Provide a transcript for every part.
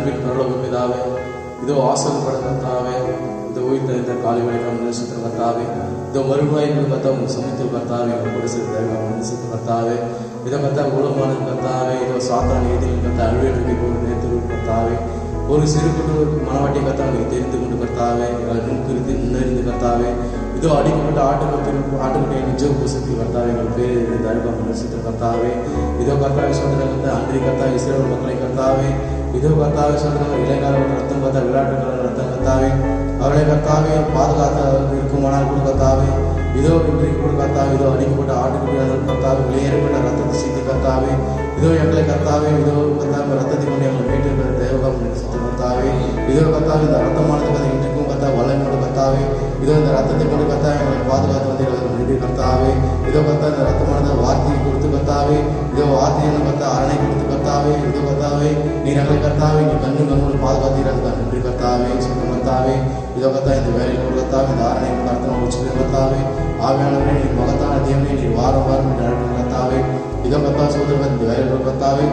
அன்பின் பரலோக பிதாவே, இதோ ஆசீர்வதிக்கப்பட்ட கர்த்தாவே, இதோ உயிர்த்த இந்த காலை வேளைக்கான நேசித்த கர்த்தாவே, இதோ மறுபடியும் கர்த்தா உங்கள் சமூகத்தில் கர்த்தாவே எங்கள் கூட சேர்த்து நேசித்த கர்த்தாவே, இதோ கர்த்தா உலகமான கர்த்தாவே, இதோ சாத்தான எதிரின் கர்த்தா அழுவேற்கை போல் நேர்த்து கர்த்தாவே, ஒரு சிறு குழு மனவாட்டி கர்த்தா நீங்கள் தெரிந்து கொண்டு கர்த்தாவே குறித்து முன்னறிந்து கர்த்தாவே, இதோ அடிக்கப்பட்ட ஆட்டுக்குட்டியை நிஜ பூசத்தில் கர்த்தாவே எங்கள் பேர் இருந்து அழுகாம நேசித்த கர்த்தாவே, இதோ கர்த்தாவே சொல்கிற கர்த்தா அன்றி கர்த்தா இஸ்ரேல் மக்களை கர்த்தாவே, இதோ கர்த்தாவே சொல்கிற இளைஞர்களோட ரத்தம் கர்த்தா விளையாட்டுகளோட ரத்தம் கர்த்தாவே அவளை கர்த்தாவே பாதுகாத்த இருக்குமானால் கூட கர்த்தாவே, இதோ இன்றைக்கு கூட கர்த்தாவே, இதோ அடிக்கப்பட்ட ஆட்டுக்குட்டியான கர்த்தாவே வெளியேறப்பட்ட ரத்தத்தை சீத்து கர்த்தாவே, இதோ எங்களை கர்த்தாவே, இதோ கர்த்தாவே ரத்தத்தை கொண்டு எங்களை மீட்டு தேவகம் நேசித்த கர்த்தாவே, இதோ கர்த்தாவே இந்த ரத்தமானது கதை இன்றைக்கும் கர்த்தா வல்லமையோடு கர்த்தாவே, இதோ இந்த ரத்தத்தை கொண்டு கர்த்தா எங்களை பாதுகாத்து வந்து நன்றி கர்த்தாவே, இதோ கர்த்தா இந்த ரத்தமானது வார்த்தையை கொடுத்து கர்த்தாவே, இதோ வார்த்தையை கர்த்தா அரணை கொடுத்து கர்த்தாவே, இதோ கர்த்தாவே நீர் எங்களை கர்த்தாவே இங்கே கண்ணோடு பாதுகாத்தீர்கள் நன்றி கர்த்தாவே சொல்லும் கர்த்தாவே, இதோ கர்த்தா இந்த வேலையில் கர்த்தாவே இந்த ஆரணை கர்த்தனை வச்சுக்கிற கர்த்தாவே, ஆவியானவரே நீர் மகத்தான தேவனே நீர் வாரம் நடக்கும் கர்த்தாவே, இதோ கர்த்தா சோதரன் இந்த வேலையில் கர்த்தாவே,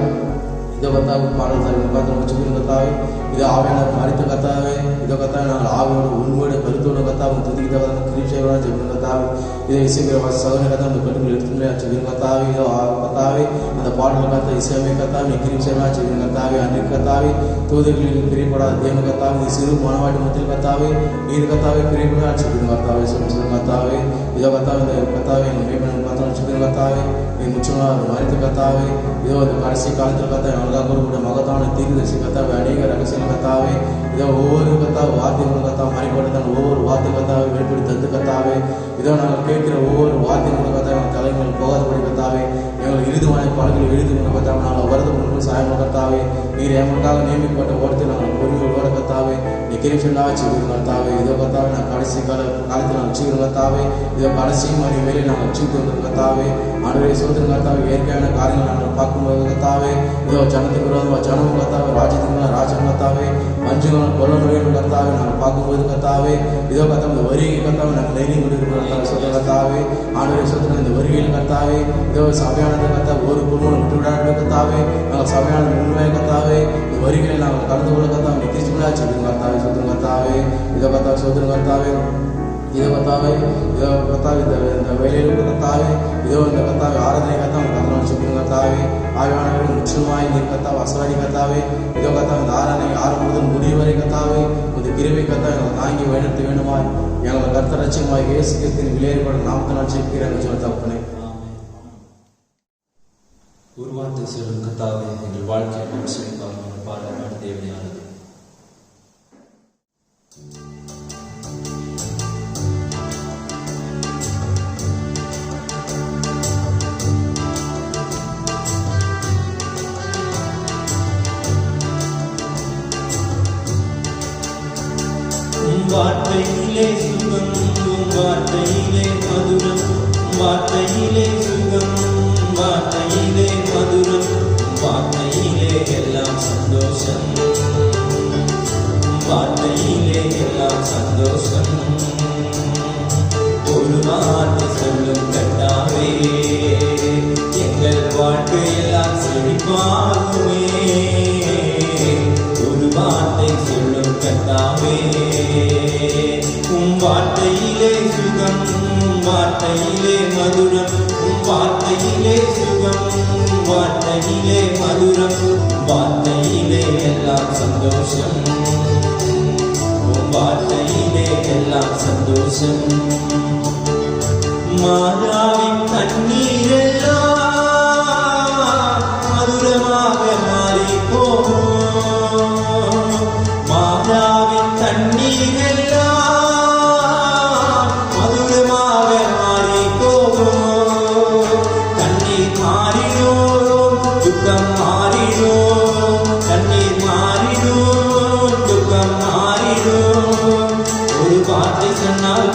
இதோ கர்த்தாவே பாடல் கர்த்தனை வச்சுக்கிற கர்த்தாவே, இதோ ஆவியானவர் மறித்த கர்த்தாவே, இதோ கர்த்தாவே நாங்கள் ஆவியோடு உண்மையோட கருத்தோட கர்த்தாவை துதிக்கிட்ட கிரீஷையோட ஜெபிக்கிற கர்த்தாவே, இதோ இசைக்கிற சகோதர கர்த்தா அந்த கட்டுகள் எடுத்துமே ஜெபிக்கிற கர்த்தாவே, இதோ கர்த்தாவே அந்த பாடல் கர்த்தா இசையமே கர்த்தாவே நீ கிரீஷையோட ஜெபிக்கிற கர்த்தாவே, அன்றைக்கு கர்த்தாவே தூதர்களில் பிரியப்படாத தேவன் கர்த்தாவே நீ சிறு மாணவாட்டி மத்தியில் கர்த்தாவே நீர் கர்த்தாவே பிரியப்படாத ஜெபிக்கிற கர்த்தாவே சொல்லுங்க கர்த்தாவே, இதோ கர்த்தாவே இந்த கர்த்தாவே எங்கள் மேம்பன கர்த்தனை ஜெபிக்கிற கர்த்தாவே நீ முச்சமாக மறித்த கர்த்தாவே, இதோ இந்த கடைசி காலத்தில் கர்த்தா எங்களுக்காக கூட மகத்தான தீர்க்கதரிசி கர்த்தாவே அநேக ரகசியம் கர்த்தாவே, இதோ ஒவ்வொரு கர்த்தாவை வார்த்தைகளும் கர்த்தா மறைபடுத்தான ஒவ்வொரு வார்த்தை கர்த்தாவை வெளிப்படி தந்து கர்த்தாவே, இதோ நாங்கள் கேட்கிற ஒவ்வொரு வார்த்தைகளும் கர்த்தா எங்கள் தலைமையில் போகாதபடி கர்த்தாவே எங்கள் இறுதிவான பாடல்கள் எழுதி கொண்டு கர்த்தாவே நாங்கள் வருது கொண்டு சாயம் கர்த்தாவே நீர் எங்களுக்காக நியமிக்கப்பட்ட ஓடத்தை நாங்கள் பொறுமையோட கர்த்தாவே நீ கிரீஷனாக வச்சுக்கிறோம் கர்த்தாவே, இதோ கர்த்தாவே நாங்கள் கடைசி காலத்தில் நாங்கள் வச்சுக்கிறோம் கர்த்தாவே, இதோ கடைசி மாதிரி வேலையை நாங்கள் வச்சுக்கிட்டு வந்தோம் கர்த்தாவே, ஆண்டவரே சோதனை கர்த்தாவே இயற்கையான காரியங்கள் நாங்கள் பார்க்கும்போது கர்த்தாவே, இதோ ஜனத்துக்கு விரோதமாக ஜனமும் கர்த்தாவே ராஜ்யத்துக்கு ராஜ்யம் கர்த்தாவே மஞ்சுகளும் கொல்ல நுழையும் கர்த்தாவே நாங்கள் பார்க்கும்போது கர்த்தாவே, இதோ கர்த்தாவே இந்த வருகை கர்த்தாவே நாங்கள் தைரியம் கொண்டிருக்கிறோம் சொல்ற கர்த்தாவே, ஆண்டவரே சோதனை இந்த வருகையில் கர்த்தாவே, இதோ சபையானது கர்த்தா ஒரு குடும்பம் விட்டு விடாது கர்த்தாவே நாங்கள் சபையானது உண்மையை கர்த்தாவே இந்த வருகையில் நாங்கள் கலந்து கொள்ள கர்த்தாவே நீ கிறிஸ்துவா சொல்லுங்க கர்த்தாவே சோதனை கர்த்தாவே, இதோ கர்த்தாவே சோதனை கர்த்தாவே, இதோ கர்த்தாவே, இதோ கர்த்தாவே இந்த வேலையில் கர்த்தாவே, இதோ இந்த கர்த்தாவே ஆராதனை கர்த்தாவை கர்த்தனை சொல்லுங்க கர்த்தாவே, ஆவியானவர்கள் முற்றிலுமாய் நீர் கர்த்தாவை அசராடி கர்த்தாவே, இதோ கர்த்தாவே இந்த ஆராதனை ஆரம்பம் முடிவு வரை கர்த்தாவே இந்த கிருபை கர்த்தாவை எங்களை தாங்கி வழிநடத்த வேண்டுமாய் எங்களை கர்த்தர் ரட்சியமாய் இயேசு கிறிஸ்துவின் விலையேறப்படும் நாமத்தினால் ஜெபிக்கிறேன் சொல்ல தகப்பனே. உருவார்த்தை சொல்லும் கர்த்தாவே எங்கள் வாழ்க்கையை செழிப்பாக பாடல் தேவையானது. வார்த்தையிலே சுகம் வார்த்தையிலே மதுரம் வார்த்தையிலே சுகம் வார்த்தையிலே மதுரம் வார்த்தையிலே எல்லாம் சந்தோஷம் வார்த்தையிலே எல்லாம் சந்தோஷம் ஒரு வார்த்தை சொல்லும் கர்த்தாவே எங்கள் வாழ்க்கையெல்லாம் செழிப்பாகுமே ஒரு வார்த்தை சொல்லும் கர்த்தாவே வார்த்தையிலே சுகம் வார்த்தையிலே மதுரம் வார்த்தையிலே சுகம் வார்த்தையிலே மதுரம் வார்த்தையிலே எல்லாம் சந்தோஷம் வார்த்தையிலே எல்லாம் சந்தோஷம் மாதாவின் தண்ணீரெல்லாம் மதுரமாக மாறி போகும் மாதாவின் தண்ணீரெல்லாம்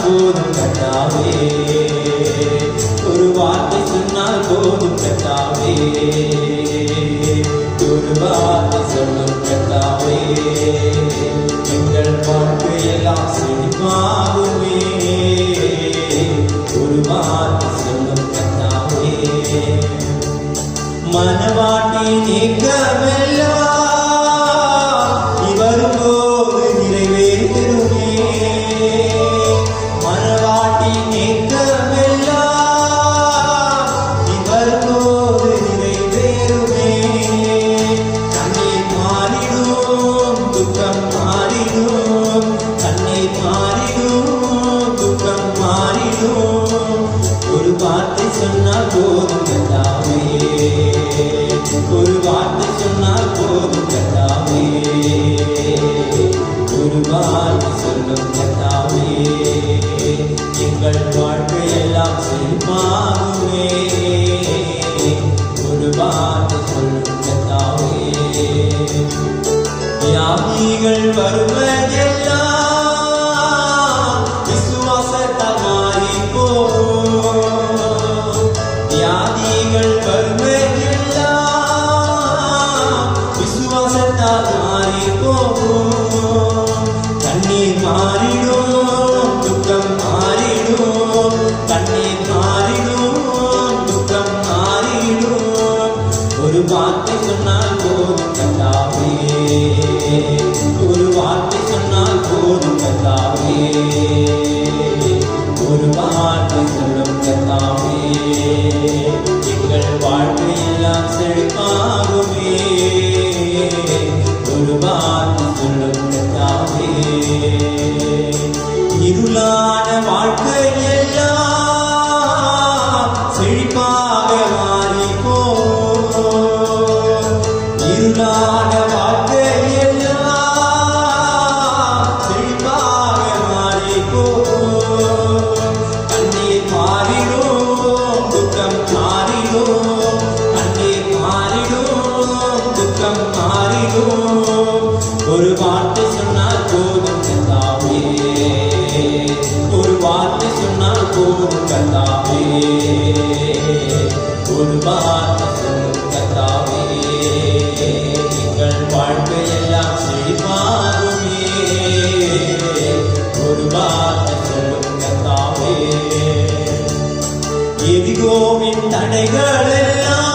போதும் கர்த்தாவே ஒரு வார்த்தை சொன்னால் போதும் கர்த்தாவே ஒரு வார்த்தை சொல்லும் கர்த்தாவே எங்கள் வாழ்க்கையெல்லாம் செழிப்பாகுமே ஒரு வார்த்தை சொல்லும் கர்த்தாவே மனவாட்டி நீக்கமெல்லாம் மாறிடும், துக்கம் மாறிடும். ஒரு வார்த்தை சொன்னால் போதும் கர்த்தாவே, ஒரு வார்த்தை சொன்னால் போதும் கர்த்தாவே, ஒரு வார்த்தை சொல்லும் கர்த்தாவே, எங்கள் வாழ்க்கை எல்லாம் செழிப்பாகுமே. ஒரு வார்த்தை சொல்லும் கர்த்தாவே, வியாதிகள் வருவதெல்லாம் விசுவாசத்தால் மாறி போகும். வியாதிகள் வருவதெல்லாம் விசுவாசத்தால் மாறி போகும். கண்ணீர் மாறிடும், துக்கம் மாறிடும். கண்ணீர் மாறிடும், துக்கம் மாறிடும். ஒரு வார்த்தை சொன்னால் போதும் கர்த்தாவே, ஒரு வார்த்தை சொன்னால் போதும் கர்த்தாவே, ஒரு வார்த்தை சொல்லும் கர்த்தாவே, எங்கள் வாழ்க்கை எல்லாம் செழிப்பாகுமே. ஒரு வார்த்தை சொல்லும் கர்த்தாவே, இருளான வாழ்க்கை எல்லாம் செழிப்பாக மாறி போகும். இருளான வாழ்க்கை எல்லாம் செழிப்பாக மாறி போகும். கண்ணீர் மாறிடும், துக்கம் மாறிடும். கண்ணீர் மாறிடும், துக்கம் மாறிடும். ஒரு வார்த்தை சொன்னால் போதும் கர்த்தாவே, ஒரு வார்த்தை சொன்னால் போதும் கர்த்தாவே, ஒரு வார்த்தை சொல்லும் கர்த்தாவே, எங்கள் வாழ்க்கை எல்லாம் செழிப்பாகுமே. ஒரு வார்த்தை சொல்லும் கர்த்தாவே, எரிகோவின் தடைகள் எல்லாம்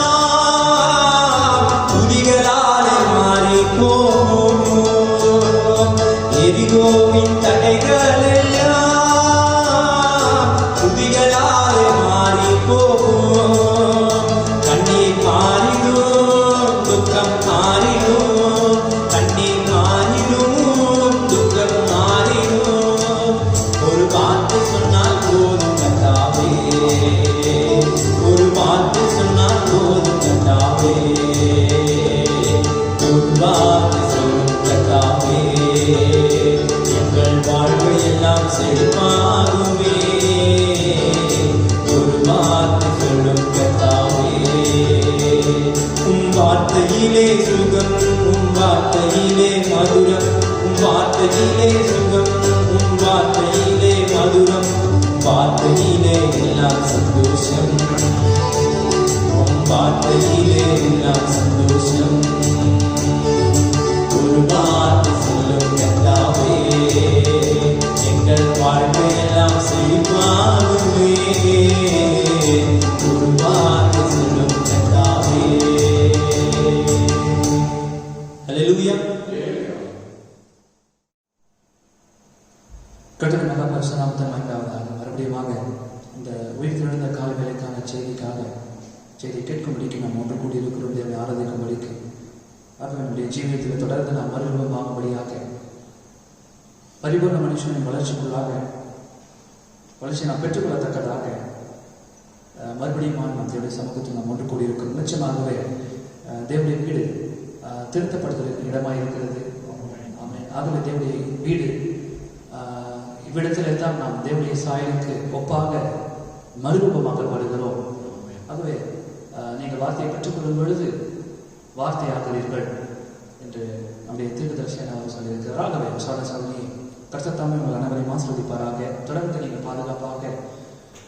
துதிகளாலே மாறி போகும். எரிகோவின் தடைகள் எல்லாம் துதிகளாலே மாறி போகும். கண்ணீர் மாறிடும், துக்கம் மாறிடும். கண்ணீர் மாறிடும், துக்கம் மாறிடும். ஒரு வார்த்தை சொன்னால் போதும் கர்த்தாவே, ஒரு வார்த்தை சொன்னால் போதும் கர்த்தாவே, ஒரு வார்த்தை சொல்லும் கர்த்தாவே, எங்கள் வாழ்க்கை எல்லாம் செழிப்பாகுமே. ஒரு வார்த்தை சொல்லும் கர்த்தாவே, உம் வார்த்தையிலே சுகம், உம் வார்த்தையிலே மதுரம். உம் வார்த்தையிலே சுகம், உம் வார்த்தையிலே மதுரம். வார்த்தையிலே எல்லாம் சந்தோஷம், உம் வார்த்தையிலே எல்லாம் சந்தோஷம். ஒரு வார்த்தை சொல்லும் கர்த்தாவே, எங்கள் வாழ்க்கை எல்லாம் செழிப்பாகுமே. ஒரு வார்த்தை சொல்லும் கர்த்தாவே. ஹல்லேலூயா. கர்த்தருடைய மகா பரிசுத்த நாமத்திற்கு மகிமையாக மறுபடியுமாக இந்த உயிர்த்தெழுந்த கால வேளைக்கான செய்தி கேட்கும்படிக்கு நாம் ஒன்று கூடி இருக்கிறோம். தேவனை ஆராதிக்கும்படிக்கு அவனுடைய ஜீவியத்தில் தொடர்ந்து நாம் மறுரூபமாகும்படியாக பரிபூர்ண மனுஷனின் வளர்ச்சிக்குள்ளாக வளர்ச்சி நாம் பெற்றுக்கொள்ளத்தக்கதாக மறுபடியும் நம் தேவனுடைய சமூகத்தில் நாம் ஒன்று கூடி இருக்கிறோம். நிச்சயமாகவே தேவனுடைய வீடு திருத்தப்படுதலுக்கு இடமாக இருக்கிறது. ஆகவே தேவனுடைய வீடு இவ்விடத்திலே தான் நாம் தேவனுடைய சாயலுக்கு ஒப்பாக மறுரூபமாக்கப்படுகிறோம். ஆகவே நீங்கள் வார்த்தையை பெற்றுக்கொள்ளும் பொழுது வார்த்தையாகிறீர்கள் என்று நம்முடைய தீர்க்கதரிசியான அவர் சொல்லியிருக்கிறார். ஆகவே சாதனை கர்த்தர் தாமே உங்கள் அனைவரையும் ஆசீர்வதிப்பாராக. தொடர்ந்து நீங்கள் பாதுகாப்பாக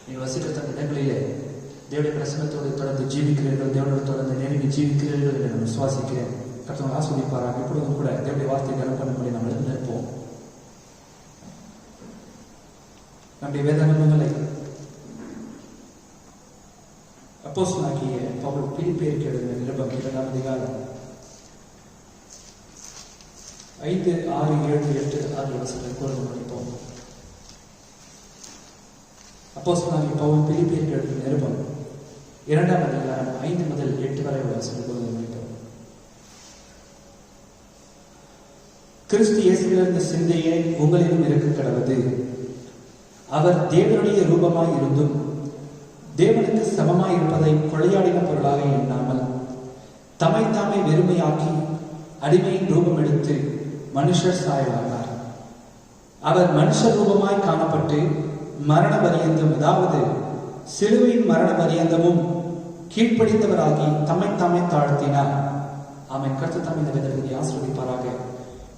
நீங்கள் வசிக்கத்தக்க இடங்களிலே தேவனுடைய பிரசன்னத்தோடு தொடர்ந்து ஜீவிக்கிறீர்கள், தேவனோடு தொடர்ந்து நெருங்கி ஜீவிக்கிறீர்கள் என்று நான் விசுவாசிக்கிறேன். கர்த்தர் ஆசீர்வதிப்பாராக. இப்பொழுதும் கூட தேவனுடைய வார்த்தை கனப்பண்ணும்படி நாம் எழுந்து நிற்போம். நம்முடைய வேதாகமங்களை அப்போஸ்தலனாகிய பவுல் பிலிப்பியருக்கு எழுதின நிருபம் 2ஆம் அதிகாரம் 5, 6, 7, 8 ஆகிய வசனங்களை கூர்ந்து படிப்போம். அப்போஸ்தலனாகிய பவுல் பிலிப்பியருக்கு எழுதின நிருபம் 2ஆம் அதிகாரம் 5 முதல் 8 வரை உள்ள வசனங்களை கூர்ந்து படிப்போம். கிறிஸ்து இயேசுவிலிருந்த சிந்தையே உங்களிலும் இருக்க கடவுள். அவர் தேவனுடைய ரூபமாய் இருந்தும் தேவனுக்கு சமமாய் இருப்பதை கொள்ளையாடின பொருளாக எண்ணாமல் தம்மை தாமே வெறுமையாக்கி அடிமையின் ரூபம் எடுத்து மனுஷர் சாயலானார். அவர் மனுஷ ரூபமாய் காணப்பட்டு மரண பரியந்தம், அதாவது சிலுவையின் மரண பரியந்தமும் கீழ்ப்படிந்தவராகி தம்மை தாமே தாழ்த்தினார். ஆமென். கர்த்தர் தாமே இந்த வேதத்தை ஆசீர்வதிப்பாராக.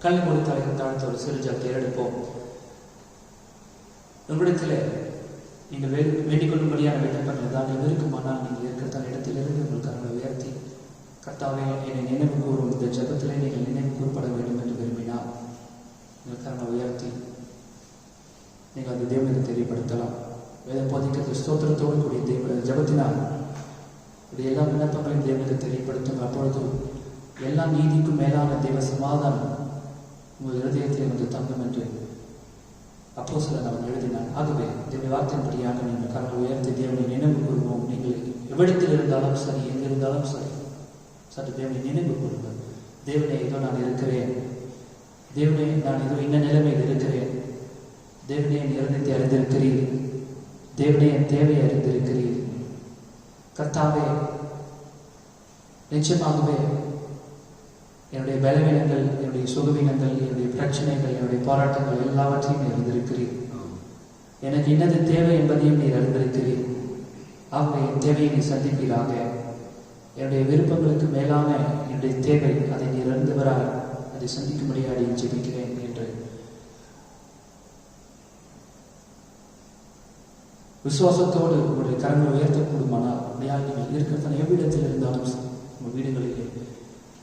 கல்வி மூடி தலையை தாழ்த்த ஒரு சிறு ஜபத்தை எடுப்போம். உங்களிடத்தில் நீங்கள் வேண்டிக் கொள்ளும்படியான விண்ணப்பங்கள் தான் நீங்கள் இருக்குமானால் நீங்கள் இருக்கிற இடத்திலிருந்து உங்கள் கரங்களை உயர்த்தி, கர்த்தாவே என்னை நினைவு கூறும் இந்த ஜபத்திலே நீங்கள் நினைவு கூறப்பட வேண்டும் என்று விரும்பினால் உங்கள் கரங்களை உயர்த்தி நீங்கள் அந்த தேவனுக்கு தெரியப்படுத்தலாம். வேத போதிக்கிறது ஸ்தோத்திரத்தோடு கூடிய ஜபத்தினால் இப்படி எல்லா விண்ணப்பங்களையும் தேவனுக்கு தெரியப்படுத்தும். அப்பொழுது எல்லா நீதிக்கும் மேலான தேவ சமாதானம் உங்கள் இருதயத்தில் வந்து தங்கும் என்று அப்போஸ்தலன் அவன் எழுதினார். ஆகவே தேவனுடைய வார்த்தையின்படியாக நீங்கள் கரங்களை உயர்த்தி தேவனை நினைவு கூறுவோம். நீங்கள் எவ்விடத்தில் இருந்தாலும் சரி, எங்கிருந்தாலும் சரி, சற்று தேவனை நினைவு கூறுங்கள். தேவனே, இதோ நான் இருக்கிறேன். தேவனே, நான் இதோ இந்த நிலைமையில் இருக்கிறேன். தேவனே, என் இருதயத்தை அறிந்திருக்கிறீர். தேவனே, என் தேவையை அறிந்திருக்கிறீர். கர்த்தாவே, நிச்சயமாகவே என்னுடைய பலவீனங்கள், என்னுடைய சுகவீனங்கள், என்னுடைய பிரச்சனைகள், என்னுடைய போராட்டங்கள் எல்லாவற்றையும் நீர் அறிந்திருக்கிறீர். எனக்கு இன்னது தேவை என்பதையும் நீர் அறிந்திருக்கிறீர். ஆகவே என் தேவையை நீ சந்திப்பீராக. என்னுடைய விருப்பங்களுக்கு மேலான என்னுடைய தேவை, அதை நீர் அறிந்தவரால் அதை சந்திக்கும்படியாக ஜெபிக்கிறேன் என்று விசுவாசத்தோடு உங்களுடைய கரங்களை உயர்த்தக்கூடுமானால் அப்படியாக நீங்கள் இருக்கிற எவ்விடத்தில் இருந்தாலும் உங்கள் வீடுகளிலே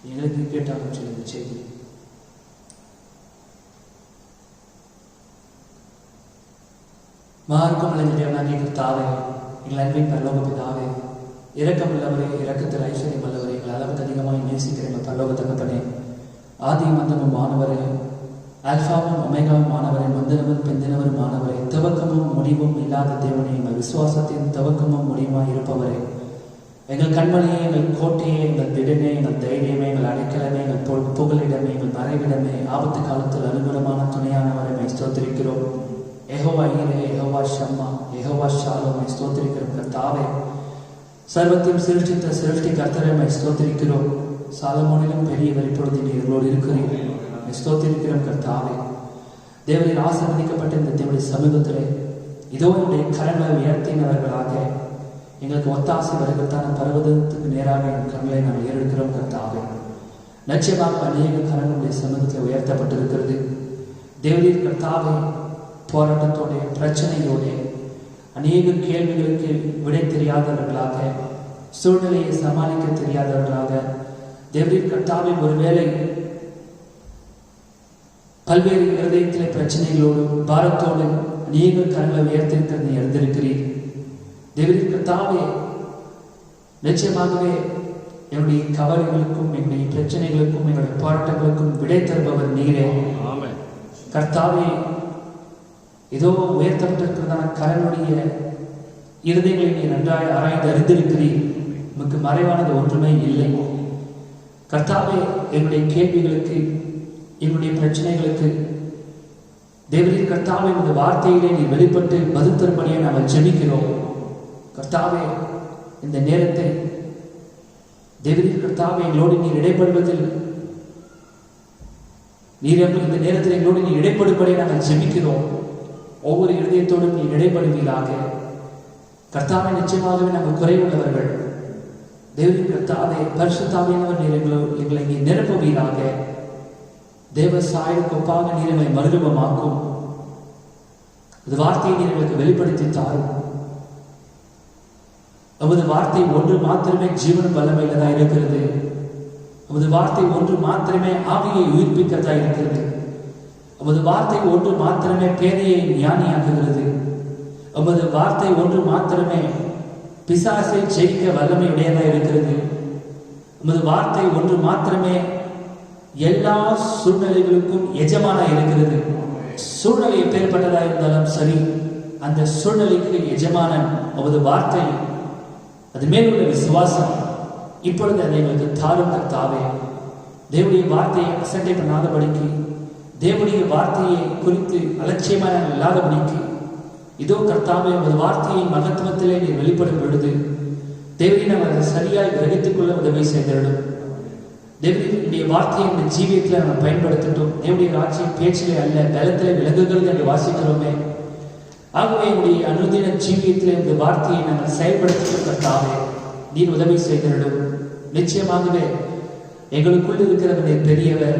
எங்களுக்கு கேட்டாலும் சொல்லி இந்த செய்தி மார்க்கம் அடைந்தவனாகிய கர்த்தாவே, எங்கள் அன்பின் பரலோக பிதாவே, இரக்கமுள்ளவரே, இரக்கத்தில் ஐஸ்வர்யம் உள்ளவரே, எங்கள் அளவுக்கு அதிகமாக நேசிக்கிற எங்கள் பரலோக தகப்பனே, ஆதி மந்தமும் மாணவரே, ஆல்பாவும் ஒமேகாவும் மாணவரே, முந்தினவரும் பிந்தினவரும் மாணவரே, துவக்கமும் முடிவும் இல்லாத தேவனே, எங்கள் விசுவாசத்தின் துவக்கமும் முடிவுமாய் இருப்பவரே, எங்கள் கண்மணியே, எங்கள் கோட்டையே, எங்கள் திடமே, எங்கள் தைரியமே, எங்கள் அடைக்கலமே, எங்கள் புகலிடமே, எங்கள் மறைவிடமே, ஆபத்து காலத்தில் அனுகூலமான துணையானவரை ஸ்தோத்திரிக்கிறோம். யெகோவா ஈரே, யெகோவா ஷம்மா, யெகோவா ஷாலோமை ஸ்தோத்திரிக்கிறோம். கர்த்தாவே, சர்வத்தையும் சிருஷ்டி கர்த்தரை ஸ்தோத்திரிக்கிறோம். சாலமோனிலும் பெரியவர் இப்பொழுது நீர் எங்களோடு இருக்கிறீர்கள். ஸ்தோத்திரிக்கிறோம் கர்த்தாவே. தேவனின் ஆசீர்வதிக்கப்பட்ட இந்த தேவனுடைய சமூகத்திலே இதோ என்னுடைய கரங்களை உயர்த்தினவர்களாக எங்களுக்கு ஒத்தாசை வருகிறதான பர்வதத்துக்கு நேராக என் கரங்களை நாம் ஏறெடுக்கிறோம் கர்த்தாவே. நிச்சயமாக அநேக கரங்களுடைய சமூகத்தில் உயர்த்தப்பட்டிருக்கிறது. தேவனின் கர்த்தாவே, போராட்டத்தோட பிரச்சனையோட அநேக கேள்விகளுக்கு விடை தெரியாதவர்களாக, சூழ்நிலையை சமாளிக்க தெரியாதவர்களாக, தேவனின் கர்த்தாவே, ஒருவேளை பல்வேறு இருதயத்திலே பிரச்சனைகளோடு பாரத்தோடு அநேக கரங்களை உயர்த்திருக்கிறது எழுந்திருக்கிறீர். தேவனின் கர்த்தாவே, நிச்சயமாகவே என்னுடைய கவலைகளுக்கும், என்னுடைய பிரச்சனைகளுக்கும், என்னுடைய போராட்டங்களுக்கும் விடை தருபவர் நீரே. கர்த்தாவே, ஏதோ உயர்த்தப்பட்டிருக்கிறதான கரனுடைய இருதயங்களை நீ நன்றாய் ஆராய்ந்து அறிந்திருக்கிறீர். உமக்கு மறைவானது ஒன்றுமே இல்லை. கர்த்தாவே, என்னுடைய கேள்விகளுக்கு, என்னுடைய பிரச்சனைகளுக்கு தேவனின் கர்த்தாவே, இந்த வார்த்தையிலே நீ வெளிப்பட்டு பதில் தரும்படியே நாங்கள் ஜெபிக்கிறோம். கர்த்தாவே, இந்த நேரத்தை தேவனின் கர்த்தாவே, எங்களோடு நீர் இடைப்படுவதில் இந்த நேரத்தில் எங்களோடு நீ இடைப்படும்படியே நாங்கள் ஜெபிக்கிறோம். ஒவ்வொரு இருதயத்தோடும் நீ இடைப்படுவீராக. கர்த்தாவே, நிச்சயமாகவே நாங்கள் குறைவுள்ளவர்கள். தேவனின் கர்த்தாவே, பரிசுத்தாவியானவர் நீர் எங்களை நீ நிரப்புவீராக. தேவ சாயலுக்கு ஒப்பாக நீர் எங்களை மறுரூபமாக்கும். இந்த வார்த்தையை நீர் எங்களுக்கு வெளிப்படுத்தி தாரும். நமது வார்த்தை ஒன்று மாத்திரமே ஜீவனும் வல்லமையிலதா இருக்கிறது. நமது வார்த்தை ஒன்று மாத்திரமே ஆவியை உயிர்ப்பிக்கிறதா இருக்கிறது. நமது வார்த்தை ஒன்று மாத்திரமே பேதையை ஞானியாக்குகிறது. நமது வார்த்தை ஒன்று மாத்திரமே பிசாசை ஜெயிக்க வல்லமை உடையதா இருக்கிறது. நமது வார்த்தை ஒன்று மாத்திரமே எல்லா சூழ்நிலைகளுக்கும் எஜமானா இருக்கிறது. சூழ்நிலை எப்பேற்பட்டதா இருந்தாலும் சரி, அந்த சூழ்நிலைக்கு எஜமானன் நமது வார்த்தை. அது மேலுள்ள விசுவாசம் இப்பொழுது அதை எங்களுக்கு தாரும் கர்த்தாவே. தேவனுடைய வார்த்தையை அசட்டை பண்ணாதபடிக்கு, தேவனுடைய வார்த்தையை குறித்து அலட்சியமாக இல்லாதபடிக்கு, இதோ கர்த்தாவே உமது வார்த்தையின் மகத்துவத்திலே நீர் வெளிப்படும் பொழுது தேவரீர் நாம் அதை சரியாய் கிரகித்துக் கொள்ள உதவி செய்திடும். தேவனுடைய வார்த்தையை இந்த ஜீவியத்தில் நம்ம பயன்படுத்தட்டும். தேவனுடைய ராட்சியம் பேச்சிலே அல்ல பலத்திலே விலகுகிறது என்று வாசிக்கிறோமே. ஆகவே என்னுடைய அனுதின ஜீவியத்தில் இந்த வார்த்தையை நாங்கள் செயல்படுத்திக் கர்த்தாவே நீர் உதவி செய்திடும். நிச்சயமாகவே எங்களுக்குள் இருக்கிறவனே பெரியவர்,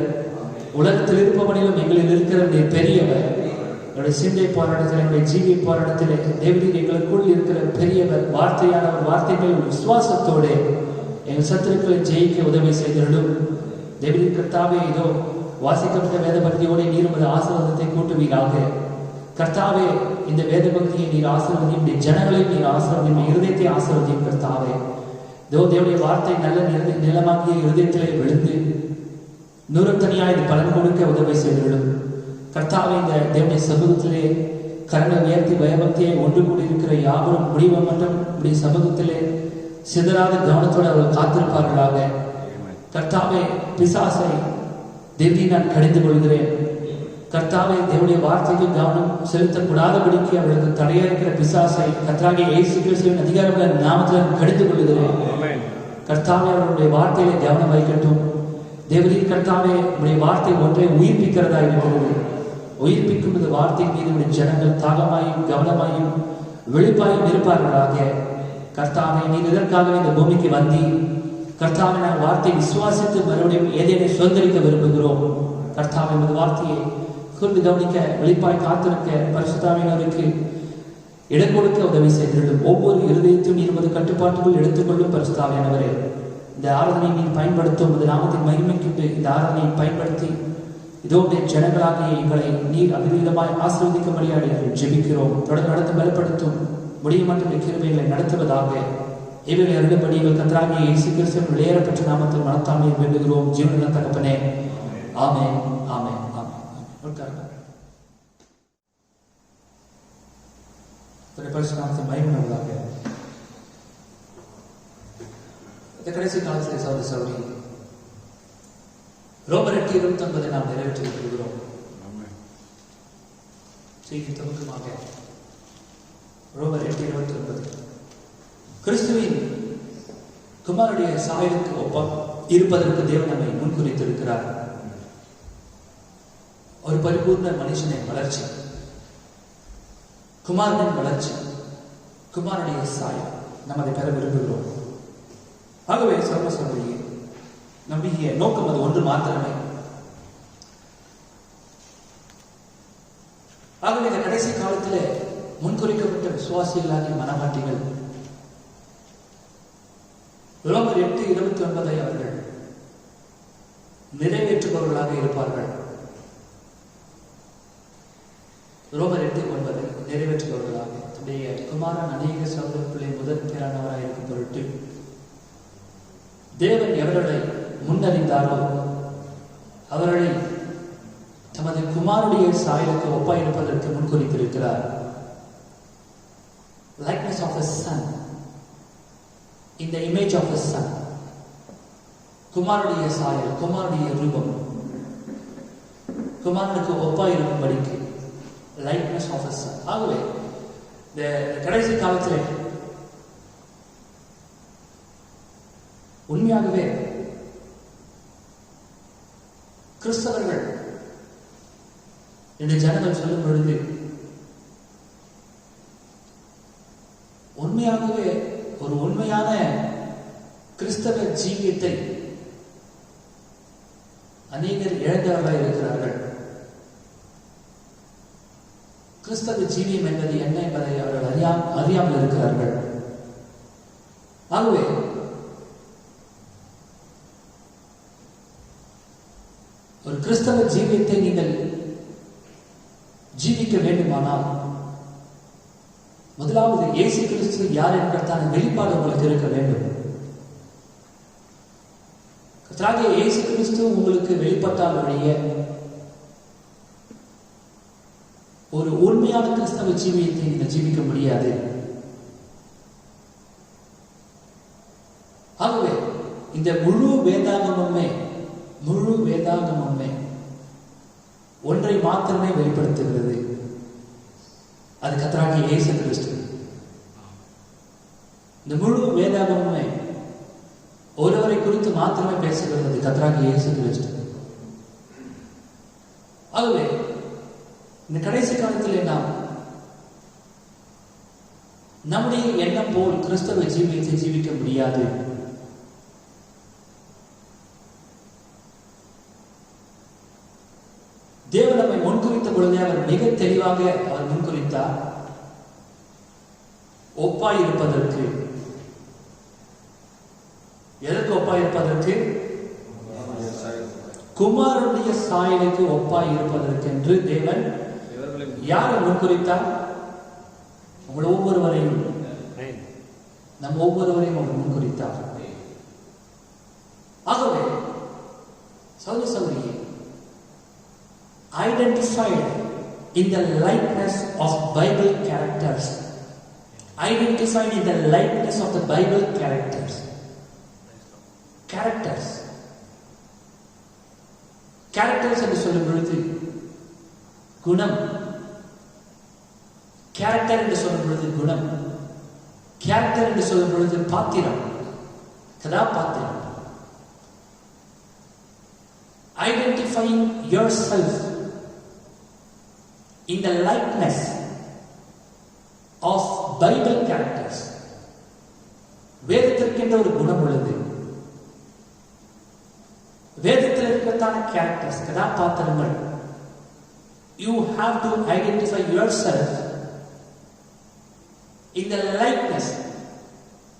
உலகத்தில் இருப்பவனிலும் எங்களில் இருக்கிறவனே பெரியவர். என்னுடைய சிந்தை போராட்டத்தில், என்னுடைய ஜீவிய போராட்டத்திலே தேவரீர் எங்களுக்குள் இருக்கிற பெரியவர். வார்த்தையான ஒரு வார்த்தைகள் விசுவாசத்தோடு எங்கள் சத்துருக்களை ஜெயிக்க உதவி செய்திடும். தேவரீர் கர்த்தாவே இதோ வாசிக்கப்பட்ட வேத பக்தியோடு நீர் உமது ஆசீர்வாதத்தை கூட்டுவீராக. கர்த்தாவே இந்த வேத பக்தியை நீர் ஆசீர்வதியும், ஜனங்களை நீர் ஆசீர்வதியும், இருதயத்தை ஆசீர்வதியும் கர்த்தாவே. இதோ தேவனுடைய வார்த்தை நல்ல நிலமாகிய இருதயத்திலே விழுந்து நூறுத்தனியாய் இது பலன் கொடுக்க உதவி செய்திடும். கர்த்தாவே இந்த தேவனுடைய சமூகத்திலே கரங்களை உயர்த்தி பயபக்தியை ஒன்று கூடியிருக்கிற யாவரும் முடிவு மட்டும் இப்படி சமூகத்திலே சிதறாத கவனத்தோடு அவர்கள் காத்திருப்பார்களாக. கர்த்தாவே பிசாசை தேவனை நான் கடிந்து கொள்கிறேன். கர்த்தாவே தேவனுடைய வார்த்தைக்கு கவனம் செலுத்தக்கூடாதபடிக்கு அவர்களுக்கு தடையா இருக்கிற பிசாசை கர்த்தராகிய இயேசு கிறிஸ்துவின் அதிகாரமுள்ள நாமத்தில் கடிந்து கொள்கிறேன். கர்த்தாவே அவருடைய வார்த்தையில கவனம் வைக்கட்டும். தேவரீர் கர்த்தாவே உடைய வார்த்தை ஒன்றை உயிர்ப்பிக்கிறதா இருக்கிறது. உயிர்ப்பிக்கும் இந்த வார்த்தை மீது ஜனங்கள் தாகமாயும் கவனமாயும் வெளிப்பாயும் இருப்பார்களாக. கர்த்தாவே நீர் இதற்காகவே இந்த பூமிக்கு வந்தி. கர்த்தாவே நாங்கள் வார்த்தை விசுவாசித்து மறுபடியும் ஏதேனை சுதந்திரிக்க விரும்புகிறோம். கர்த்தாவே இந்த வார்த்தையை கூர்ந்து கவனிக்க வெளிப்பாய் காத்திருக்க பரிசுத்தாவினருக்கு இடம் கொடுக்க உதவி செய்திருக்கும். ஒவ்வொரு இருதயத்தையும் நீர் உமது கட்டுப்பாட்டுக்குள் எடுத்துக்கொள்ளும் பரிசுத்தாவியானவரே. இந்த ஆராதனை நீர் பயன்படுத்தும் உமது நாமத்தின் மகிமைக்கு இந்த ஆராதனையை பயன்படுத்தி இதோடைய ஜனங்களாகிய எங்களை நீர் அபிவிதமாய் ஆசீர்வதிக்கும்படியாக ஜெபிக்கிறோம். தொடர்ந்து நடத்த பலப்படுத்தும் முடியும் மட்டும் கிருபைகளை நடத்துவதாக. இவைகளை அருளப்படி எங்கள் கர்த்தராகிய இயேசு கிறிஸ்துவின் வெளியேறப்பட்ட நாமத்தில் மனத்தாமையை வேண்டுகிறோம் ஜீவனுள்ள தகப்பனே. ஆமென், ஆமென், ஆமென். பரிசுத்த நாமத்தின் மகிமையுள்ளதாக. இந்த கடைசி காலத்திலே சகோதர சகோதரி ரோமர் 8:29 நாம் நிறைவேற்றி வருகிறோம். செய்தி துவக்கமாக ரோமர் 8:29 கிறிஸ்துவின் குமாரனுடைய சாயலுக்கு ஒப்ப இருப்பதற்கு தேவன் நம்மை முன்குறித்திருக்கிறார். ஒரு பரிபூர்ண மனுஷனின் வளர்ச்சி, குமாரனின் வளர்ச்சி, குமாரனுடைய சாயம் நாம் அதை பெற விரும்புகிறோம். ஆகவே சர்வ சகோதரியே நம்பிக்கைய நோக்கம் அது ஒன்று மாத்திரமே. ஆகவே இந்த கடைசி காலத்திலே முன்குறிக்கப்பட்ட விசுவாசிகளாகிய மனவாட்டிகள் ரோமர் 8:29 அவர்கள் நிறைவேற்றுபவர்களாக இருப்பார்கள். ரோமர் 8:9 நிறைவேற்றுபவர்களாக தன்னுடைய குமாரன் அநேக சகோதரர்களை முதல் பேரானவராக இருக்கும் பொருட்டு தேவன் எவர்களை முன்னறிந்தாரோ அவர்களை தமது குமாரனுடைய சாயலுக்கு ஒப்பாயிருப்பதற்கு முன்குறித்திருக்கிறார். likeness of a son, in the image of a son. குமாரனுடைய சாயல், குமாரனுடைய ரூபம், குமாரனுக்கு ஒப்பாயிருக்கும்படிக்கு likeness of a son. ஆகவே இந்த கடைசி காலத்திலே உண்மையாகவே கிறிஸ்தவர்கள் என்று ஜனங்கள் சொல்லும் பொழுது உண்மையாகவே ஒரு உண்மையான கிறிஸ்தவ ஜீவியத்தை அநேகர் இழந்தவர்களாக இருக்கிறார்கள். கிறிஸ்தவ ஜீவியம் என்பது என்ன என்பதை அவர்கள் அறியாமல் இருக்கிறார்கள். ஆகவே ஒரு கிறிஸ்தவ ஜீவியத்தை நீங்கள் ஜீவிக்க வேண்டுமானால் முதலாவது இயேசு கிறிஸ்து யார் என்பதற்கான வெளிப்பாடு உங்களுக்கு இருக்க வேண்டும். கர்த்தராகிய இயேசு கிறிஸ்து உங்களுக்கு வெளிப்பட்டால் வழிய ஒரு உண்மையான கிறிஸ்தவ ஜீவியத்தை நீங்கள் ஜீவிக்க முடியாது. ஆகவே இந்த முழு வேதாகமுமே ஒன்றை மாத்திரமே வெளிப்படுத்துகிறது. அது கர்த்தராகிய இயேசு கிறிஸ்து. இந்த முழு வேதாகமுமே ஒருவரை குறித்து மாத்திரமே பேசுகிறது, கர்த்தராகிய இயேசு கிறிஸ்து. ஆகவே இந்த கடைசி காலத்தில் நாம் நம்முடைய எண்ணம் போல் கிறிஸ்தவ ஜீவியத்தை ஜீவிக்க முடியாது. தேவன் நம்மை முன்குறித்த பொழுதே அவர் மிக தெளிவாக அவர் முன்குறித்தார். ஒப்பாய் இருப்பதற்கு, எதற்கு ஒப்பாய் இருப்பதற்கு? குமாரனுடைய சாயலுக்கு ஒப்பாய் இருப்பதற்கு என்று தேவன் யாரை முன்குறித்தார்? உங்கள் ஒவ்வொருவரையும், நம் ஒவ்வொருவரையும் அவர் முன்குறித்தார். ஆகவே சகோதர சகோதரியே, identified in the likeness of Bible characters, identified in the likeness of the Bible characters. Characters என்று சொல்லும் பொழுது குணம், கேரக்டர் என்று சொல்லும் பொழுது குணம், கேரக்டர் என்று சொல்லும் பொழுது பாத்திரம், கதாபாத்திரம். Identifying yourself in the likeness of Bible characters. வேதத்திற்கென்ற ஒரு குணம் உள்ளது. வேதத்தில் இருக்கிறதான கேரக்டர்ஸ், கதாபாத்திரங்கள். You have to identify yourself in the likeness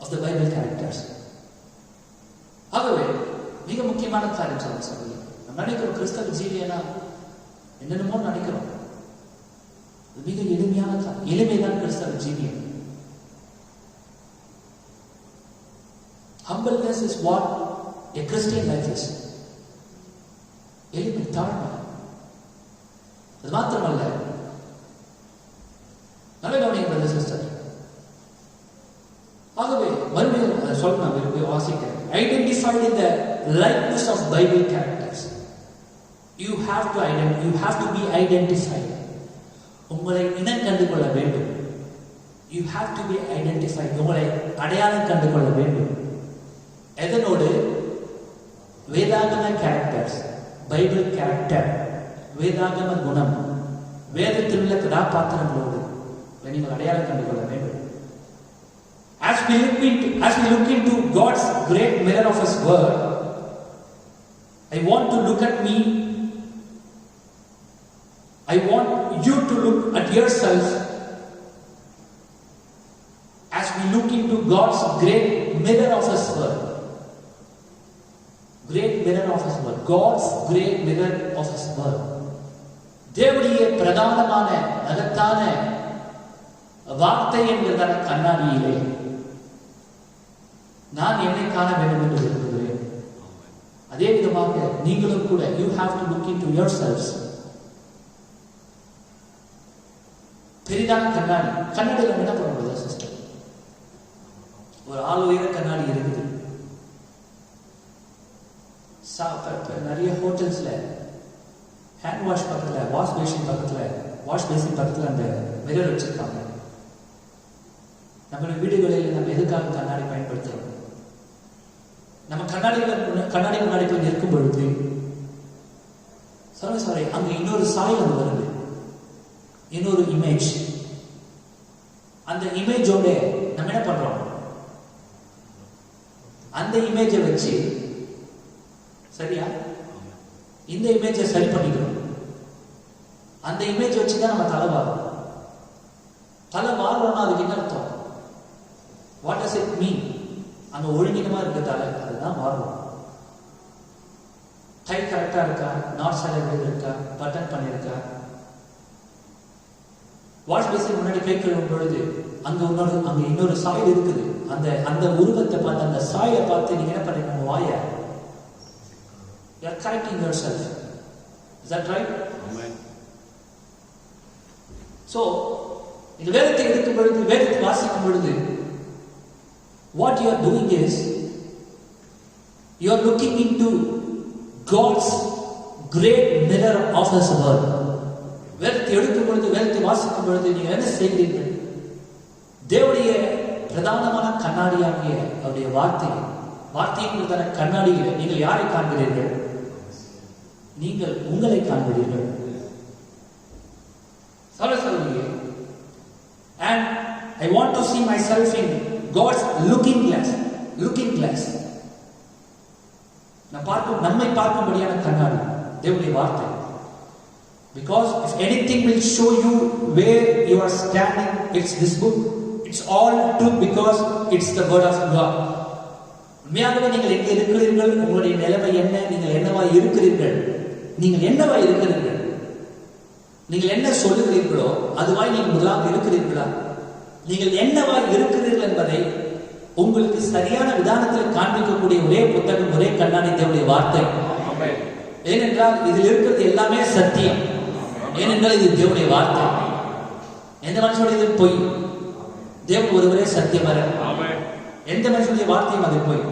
of the Bible characters. ஆகவே மிக முக்கியமான காரியம் சொல்லுங்க. நம்ம நினைக்கிறோம் கிறிஸ்தவ ஜீவியனா என்னென்னமோ நினைக்கிறோம். மிக எளிமையான எளிமைதான் கிறிஸ்தவ ஜீவியம். Humbleness is what a Christian life is. எளிமை, தாழ்மை. அது மாத்திரமல்ல, நல்ல கவனிங்க பிரதர் சிஸ்டர். ஆகவே மறுபடியும் அதை சொல்ல நான் விரும்பி வாசிக்கிறேன். Identified in the likeness of Bible characters. You have to be identified. உங்களை இனம் கண்டு கொள்ள வேண்டும். You have to be identified. உங்களை அடையாளம் கண்டு கொள்ள வேண்டும். எதனோடு? வேதாகம கேரக்டர்ஸ், பைபிள் கேரக்டர், வேதாகம குணம், வேதத்தில் உள்ள கதாபாத்திரங்களோடு நீங்கள் அடையாளம் கண்டு கொள்ள வேண்டும். As we look into God's great mirror of His word, I want to look at me. I want you to look at yourself as we look into God's great mirror of His word. Great mirror of His word. God's great mirror of His word. தேவனுடைய பிரதானமான மகத்தான வார்த்தை என்கிறதான கண்ணாடியிலே நான் என்னை காண வேண்டும் என்று விரும்புகிறேன். அதே விதமாக நீங்களும் கூட you have to look into yourselves. பெரிதான கண்ணாடி, கண்ணாடியில் என்ன பண்ணுறது சிஸ்டர்? ஒரு ஆள் உயர கண்ணாடி இருக்குது. நிறைய ஹோட்டல்ஸ்ல ஹேண்ட் வாஷ் பக்கத்தில், வாஷ் பேசின் பக்கத்தில் அந்த மிரர் வச்சிருக்காங்க. நம்மளுடைய வீடுகளில் நம்ம எதுக்காக கண்ணாடி பயன்படுத்துறோம்? நம்ம கண்ணாடி முன்னாடி போய் நிற்கும் பொழுது சாரி அங்க இன்னொரு சாய் வந்து வருது, இன்னொரு இமேஜ். அந்த இமேஜோட நம்ம என்ன பண்றோம்? அந்த இமேஜை வச்சு சரியா இந்த இமேஜை சரி பண்ணிக்கிறோம். அந்த இமேஜ் வச்சுதான் நம்ம தலை வாரோம்னா அதுக்கு என்ன அர்த்தம்? What does it mean? அங்க ஒழுங்கினமா இருக்க தலை, அதுதான் வாரம். டை கரெக்டா இருக்கா, நாட் சைலண்ட் இருக்கா, பட்டன் பண்ணிருக்கா? வாஷ் பேசின் முன்னாடி கை கழுவும் பொழுது அங்க இன்னொரு சாயல் இருக்குது. அந்த உருவத்தை பார்த்து, அந்த சாயை பார்த்து நீங்க என்ன பண்றீங்க? உங்க வாய you are correcting yourself. Is that right? Amen. So இந்த வேதத்தை எடுக்கும் பொழுது, வேதத்தை வாசிக்கும் பொழுது what you are doing is you are looking into God's great mirror of His word. வேதத்தை எடுக்கும் பொழுது, வேதத்தை வாசிக்கும் பொழுது நீங்கள் என்ன செய்கிறீர்கள்? தேவனுடைய பிரதானமான கண்ணாடியாகிய அவருடைய வார்த்தையின் கண்ணாடியில நீங்கள் யாரை காண்கிறீர்கள்? நீங்கள் உங்களை காண்கிறீர்கள். And I want to see myself in God's looking glass. நம்மை பார்க்கும்படியான கண்ணாடி தேவனுடைய வார்த்தை. Because if anything will show you where you are standing, it's this book. It's all true because it's the word of God. உண்மையாகவே நீங்கள் எங்கே இருக்கிறீர்கள், உங்களுடைய நிலைமை என்ன, நீங்கள் என்னவாய் இருக்கிறீர்கள், நீங்கள் என்ன சொல்லுகிறீர்களோ அதுவாய் நீங்கள் முதலாக இருக்கிறீர்களா? நீங்கள் என்னவாய் இருக்கிறீர்கள் என்பதை உங்களுக்கு சரியான விதானத்தில் காண்பிக்கக்கூடிய ஒரே புத்தகம், ஒரே கண்ணாடி தேவனுடைய வார்த்தை. ஏனென்றால் இதில் இருக்கிறது எல்லாமே சத்தியம். ஏனென்றால் இது தேவனுடைய வார்த்தை. எந்த மனுஷனுடைய இது பொய்? தேவன் ஒருவரே சத்தியமர. எந்த மனுஷனுடைய வார்த்தையும் அது பொய்.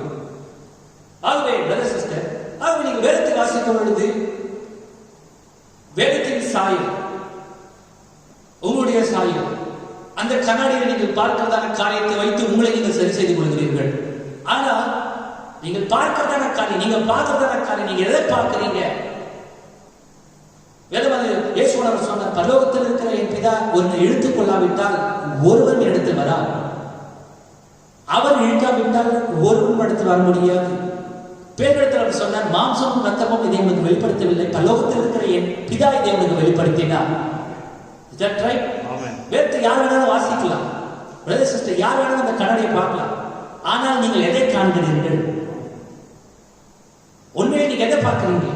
ஆகவே பிரதர் சிஸ்டர், ஆகவே நீங்கள் வேதத்தை வாசிக்கும் பொழுது வேதத்தின் சாயம், உங்களுடைய சாயம், அந்த கண்ணாடியை நீங்கள் பார்க்கிறதான காரியத்தை வைத்து உங்களை நீங்கள் சரி செய்து கொள்கிறீர்கள். ஆனால் நீங்கள் பார்க்கிறதான காரியம், நீங்கள் பார்க்கிறதான காரியம், நீங்க எதை பார்க்கிறீங்க? வேதம் இயேசுவானவர் சொன்னார், பரலோகத்தில் இருக்கிற என் பிதா ஒருவனை இழுத்துக் கொள்ளாவிட்டால் ஒருவன் இடத்தில் வரார், அவன் இழுக்காவிட்டால் ஒருவன் இடத்தில் வர முடியாது. பேரிடத்தில் அவர் சொன்னார், மாம்சமும் ரத்தமும் இதை உங்களுக்கு வெளிப்படுத்தவில்லை, பரலோகத்தில் இருக்கிற என் பிதா இதை உங்களுக்கு வெளிப்படுத்தினார். Is that right? வேதத்தை யார் வேணாலும் வாசிக்கலாம், பிரதர் சிஸ்டர், யார் வேணாலும் அந்த கண்ணாடியை பார்க்கலாம். ஆனால் நீங்கள் எதை காண்கிறீர்கள்? உண்மையை நீங்க எதை பார்க்கிறீங்க?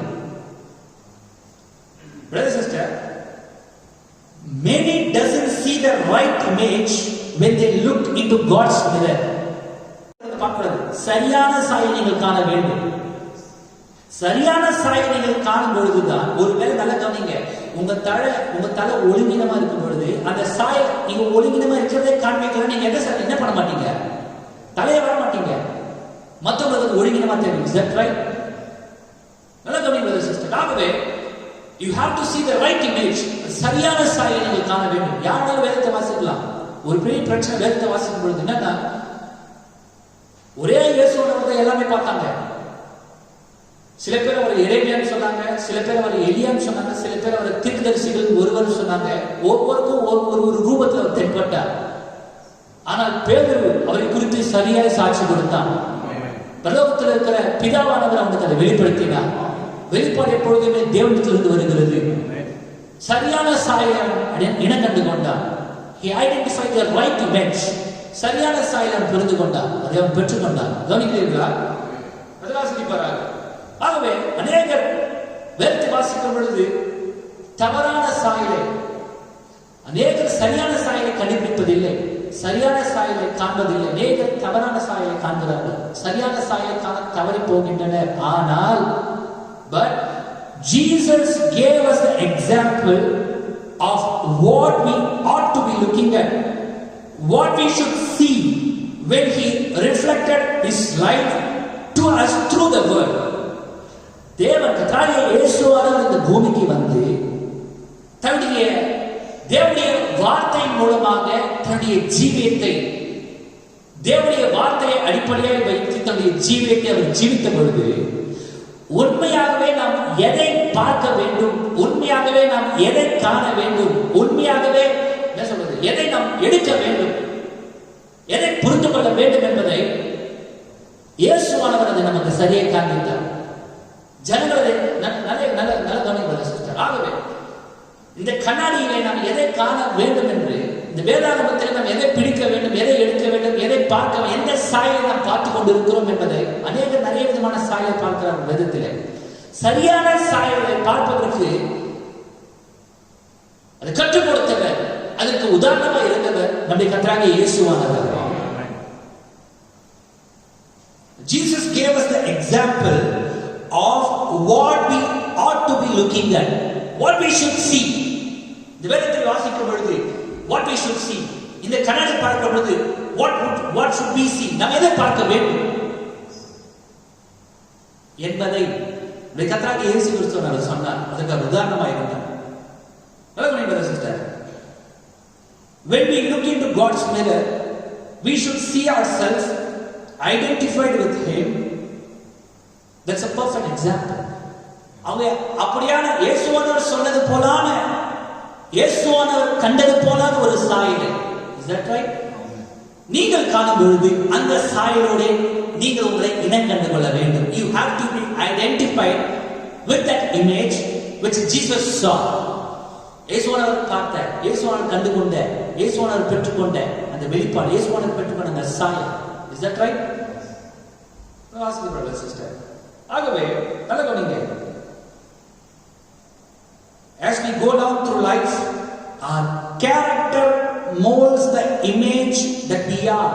Brother sister, many doesn't see the right image when they look into God's mirror. சரியான சாயை நீங்கள் காண வேண்டும். சரியான சாயை நீங்கள் காணும் பொழுதுதான், ஒருவேளை நல்ல கவனிங்க, உங்க தலை ஒழுங்கினமா இருக்கும் பொழுது அந்த சாயை நீங்க ஒழுங்கினமா இருக்கிறதே காண்பிக்கலாம். நீங்க என்ன பண்ண மாட்டீங்க? தலையை வர மாட்டீங்க. மற்றவங்களுக்கு ஒழுங்கினமா தெரியும். Is that right? நல்ல கவனிங்க brother sister. ஆகவே you have to see the right image. சரியான சாயை நீங்கள் காண வேண்டும். யாராலும் வேதத்தை வாசிக்கலாம். ஒரு பெரிய பிரச்சனை வேதத்தை வாசிக்கும் பொழுது என்னன்னா, ஒரே இயேசுவை எல்லாமே பார்த்தாங்க. சில பேர் அவர் எரேமியான்னு சொன்னாங்க, சில பேர் அவர் எலியான்னு சொன்னாங்க, சில பேர் அவர் தீர்க்கதரிசிகள் ஒருவர் சொன்னாங்க. ஒவ்வொருக்கும் ஒரு ரூபத்தில் அவர் தென்பட்டார். ஆனால் பேதுரு அவரை குறித்து சரியாய் சாட்சி கொடுத்தான். பரலோகத்தில் இருக்கிற பிதாவானவர் அவனுக்கு அதை வெளிப்படுத்தினார். வெளிப்பாடு எப்பொழுதுமே தேவனிடத்திலிருந்து வருகிறது. சரியான சாயை இனம் கண்டு கொண்டான். He identified the right image. சரியான சாயை அவன் புரிந்து கொண்டான், அதை அவன் பெற்றுக்கொண்டான். கவனிக்கிறீர்களா? ஆகவே அநேகர் வேதத்தை வாசிக்கும் பொழுது தவறான சாயலை, அநேகர் சரியான சாயலை கண்டுபிடிப்பதில்லை, சரியான சாயலை காண்பதில்லை. அநேகர் தவறான சாயலை காண்கிறார்கள், சரியான சாயலை காண தவறி போகின்றனர். ஆனால் but Jesus gave us the example of what we ought to be looking at, what we should see when he reflected his life to us through the word. தேவன் கர்த்தராகிய இயேசுவானவர் இந்த பூமிக்கு வந்து தன்னுடைய தேவனுடைய வார்த்தையின் மூலமாக தன்னுடைய ஜீவியத்தை, தேவனுடைய வார்த்தையை அடிப்படையாக வைத்து தன்னுடைய ஜீவியத்தை அவர் ஜீவித்த பொழுது, உண்மையாகவே நாம் எதை பார்க்க வேண்டும், உண்மையாகவே நாம் எதை காண வேண்டும், உண்மையாகவே என்ன சொல்றது, எதை நாம் எடுக்க வேண்டும், எதை புரிந்து கொள்ள வேண்டும் என்பதை இயேசுவானவர் அதை நமக்கு சரியாக காண்பித்தார். ஜனங்களை நல்ல கவனிக்க சிஸ்டர். ஆகவே இந்த கண்ணாடியிலே நாம் எதை காண வேண்டும் என்று, இந்த வேதாகமத்தில் நாம் எதை பிடிக்க வேண்டும், எதை எடுக்க வேண்டும், எதை பார்க்க, எந்த சாயை நாம் பார்த்து கொண்டிருக்கிறோம் என்பதை அநேக நிறைய விதமான சாயை பார்க்கிறார் வேதத்திலே. சரியான சாயலை பார்ப்பதற்கு அதை கற்றுக் கொடுத்தவர், அதற்கு உதாரணமாக இருந்தவர் நம்முடைய கர்த்தராகிய இயேசுவானவர். Jesus gave us the example of what we ought to be looking at, what we should see. இந்த வேதத்தை வாசிக்கும் பொழுது what we should see, இந்த கண்ணாடி பார்க்கும் பொழுது what should we see, நாம் எதை பார்க்க வேண்டும் என்பதை கர்த்தராகிய இயேசு கிறிஸ்து சொன்னார். அதற்கு உதாரணமாக இருந்தார். Sister, when we look into God's mirror, we should see ourselves identified with Him. That's a perfect example. அவங்க அப்படியான இயேசுவானவர் சொன்னது போலான, இயேசுவானவர் கண்டது போலான ஒரு சாயல். Is that right? நீங்கள் காணும் பொழுது அந்த சாயலோடு நீங்கள் உங்களை இனம் கண்டு கொள்ள வேண்டும். You have to be identified with that image which Jesus saw. இயேசுவானவர் பார்த்த, இயேசுவானவர் கண்டு கொண்ட, இயேசுவானவர் பெற்றுக்கொண்ட அந்த வெளிப்பாடு, இயேசுவானவர் பெற்றுக்கொண்ட அந்த சாயல். Is that right? Ask the brother sister. ஆகவே நல்ல கவனிங்க. As we go down through life, our character molds the image that we are.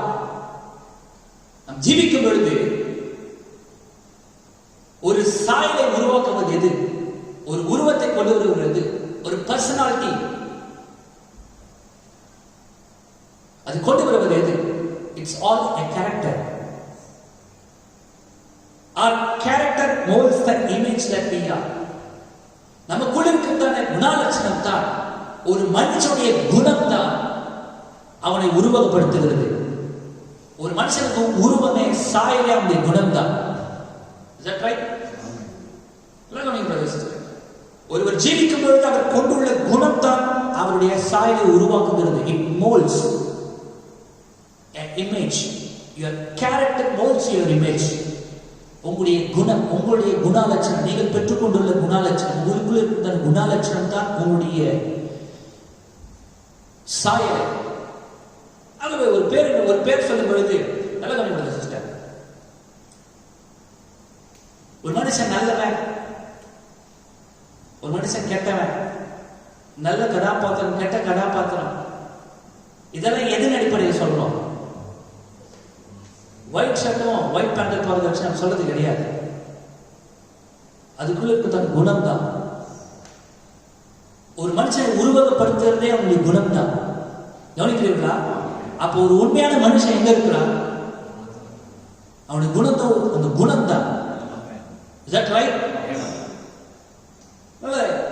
நாம் ஜீவிக்கும் பொழுது ஒரு சாயலை உருவாக்குவது எது? ஒரு உருவத்தை கொண்டு வருவது, ஒரு பர்சனாலிட்டி அது கொண்டு வருவது எது? It's all a character. Our character molds the image that we are. நமக்குள்ள இருக்கின்ற குணலட்சணம் தான், ஒரு மனுஷனுடைய குணம் தான் அவனை உருவகப்படுத்துகிறது. ஒரு மனுஷனுக்கு உருவமே சாயலே அவனுடைய குணம் தான். Is that right? ஒருவர் ஜீவிக்கும் பொழுது அவர் கொண்டுள்ள குணம் தான் அவருடைய சாயலை உருவாக்குகிறது. It molds an image. Your character molds your image. உங்களுடைய குணம், உங்களுடைய குணலட்சணம், நீங்கள் பெற்றுக்கொண்டுள்ள குணலட்சணம், உங்களுக்குள்ள இருந்த குணலட்சணம் தான் உங்களுடைய சாயல். ஆகவே ஒரு பேர் சொல்லும் பொழுது நல்ல கவனிங்க சிஸ்டர். ஒரு மனுஷன் நல்லவன், ஒரு மனுஷன் கெட்டவன், நல்ல கதாபாத்திரம், கெட்ட கதாபாத்திரம், இதெல்லாம் எதன் அடிப்படையில் சொல்றோம்? ஒயிட் ஷர்ட்டும் ஒயிட் பேண்ட் போறது வச்சு நம்ம சொல்றது கிடையாது. அதுக்குள்ள இருக்க குணம் தான். ஒரு மனுஷனை உருவகப்படுத்துறதே அவனுடைய குணம் தான். கவனிக்கிறீங்களா? அப்போ ஒரு உண்மையான மனுஷன் எங்க இருக்கிறான்? அவனுடைய குணத்தை, அந்த குணம் தான். Is that right?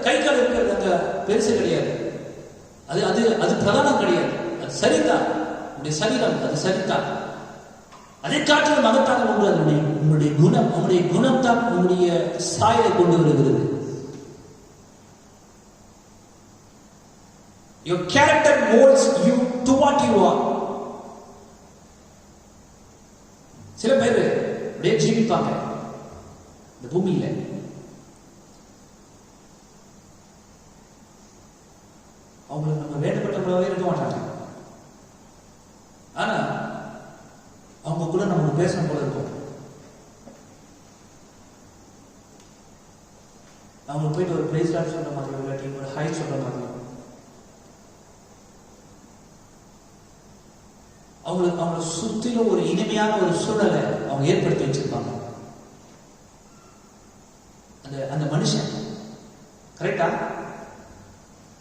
கை கால் இருக்கிறது அங்க பெருசு கிடையாது. அது அது அது பிரதானம் கிடையாது. அது சரிதான். உங்களுடைய சரீரம் அது சரிதான். அதை காட்டிலும் மகத்தான ஒன்று உங்களுடைய குணம். உங்களுடைய குணம் தான் உங்களுடைய சாயலை கொண்டு வருகிறது. Your character molds you to what you are. சில பேர் அப்படியே ஜீவிப்பாங்க இந்த பூமியில. அவங்களுக்கு நம்ம வேண்டப்பட்டவர்களாகவே இருக்க மாட்டாங்க. ஆனா அவங்க கூட நமக்கு பேசணும் போல இருக்கும். அவங்களுக்கு போயிட்டு ஒரு பிரைஸ் லாட் சொல்ற மாதிரி, இல்லாட்டி ஒரு ஹை சொல்ற மாதிரி, அவங்களை சுத்திலும் ஒரு இனிமையான ஒரு சூழலை அவங்க ஏற்படுத்தி வச்சிருப்பாங்க. அந்த மனுஷன் கரெக்டா?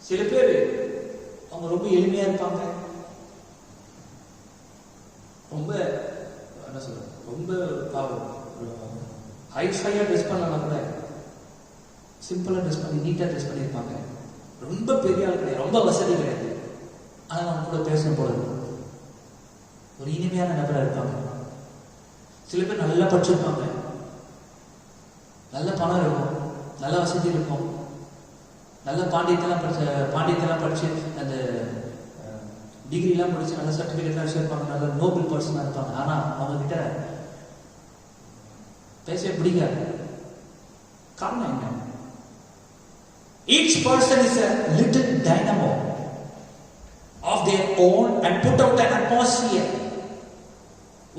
சில பேர் அவங்க ரொம்ப எளிமையா இருப்பாங்க, ரொம்ப என்ன சொல்ற, ரொம்ப ஹைஃபையா ட்ரெஸ் பண்ணலாம் கூட சிம்பிளா ட்ரெஸ் பண்ணி நீட்டா ட்ரெஸ் பண்ணியிருப்பாங்க. ரொம்ப பெரிய ஆள் கிடையாது, ரொம்ப வசதி கிடையாது. ஆனா அவங்க கூட பேசணும் போல ஒரு இனிமையான நபராக இருப்பாங்க. சில பேர் நல்லா படிச்சிருப்பாங்க, நல்ல பணம் இருக்கும், நல்ல வசதி இருக்கும், நல்ல பாண்டியத்தெல்லாம் படிச்சு அந்த டிகிரிலாம் முடிச்சு நல்ல சர்டிஃபிகேட்லாம் வச்சிருப்பாங்க, நல்ல நோபல் பர்சனாக இருப்பாங்க. ஆனால் அவங்க கிட்ட பேச பிடிக்காது. காரணம் என்ன? Each person is a little dynamo of their own and put out an atmosphere.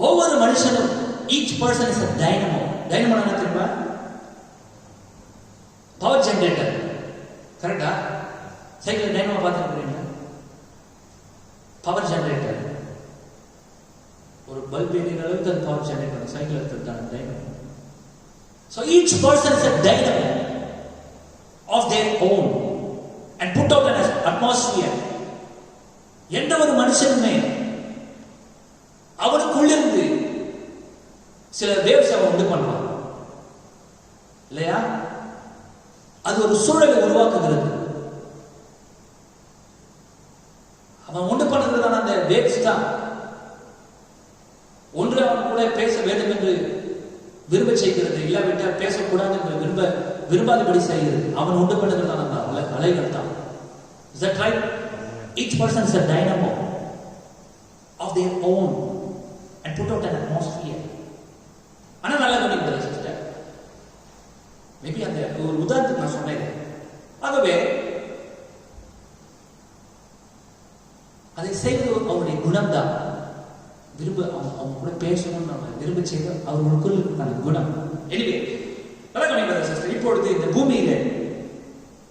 ஒவ்வொரு மனுஷனும் each person is a dynamo. Dynamo என்ன தெரியுமா? Power generator. கரெக்டா? சைக்கிள் டைனமோ பார்த்துருக்கீங்க? Power generator. ஒரு பல்ப் ஏறின அளவுக்கு அது பவர் ஜெனரேட் பண்ணும். சைக்கிள் எடுத்துட்டாங்க dynamo. So each person is a dynamo of their own and put out an atmosphere. எந்த ஒரு மனுஷனுமே அவனுக்குள்ளிருந்து சில வேவ்ஸ் அவன் உண்டு பண்ணுவான் இல்லையா? அது ஒரு சூழலை உருவாக்குகிறது. வேவ்ஸ் தான். ஒன்று அவன் கூட பேச வேண்டும் என்று விரும்ப செய்கிறது, இல்லாவிட்டால் பேசக்கூடாது என்று விரும்பாதபடி செய்கிறது. அவன் உண்டு பண்ணுகிறதான அந்த அலைகள் தான். Is that right? Each person is a dynamo of their own and put out an atmosphere. ஆனா நல்லா கவனிக்கிறது சிஸ்டர். மேபி அந்த ஒரு உதாரணத்துக்கு நான் சொன்னேன். ஆகவே அதை செய்வது அவருடைய குணம் தான். அவங்க கூட பேசணும்னு விரும்ப செய்வது அவர்களுக்குள் இருக்கிற குணம். எனவே நல்லா கவனிக்கிறது சிஸ்டர். இப்பொழுது இந்த பூமியில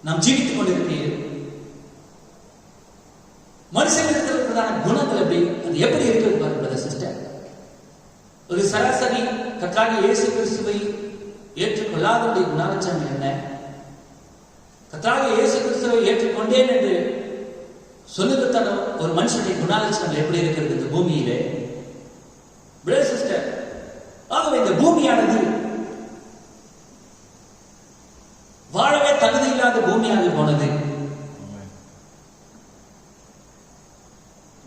நாம் ஜீவித்துக் கொண்டிருக்கிறோம். மனுஷங்களுக்கு இருக்கிறதான குணங்கள் எப்படி இருக்கிறது பாருங்க சிஸ்டர். ஒரு சராசரி கர்த்தராகிய இயேசு கிறிஸ்துவை ஏற்றுக்கொள்ளாதவருடைய குணாலட்சணம் என்ன? கர்த்தராகிய இயேசு கிறிஸ்துவை ஏற்றுக்கொண்டேன் என்று சொல்லுகிறதான ஒரு மனுஷனுடைய குணாலட்சணம் எப்படி இருக்கிறது இந்த பூமியிலே? சிஸ்டர், ஆகவே இந்த பூமியானது வாழவே தகுதி இல்லாத பூமியாக போனது.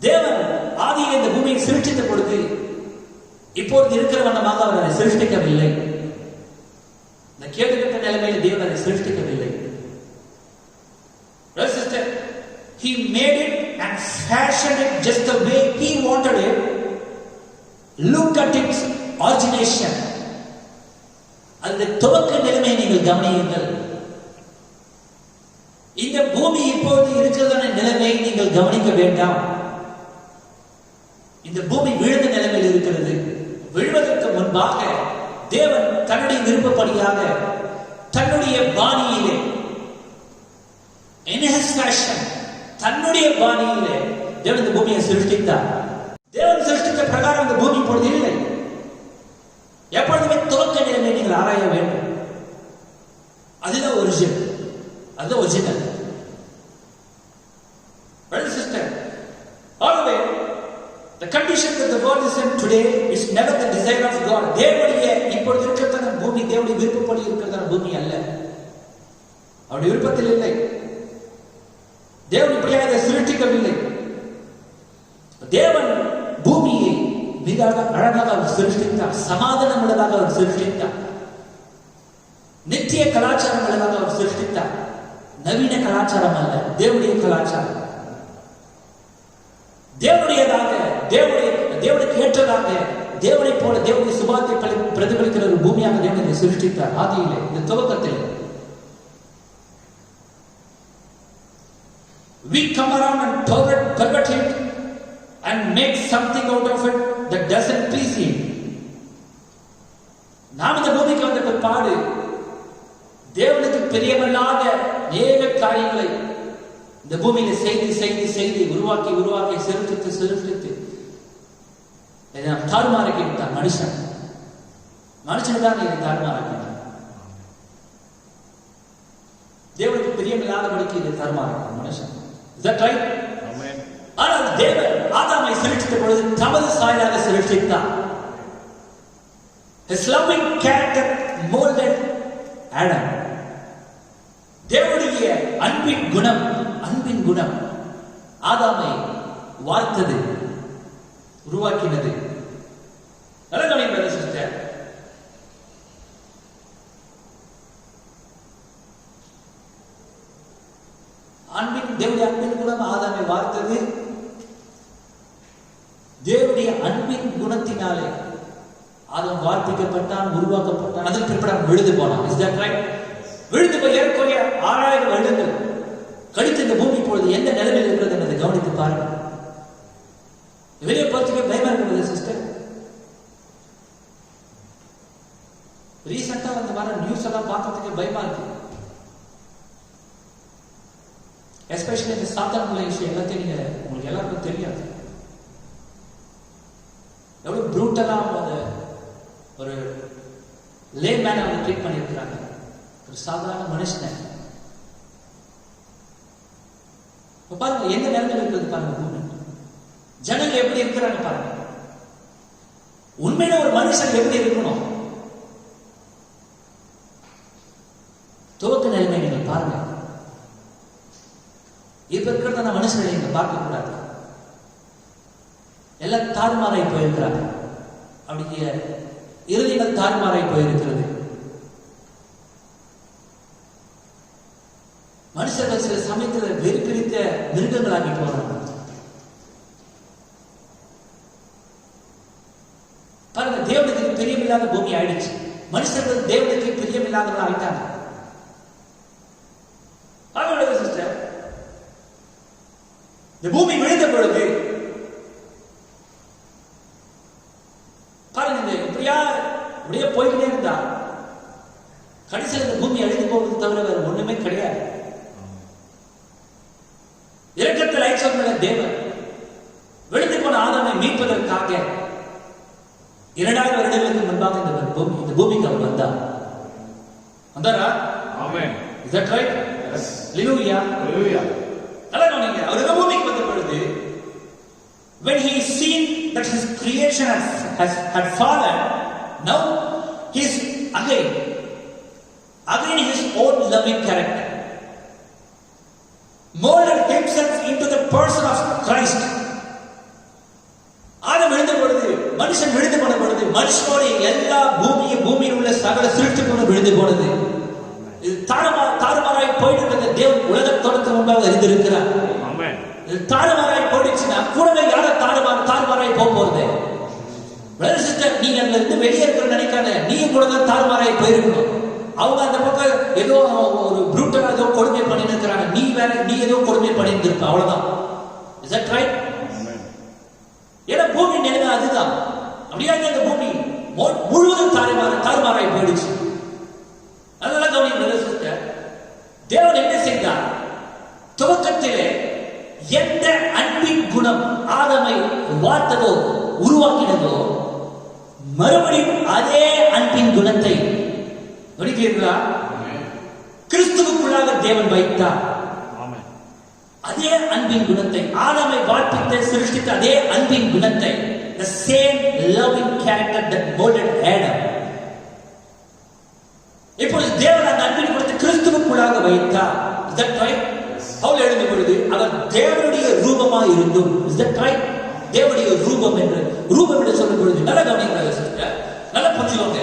தேவன் ஆதியில் இந்த பூமியை சிருஷ்டித்த பொழுது இப்பொழுது இருக்கிற வண்ணமாக அவர் அதை சிருஷ்டிக்கவில்லை. இந்த கேடுகட்ட நிலைமையில் தேவன் அதை சிருஷ்டிக்கவில்லை. Sister, he made it and fashioned it just the way he wanted it. Look at its origination. அந்த துவக்க நிலைமையை நீங்கள் கவனியுங்கள். இந்த பூமி இப்போது இருக்கிறதான நிலைமையை நீங்கள் கவனிக்க வேண்டாம். இந்த பூமி விழுந்த நிலைமையில் இருக்கிறது. விழுவதற்கு முன்பாக தேவன் தன்னுடைய விருப்பப்படியாக தன்னுடைய பாணியிலே தன்னுடைய பாணியிலே தேவன் இந்த பூமியை சிருஷ்டித்தார். தேவன் சிருஷ்டித்த பிரகாரம் இந்த பூமி இப்பொழுது இல்லை. எப்பொழுதுமே துவக்க நிலைமை நீங்கள் ஆராய வேண்டும். அதுதான் ஒரிஜினல். அதுதான் ஒரிஜினல். சிஸ்டர், ஆகவே the condition that the world is in today is never the desire of God. தேவனுடைய இப்பொழுது இருக்கிறதான பூமி தேவனுடைய விருப்பப்படி இருக்கிறதான பூமி அல்ல. அவருடைய விருப்பத்தில் இல்லை. தேவன் இப்படியாக அதை சிருஷ்டிக்கவில்லை. தேவன் பூமியை மிக அழகாக அவர் சிருஷ்டித்தார். சமாதானம் உள்ளதாக அவர் சிருஷ்டித்தார். நித்திய கலாச்சாரம் உள்ளதாக அவர் சிருஷ்டித்தார். நவீன கலாச்சாரம் அல்ல, தேவனுடைய கலாச்சாரம். தேவனுடையதாக, தேவனுக்கு ஏற்றதாக, தேவனை போல தேவனுடைய சுபாவத்தை பிரதிபலிக்கிற ஒரு பூமியாக தேவனை சிருஷ்டித்தார். ஆதியிலே, இந்த துவக்கத்தில் we come around and pervert it and make something out of it that doesn't please him. நாம் இந்த பூமிக்கு வந்த பிற்பாடு தேவனுக்கு பிரியமில்லாத அநேக காரியங்களை இந்த பூமியில செய்து உருவாக்கி சிருஷ்டித்து தாறுமாறாக்கி விட்டார். மனுஷன் தான் இதை தாறுமாறாக்கினார். தேவனுக்கு பிரியமில்லாதபடிக்கு இதை தாறுமாறாக்கினார் மனுஷன். Is that right? Amen. ஆனால் தேவன் ஆதாமை சிருஷ்டித்த பொழுது தமது சாயலாக சிருஷ்டித்தார். His loving character molded Adam. தேவனுடைய அன்பின் குணம் ஆதாமை வாழ்த்தது, உருவாக்கினது. சிஸ்டர், தேவனுடைய அன்பின் குணம் ஆதாமை வாழ்த்தது. தேவனுடைய அன்பின் குணத்தினாலே ஆதாம் வார்ப்பிக்கப்பட்டான், உருவாக்கப்பட்டான். அதற்கு பிற்பாடு விழுந்து போனான். Is that right? விழுந்து போய் ஏற்கனவே 6000 வருடங்கள் கழித்து இந்த பூமி இப்பொழுது எந்த நிலைமையில் இருக்கிறது என்பதை கவனித்து பாருங்கள். வெளியே போறதுக்கு பயமா இருக்கிறது சிஸ்டர். ரீசெண்டா வந்து வர நியூஸ் எல்லாம் பார்க்கறதுக்கு பயமா இருக்கு. எஸ்பெஷலி இந்த சாத்தான்குள்ள விஷயம் எல்லாத்தையும் நீங்க உங்களுக்கு எல்லாருக்கும் தெரியாது. எவ்வளவு ப்ரூட்டலா ஒரு லேமேன் அவங்க ட்ரீட் பண்ணியிருக்கிறாங்க. ஒரு சாதாரண மனுஷனை பாருங்க எந்த நிலைமையில் இருக்கிறது பாருங்க. பூமி ஜனங்கள் எப்படி இருக்கிறாங்க பாருங்க. உண்மையில ஒரு மனுஷன் எப்படி இருக்கணும்? துவக்க நிலைமை நீங்கள் பாருங்க. இப்ப இருக்கிறதான மனுஷனை நீங்க பார்க்க கூடாது. எல்லாம் தாறுமாறாய் போயிருக்கிறாங்க. அப்படிங்கிற இறுதிகள் தாறுமாறாய் போயிருக்கிறது. மனுஷர்கள் சில சமயத்தில் வெறுப்பிடித்த மிருகங்களாகி போறாங்க. பாருங்க, தேவனுக்கு பிரியமில்லாத பூமி ஆயிடுச்சு. மனுஷர்கள் தேவனுக்கு பிரியமில்லாதவர்கள் ஆயிட்டாங்க. சிஸ்டர், இந்த பூமி விழுந்த பொழுது பாருங்க, இப்படியே போய்கிட்டே இருந்தா கடைசியில் இந்த பூமி அழிந்து போவது தவிர வேற ஒண்ணுமே கிடையாது. இரக்கத்தில் ஐச்சமுள்ள தேவன் விழுந்து போன ஆதாமை மீட்பதற்காக 2000 வருடங்களுக்கு முன்பாக இந்த பூமிக்கு அவர் வந்தார். வந்தாரா? ஆமென். Is that right? Yes. Hallelujah. Hallelujah. நல்லா கவனிங்க. அவர் இந்த பூமிக்கு வந்த பொழுது when he seen that his creation had fallen, now he is again his own loving character molded himself into the person of Christ. ஆதாம் விழுந்த பொழுது, மனுஷன் விழுந்து போன பொழுது, மனுஷனுடைய எல்லா பூமியில் உள்ள சகல சிருஷ்டிகளும் விழுந்து போனது. இது தாறுமாறாய் போயிட்டு தேவன் உலக தொடக்க முன்பாக அறிந்திருக்கிறார். இது தாறுமாறாய் போயிடுச்சுன்னா கூடவே யார தாறுமாறாய் போறது? பிரதர் சிஸ்டர், நீங்க அதுல இருந்து வெளியே இருக்கிற நினைக்காத, நீயும் கூட தான் தாறுமாறாய் போயிருக்கணும். அவங்க அந்த பக்கம் ஏதோ ஒரு புரூட்டலா ஏதோ கொடுமை பண்ணி இருக்கிறாங்க, நீ ஏதோ கொடுமை பண்ணிட்டு இருக்க, அவ்வளவுதான். Is that right? ஏன்னா பூமி நிலைமை அதுதான். அப்படியே அந்த பூமி முழுவதும் தாறுமாறாய் போயிடுச்சு. அதனால கவனிங்க, தேவன் என்ன செய்தார்? துவக்கத்திலே எந்த அன்பின் குணம் ஆதாமை வார்த்ததோ உருவாக்கினதோ, மறுபடியும் அதே அன்பின் குணத்தை கவனிக்கிறீர்களா? கிறிஸ்துவுக்குள்ளாக தேவன் வைத்தார். அதே அன்பின் குணத்தை, ஆதாமை வாழ்ப்பித்த சிருஷ்டித்த அதே அன்பின் குணத்தை, the same loving character that molded Adam. இப்பொழுது தேவன் அந்த அன்பின் குணத்தை கிறிஸ்துவுக்குள்ளாக வைத்தார். Is that right? பவுல் எழுதும் பொழுது அவர் தேவனுடைய ரூபமாய் இருந்தும், is that right? தேவனுடைய ரூபம் என்று சொல்லும் பொழுது நல்ல கவனிங்க சிஸ்டர், நல்ல புரிஞ்சுக்கோங்க.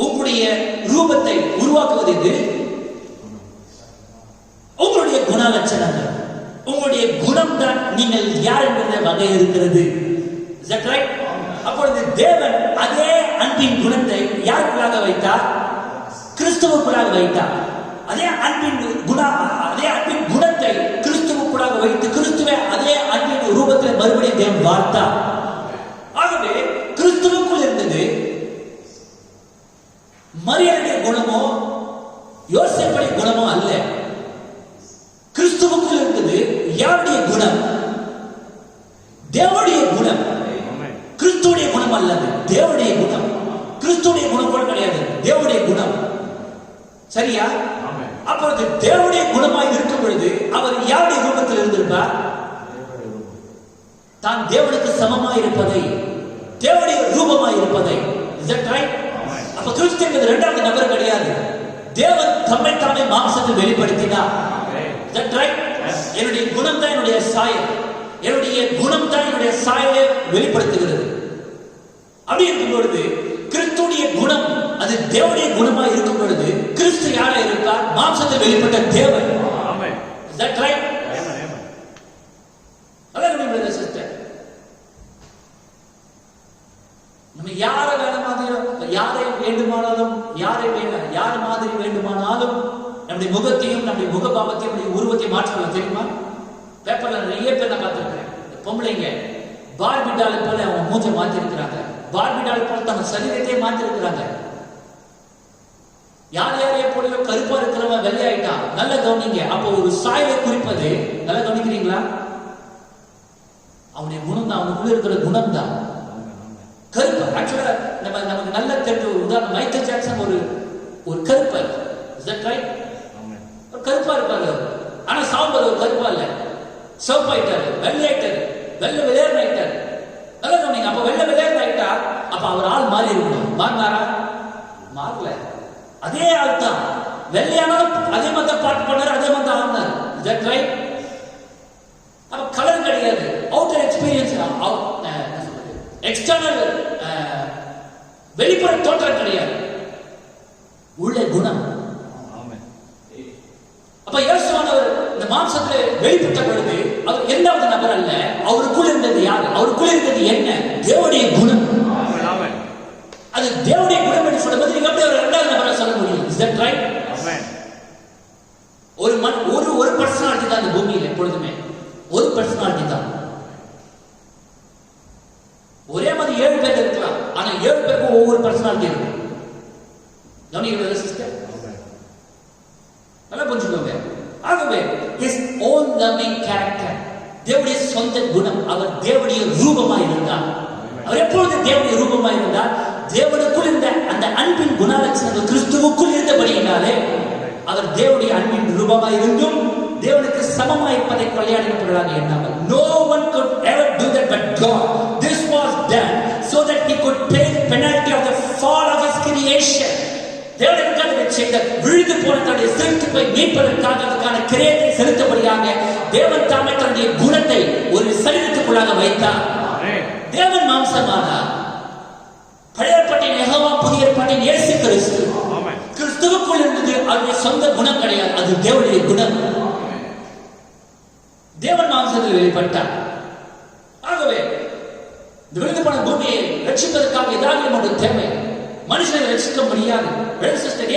உங்களுடைய ரூபத்தை உருவாக்குவது எது? உங்களுடைய குணலட்சணங்கள், உங்களுடைய குணம் தான் நீங்கள் யார் என்ற வகை இருக்கிறது. Is that right? அப்பொழுது தேவன் அதே அன்பின் குணத்தை யாருக்குள்ளாக வைத்தார்? கிறிஸ்துவுக்குள்ளாக வைத்தார். அதே அன்பின் குணத்தை கிறிஸ்துவுக்குள்ளாக வைத்து, கிறிஸ்துவை அதே அன்பின் ரூபத்தில் மறுபடியும் தேவன் வார்த்தார். ஆகவே கிறிஸ்துவுக்குள் இருந்தது மரியாதைய குணமோ யோசேப்புடைய குணமோ அல்ல. கிறிஸ்துவுக்குள் இருந்தது யாருடைய குணம்? தேவனுடைய குணம். கிறிஸ்துவுடைய குணம் அல்லது தேவனுடைய குணம். கிறிஸ்துவுடைய குணம் கூட கிடையாது, தேவனுடைய குணம். சரியா? அப்பொழுது தேவனுடைய குணமாய் இருக்கும் பொழுது அவர் யாருடைய ரூபத்தில் இருந்திருப்பார்? தான் தேவனுக்கு சமமாய் இருப்பதை, தேவனுடைய ரூபமாய் இருப்பதை. Is that right? அப்ப கிறிஸ்து என்பது இரண்டாவது நபர் கிடையாது. தேவன் தம்மை தாமே மாம்சத்தில் வெளிப்படுத்தினார். Is that right? என்னுடைய குணம் தான் என்னுடைய சாயல், என்னுடைய குணம் தான் என்னுடைய சாயலை வெளிப்படுத்துகிறது. அப்படி இருக்கும் பொழுது கிறிஸ்துடைய குணம் அது தேவனுடைய குணமாய் இருக்கும் பொழுது கிறிஸ்து யாரா இருக்கார்? மாம்சத்தில் வெளிப்பட்ட தேவன். Is that right? அதான் பிரதர் சிஸ்டர், நம்ம யாரை வேண்டுமானாலும் யார் மாதிரி வேண்டுமானாலும் நம்முடைய முகத்தையும் நம்முடைய முகபாவத்தையும் நம்முடைய உருவத்தை மாற்றலாம். தெரியுமா? பேப்பர்ல நிறைய பேர் நான் பார்த்திருக்கிறேன். பொம்பளைங்க பார்பிடாலை போல அவங்க மூஞ்சை மாத்தி இருக்கிறாங்க, பார்பிடாலை போல தங்க சரீரத்தையே மாத்தி இருக்கிறாங்க. யாரையோ போலயோ கருப்பா இருக்கிறவன் வெள்ளையாயிட்டான். நல்ல கவனிங்க, அப்போ ஒரு சாயலை குறிப்பது நல்லா கவனிக்கிறீங்களா? அவனுடைய குணம் தான், அவனுக்குள்ள இருக்கிற குணம் தான் கருப்பு. ஆக்சுவலா நமக்கு நல்ல தெரிஞ்ச உதாரணம் மைக்கேல் ஜாக்சன் ஒரு கருப்பர். Is that right? ஒரு கருப்பா இருப்பாரு, ஆனா சாம்பல் ஒரு கருப்பா இல்ல, சிவப்பாயிட்டாரு, வெள்ளையாயிட்டாரு, வெள்ளை விளையாடு ஆயிட்டாரு. நல்லா கவனிங்க, அப்ப வெள்ளை விளையாடு ஆயிட்டா அப்ப அவர் ஆள் மாறி இருக்கணும். மாறினாரா? மாறல, அதே ஆள் தான். வெள்ளையானாலும் அதே மாதிரி தான் பாட்டு பண்ணாரு, அதே மாதிரி தான் ஆனாரு. Is that right? அப்ப கலர் கிடையாது, அவுட்டர் எக்ஸ்பீரியன்ஸ் வெளிப்புற தோற்றம் கிடையாது, உள்ள குணம். அப்ப இயேசுவானவர் இந்த மாம்சத்துல வெளிப்பட்ட பொழுது அவர் இரண்டாவது நபர் அல்ல. அவருக்குள் இருந்தது யார்? அவருக்குள் இருந்தது என்ன? தேவனுடைய குணம். அது தேவனுடைய குணம் என்று சொல்லும்போது நீங்க எப்படி ஒரு இரண்டாவது நபரை சொல்ல முடியும்? Is that right? ஒரு பர்சனாலிட்டி தான் இந்த பூமியில் எப்பொழுதுமே ஒரு பர்சனாலிட்டி தான். ஒரே மாதிரி 7 பேர் இருக்கலாம், ஆனா 7 பேருக்கும் ஒவ்வொரு பர்சனாலிட்டி இருக்கு. கவனிக்கிறீங்களா சிஸ்டர்? நல்லா புரிஞ்சுக்கோங்க. ஆகவே his own loving character, தேவனுடைய சொந்த குணம். அவர் தேவனுடைய ரூபமாய் இருந்தார். அவர் எப்பொழுது தேவனுடைய ரூபமாய் இருந்தார்? தேவனுக்குள் இருந்த அந்த அன்பின் குணலட்சணங்கள் கிறிஸ்துவுக்குள் இருந்தபடியினாலே அவர் தேவனுடைய அன்பின் ரூபமாய் இருந்தும் தேவனுக்கு சமமாய் இருப்பதை கொள்ளையாடினவர்களாக எண்ணாமல். No one could ever do that but God. This was done so that he could pay the penalty of the fall of his creation. தேவனுக்காக செய்த விழுந்து போன தன்னுடைய சிறுத்துப்பை மீட்பதற்காக அதற்கான கிரியையை செலுத்தபடியாக தேவன் தாமே தன்னுடைய குணத்தை ஒரு சரீரத்துக்குள்ளாக வைத்தார். தேவன் மாம்சமானார். பழைய ஏற்பாட்டின் யெகோவா, புதிய ஏற்பாட்டின் இயேசு கிறிஸ்து. கிறிஸ்துவுக்குள் இருந்தது அவருடைய சொந்த குணம் கிடையாது, அது தேவனுடைய குணம். தேவன் மாம்சத்தில் வெளிப்பட்டார். ஆகவே இந்த விழுந்து போன பூமியை ரட்சிப்பதற்காக ஏதாவது ஒன்று தேவை. மனுஷனை ரட்சிக்க முடியாது.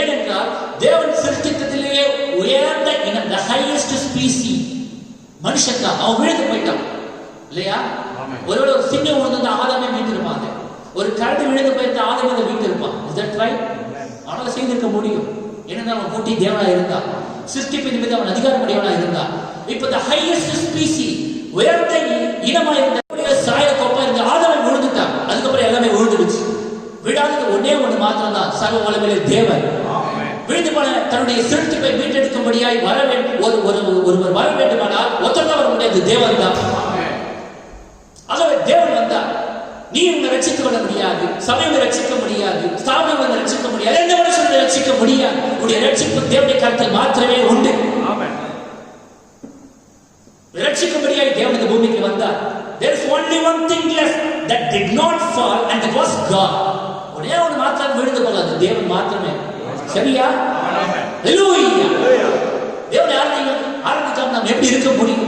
ஏனென்றால் தேவன் சிருஷ்டித்ததிலேயே உயர்ந்த இனம், the highest species மனுஷன் தான். அவன் விழுந்து போயிட்டான் இல்லையா? ஒருவேளை ஒரு சிங்கம் விழுந்து ஆதாமே மீட்டிருப்பாங்க, ஒரு கரடி விழுந்து போயிருந்த ஆதாமே மீட்டிருப்பான். Is that right? அவனால செய்திருக்க முடியும். ஏன்னா அவன் கூட்டி தேவனா இருந்தா, சிருஷ்டிப்பின் மீது அவன் அதிகாரம் உடையவனா இருந்தா. இப்ப the highest species உயர்ந்த இனமா இருந்த சாய கோப்பா இருந்த ஆதாமே விழுந்துட்டான். அதுக்கப்புறம் எல்லாமே விழுந்துடுச்சு. விடாதது ஒன்னே ஒன்று மாத்திரம் தான், சர்வ வல்லமையுள்ள தேவன். விழுந்து போன தன்னுடைய சிருஷ்டிப்பை மீட்டெடுக்கும்படியாய் வர வேண்டும். ஒருவர் வர வேண்டுமானால் ஒருத்தர் வர முடியாது, தேவன் தான். ஆகவே தேவன் வந்தார். நீ உன்னை ரட்சித்துக் கொள்ள முடியாது, சபையை ரட்சிக்க முடியாது, ஸ்தாபனங்களை ரட்சிக்க முடியாது, எந்த மனுஷனை ரட்சிக்க முடியாது. உன்னுடைய ரட்சிப்பு தேவனுடைய கருத்தில் மாத்திரமே உண்டு. ரட்சிக்கும்படியாய் தேவன் இந்த பூமிக்கு வந்தார். There is only one thing left that did not fall, and that was God. ஒரே ஒரு மாத்திரம் விழுந்து போகாது, தேவன் மாத்திரமே. சரியா? ஹalleluya. தேவன் ஆரம்பிக்காம நாம் எப்படி இருக்க முடியும்?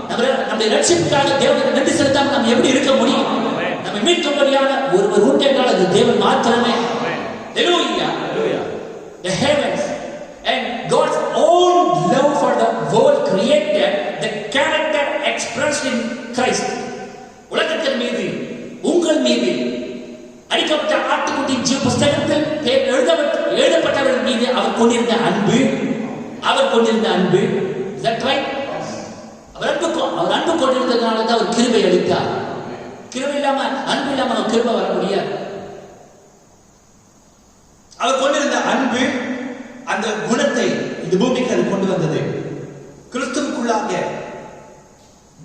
நம்முடைய ரட்சிப்புக்காக தேவனுக்கு நன்றி செலுத்தாம நாம் எப்படி இருக்க முடியும்? நம்மை மீட்கும்படியான ஒருவர் உண்டு என்றால் அது தேவன் மாத்திரமே. ஹalleluya. The heavens and God's own love for the world created the character expressed in Christ. உலகத்தின் மீது, உங்கள் மீது அடிக்கப்பட்ட ஆட்டுக்குட்டியின் ஜீவ புஸ்தகத்தில் எழுதப்பட்டவர்கள் மீது அவர் கொண்டிருந்த அன்பு, Is that right? அவர் அன்பு கொண்டிருந்ததுனால தான் அவர் கிருபை அளித்தார். கிருபை இல்லாம, அன்பு இல்லாம அவர் கிருபை வர முடியாது. அவர் கொண்டிருந்த அன்பு, அந்த குணத்தை இந்த பூமிக்கு அது கொண்டு வந்தது. கிறிஸ்துவுக்குள்ளாக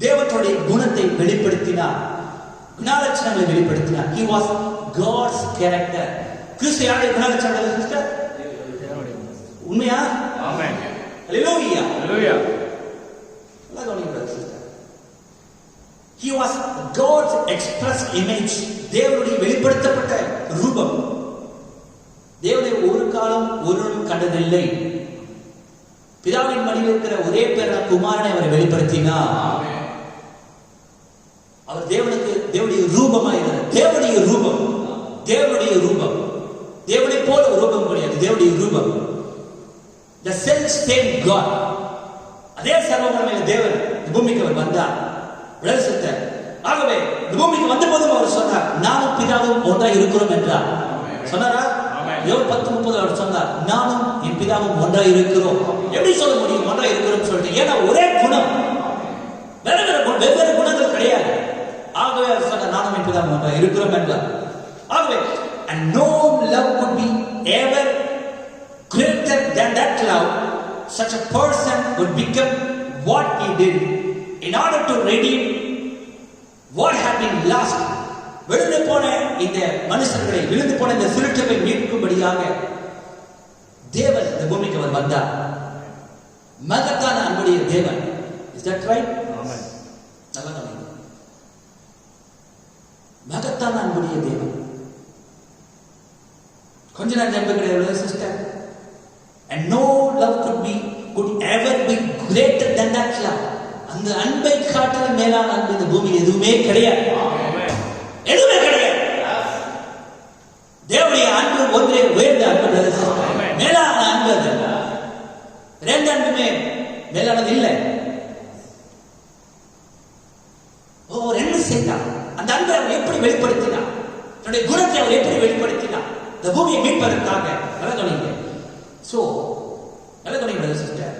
தேவனுடைய குணத்தை வெளிப்படுத்தினார், குணலட்சணங்களை வெளிப்படுத்தினார். He was God's character. கிறிஸ்து யாருடைய குணலட்சணங்கள் சிஸ்டர்? உண்மையா? ஆமென். ஹalleluya. ஹalleluya. நல்லா கவனிங்க sister. He was God's expressed image. தேவனுடைய வெளிப்படுத்தப்பட்ட ரூபம். தேவனை ஒரு காலம் ஒருவரும் கண்டதில்லை. பிதாவின் மடியில் இருக்கிற ஒரே பேரான குமாரனை அவர் வெளிப்படுத்தினார். அவர் தேவனுடைய ரூபமாய் இருந்தார். தேவனுடைய ரூபம் தேவனை போல ஒரு ரூபம் கிடையாது, தேவனுடைய ரூபம். The self same God. அதே சர்வவல்லமையுள்ள தேவன் இந்த பூமிக்கு அவர் வந்தார். ஆகவே இந்த பூமிக்கு வந்த போதும் அவர் சொன்னார், நானும் பிதாவும் ஒன்றாய் இருக்கிறோம் என்றார். சொன்னாரா? யோவான் 10:30 அவர் சொன்னார், நானும் என் பிதாவும் ஒன்றாய் இருக்கிறோம். எப்படி சொல்ல முடியும் ஒன்றாய் இருக்கிறோம் சொல்லிட்டு? ஏன்னா ஒரே குணம், வெவ்வேறு குணங்கள் கிடையாது. ஆகவே அவர் சொன்னார், நானும் என் பிதாவும் ஒன்றாய் இருக்கிறோம் என்றார். ஆகவே and no love could be ever greater than that love. Such a person would become what he did in order to redeem what had been lost. விழுந்து போன இந்த மனுஷர்களை, விழுந்து போன இந்த சிருஷ்டிப்பை மீட்கும்படியாக தேவன் இந்த பூமிக்கு அவர் வந்தார். மகத்தான அன்புடைய தேவன். Is that right? ஆமென். நல்லா கவனிங்க. மகத்தான அன்புடைய தேவன். கொஞ்ச நேரம் அன்பு கிடையாது sister. And no love could ever be greater than that love. அந்த அன்பை காட்டிலும் மேலான அன்பு இந்த பூமியில் எதுவுமே கிடையாது. எதுவுமே கிடையாது. தேவனுடைய அன்பு ஒன்றே உயர்ந்த அன்பு, மேலான அன்பு. அது ரெண்டு அன்புமே மேலானது இல்லை. ரெண்டு செய்தான். அந்த அன்பை அவர் எப்படி வெளிப்படுத்தினார், தன்னுடைய குணத்தை அவர் எப்படி வெளிப்படுத்தினார் இந்த பூமியை மீட்பதற்காக. நல்ல கவனிங்க. சோ நல்ல கவனிங்க சிஸ்டர்.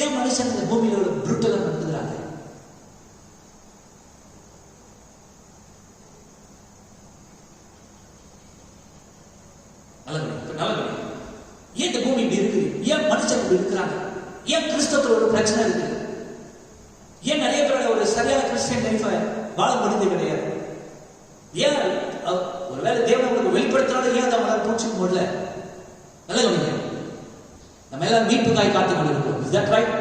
ஏன் மனுஷன் இந்த பூமியில ஒரு புருட்டலா நடந்துறாங்க? ஏன் இந்த பூமி இப்படி இருக்குது? ஏன் மனுஷன் இப்படி இருக்கிறாங்க? ஏன் கிறிஸ்தவத்துல ஒரு பிரச்சனை இருக்கு? ஏன் நிறைய பேர் ஒரு சரியான கிறிஸ்டியன் லைஃபை வாழ முடிந்தது கிடையாது? ஏன் ஒருவேளை தேவன் உங்களுக்கு வெளிப்படுத்தினாலும் ஏன் அதை அவங்களால பூச்சிக்க முடியல? நல்ல கவனிங்க. நம்ம எல்லாம் மீட்புக்காய் காத்துக் கொண்டிருக்கிறோம். Is that right?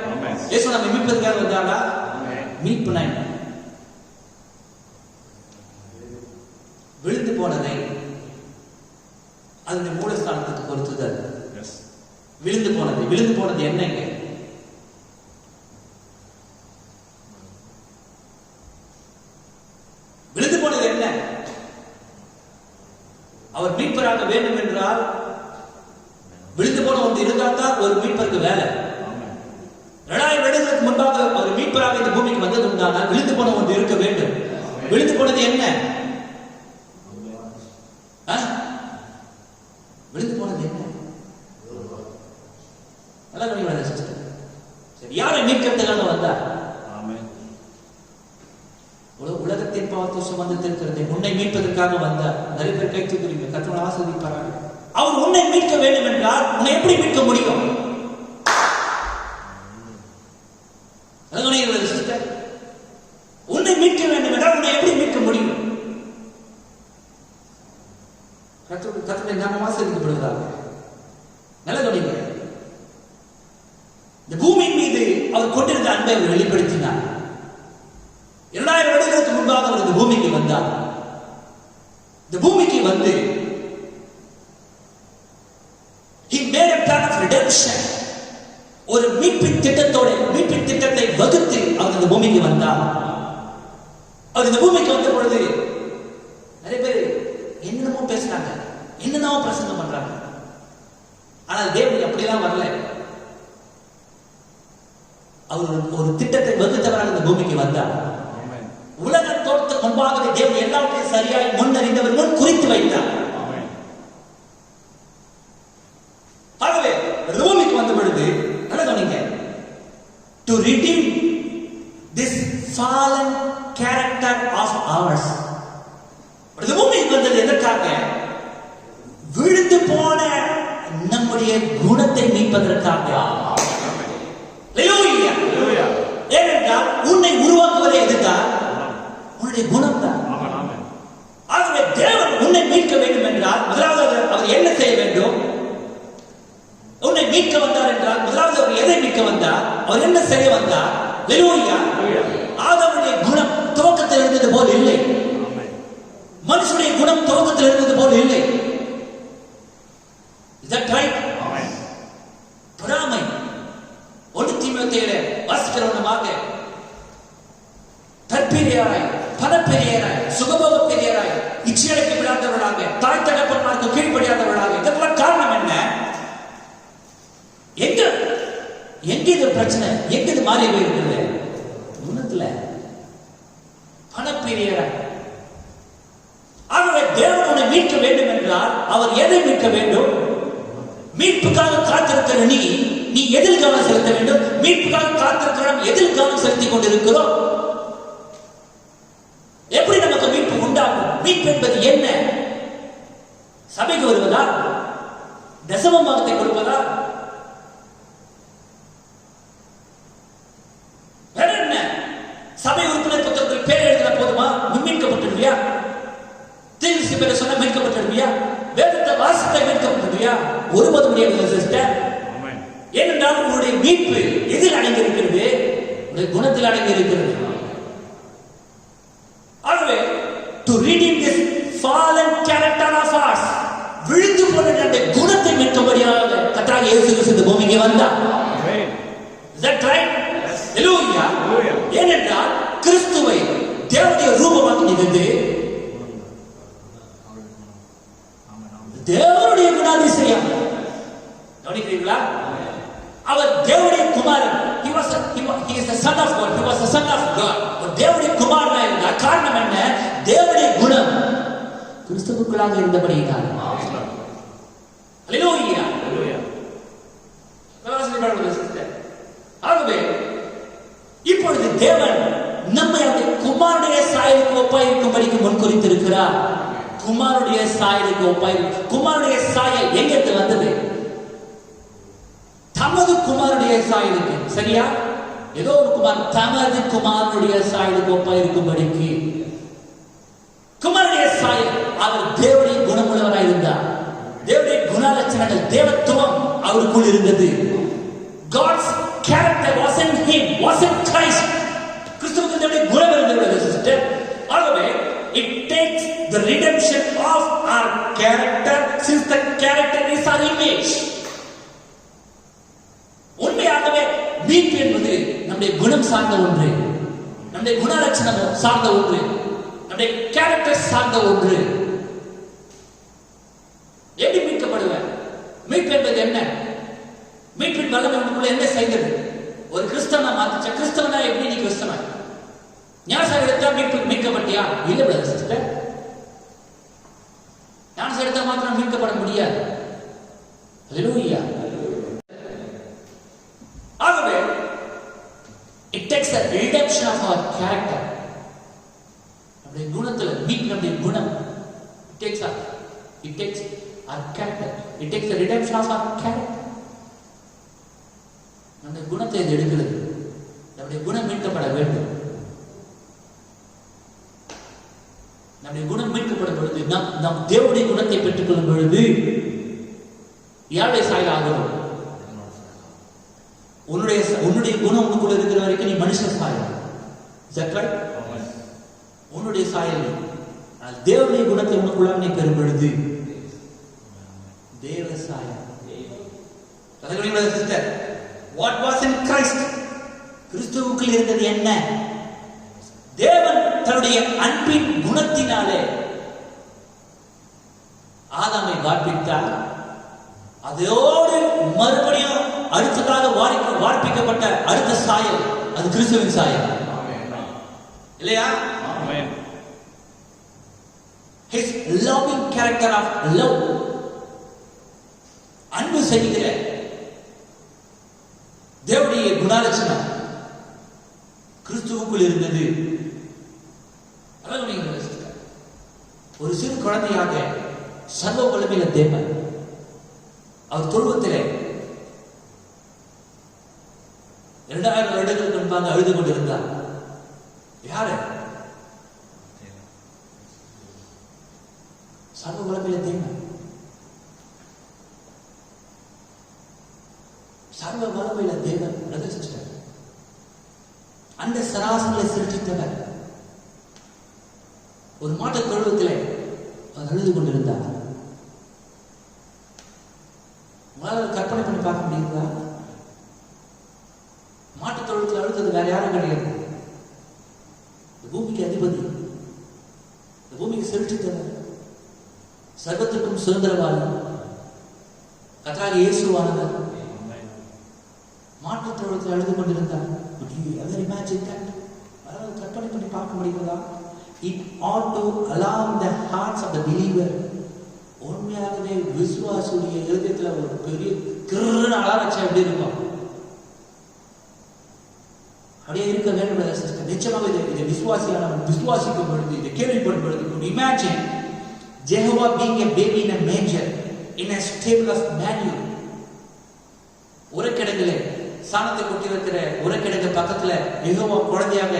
இயேசு நம்ம மீட்பதற்காக வந்தாரா? மீட்பு நான் விழுந்து போனதை அதனுடைய மூலஸ்தானத்துக்கு பொறுத்துதல். விழுந்து போனது என்னங்க? விழுந்து போனது என்ன? அவர் மீட்பராக வேண்டும் என்றால் விழுந்து போன ஒன்று இருந்தால் தான் ஒரு மீட்பருக்கு வேலை. 2000 வருடங்களுக்கு முன்பாக அவர் மீட்பராக இந்த பூமிக்கு வந்தது உண்டானால் விழுந்து போன ஒன்று இருக்க வேண்டும். விழுந்து போனது என்ன? விழுந்து போனது என்ன? யாரை மீட்கிறதுக்காக வந்தார்? உலகத்தின் பாவத்தை சுமந்திருக்கிறது உன்னை மீட்பதற்காக வந்தார். நிறைய பேர் கை தூக்குறீங்க, கர்த்தர் ஆசீர்வதிப்பார். அவர் உன்னை மீட்க வேண்டும் என்றால் உன்னை எப்படி மீட்க முடியும்? சிஸ்டர், உன்னை மீட்க வேண்டும் என்றால் உன்னை எப்படி மீட்க முடியும்? கர்த்தருடைய நாமம் ஆசீர்வதிக்கப்படுகிறார். நல்ல கவனிங்க. இந்த பூமியின் மீது அவர் கொண்டிருந்த அன்பை அவர் வெளிப்படுத்தினார். 2000 வருடங்களுக்கு முன்பாக அவர் இந்த பூமிக்கு வந்தார். இந்த பூமிக்கு வந்து he made a plan of redemption. ஒரு மீட்பின் திட்டத்தை வகுத்து அவர் இந்த பூமிக்கு வந்தார். அவர் இந்த பூமிக்கு வந்த பொழுது நிறைய பேர் என்னென்னமோ பேசுறாங்க, என்னென்னமோ பிரசங்கம் பண்றாங்க. ஆனால் தேவன் அப்படியெல்லாம் வரல. அவர் ஒரு திட்டத்தை வகுத்தவராக இந்த பூமிக்கு வந்தார். உலகம் தோற்றத்துக்கு முன்பாகவே தேவன் எல்லாவற்றையும் சரியாய் முன்னறிந்தவர், முன் குறித்து வைத்தார். ஆகவே பூமிக்கு வந்த பொழுது நடந்தவங்க to redeem this fallen character of ours. இந்த பூமிக்கு வந்தது எதற்காக? விழுந்து போன நம்முடைய குணத்தை மீட்பதற்காக. ஏனென்றால் உன்னை உருவாக்குவதை எதுதான்? உன்னுடைய குணம் தான். ஆகவே தேவன் உன்னை மீட்க வேண்டும் என்றால் முதலாவது அவர் என்ன செய்ய வேண்டும்? உன்னை மீட்க வந்தார் என்றால் முதலாவது அவர் எதை மீட்க வந்தார்? அவர் என்ன செய்ய வந்தார்? ஆதாமுடைய குணம் துவக்கத்தில் இருந்தது போல் இல்லை. மனுஷனுடைய குணம் துவக்கத்தில் இருந்தது போல் இல்லை. Is that right? பொறாமை. 1 தீமோத்தேயுல வாசிக்கிறவனமாக தற்பெரியராய், பணப்பெரியராய், சுகபோக பெரியராய், இச்சையடைக்க விடாதவர்களாக, தாய் தகப்பன்மாருக்கு கீழ்ப்படியாதவர்களாக. இதற்கெல்லாம் காரணம் என்ன? எங்க இது பிரச்சனை? எங்க இது மாறி போயிருக்கிறது? குணத்துல. பணப்பெரியராய். ஆகவே தேவன் உன்னை மீட்க வேண்டும் என்றால் அவர் எதை மீட்க வேண்டும்? மீட்புக்காக காத்திருக்கிற நீ எதில் கவனம் செலுத்த வேண்டும்? மீட்புக்காக காத்திருக்கிற எதில் கவனம் செலுத்திக் கொண்டிருக்கிறோம்? எப்படி நமக்கு மீட்பு உண்டாகும்? மீட்பு என்பது என்ன? சபைக்கு வருவதா? தசம பாகத்தை கொடுப்பதா? வேற என்ன? சபை உறுப்பினர் புத்தகத்தில் பேர் எழுதின போதுமா மீட்கப்பட்டுடுவியா? தீர்சி பேரை சொன்ன மீட்கப்பட்டுடுவியா? வேதத்தை வாசித்த மீட்கப்பட்டுடுவியா? ஒருபோது முடியாது சிஸ்டர். ஏனென்றால் உங்களுடைய மீட்பு எதில் அடங்கி இருக்கிறது? உங்களுடைய குணத்தில் அடங்கி இருக்கிறது. ஆகவே இயேசு கிறிஸ்து இந்த பூமிக்கு வந்தார். Is that right? Hallelujah. ஏனென்றால் கிறிஸ்துவை தேவனுடைய ரூபமாக்கினது தேவனுடைய குணாதிசயம். கவனிக்கிறீர்களா? அவர் தேவனுடைய குமாரன். He is the son of God. He was the son of God. தேவனுடைய குமாரனாக இருந்தார். காரணம் என்ன? தேவனுடைய குணம் கிறிஸ்துவுக்குள்ளாக இருந்தபடியினால். Hallelujah. ஆகவே இப்பொழுது தேவன் நம்மை அவருடைய குமாரனுடைய சாயலுக்கு ஒப்பாயிருக்கும்படிக்கு முன்குறித்திருக்கிறார். குமாரனுடைய சாயலுக்கு ஒப்பாயிருக்கு. குமாரனுடைய சாயல் எங்கிருந்து வந்தது? தமது குமாரனுடைய சாயலுக்கு. சரியா? ஏதோ ஒரு குமார் தமது குமாரனுடைய சாயலுக்கு ஒப்பாயிருக்கும்படிக்கு. குமாரனுடைய சாயல், அவர் தேவனுடைய குணமுள்ளவராய் இருந்தார். தேவனுடைய குணலட்சணங்கள், தேவத்துவம் அவருக்குள் இருந்தது. God's character was in him, was in Christ. கிறிஸ்துவுக்கு தேவனுடைய குணம் இருந்தது சிஸ்டர். ஆகவே it takes the redemption of our character, since the character is our image. உண்மையாகவே மீட்பு என்பது நம்முடைய குணம் சார்ந்த ஒன்று, நம்முடைய குணலட்சணம் சார்ந்த ஒன்று, நம்முடைய கேரக்டர் சார்ந்த ஒன்று. எப்படி மீட்கப்படுவேன்? மீட்பு என்பது என்ன? மீட்பின் வல்லமை உங்களுக்குள்ள என்ன செய்தது? ஒரு கிறிஸ்தவனா மாத்திச்ச. கிறிஸ்தவனா எப்படி நீ கிறிஸ்தவன்? ஞானசாரம் எடுத்தா மீட்கப்பட்டியா? இல்ல பிரதர் சிஸ்டர், ஞானசாரம் எடுத்தா மாத்திரம் மீட்கப்பட முடியாது. ஹல்லேலூயா. ஆகவே it takes a redemption of our character. நம்முடைய குணத்துல மீட்பு, நம்முடைய குணம் it takes our character. It takes the redemption of our character. நம்முடைய குணத்தை இது எடுக்கிறது. நம்முடைய குணம் மீட்கப்பட வேண்டும். நம்முடைய குணம் மீட்கப்படும் பொழுது, நாம் தேவனுடைய குணத்தை பெற்றுக் கொள்ளும் பொழுது யாருடைய சாயல் ஆகிறோம்? உன்னுடைய குணம் உனக்குள்ள இருக்கிற வரைக்கும் நீ மனுஷ சாயல். உன்னுடைய சாயல். தேவனுடைய குணத்தை உனக்குள்ள நீ பெறும் பொழுது தேவ சாயல். Sister, what was in Christ? கிறிஸ்துவுக்குள் இருந்தது என்ன? தேவன் தன்னுடைய அன்பின் குணத்தினாலே ஆதாமை வார்ப்பித்தார். அதோடு மறுபடியும் அடுத்ததாக வார்ப்பிக்கப்பட்ட அடுத்த சாயல் அது கிறிஸ்துவின் சாயல். இல்லையா? His loving character of love, அன்பு செய்கிற தேவனுடைய குணலட்சணம் கிறிஸ்துவுக்குள் இருந்தது. ஒரு சிறு குழந்தையாக சர்வ வல்லமையுள்ள தேவன் அவர் தொழுவத்திலே 2000 வருடங்களுக்கு முன்பாக அழுது கொண்டிருந்தார். யாரு? சர்வ வல்லமையுள்ள தேவன். சர்வ வல்லமையுள்ள தேவன். பிரதர் சிஸ்டர், அந்த சராசரிகளை சிருஷ்டித்தவர் ஒரு மாட்டு தொழுவத்திலே அவர் அழுது கொண்டிருந்தார். உங்களால் கற்பனை பண்ணி பார்க்க முடியுங்களா? மாட்டு தொழுவத்தில் அழுத்தது வேற யாரும் கிடையாது. இந்த பூமிக்கு அதிபதி, இந்த பூமிக்கு சிருஷ்டித்தவர், சர்வத்திற்கும் சுதந்திரவாதி கர்த்தராகிய இயேசுவானவர் மாட்டு தொழுவத்தில் அழுது கொண்டிருந்தார். கற்பனை பண்ணி பார்க்க முடியுங்களா? It ought to alarm the hearts of the believer. உண்மையாகவே விசுவாசியுடைய இருதயத்துல ஒரு பெரிய கிருன்னு அலறச்சா எப்படி இருக்கும்? அப்படியே இருக்க வேண்டும். நிச்சயமாக இதை விசுவாசியானவன் விசுவாசிக்கும் பொழுது, இதை கேள்விப்படும் பொழுது, imagine Jehovah being a baby in a manger in a stable of manure. ஒரு கிடங்கிலே சாணத்தை கொட்டி வைக்கிற ஒரு கிடங்கு பக்கத்துல யெகோவா குழந்தையாக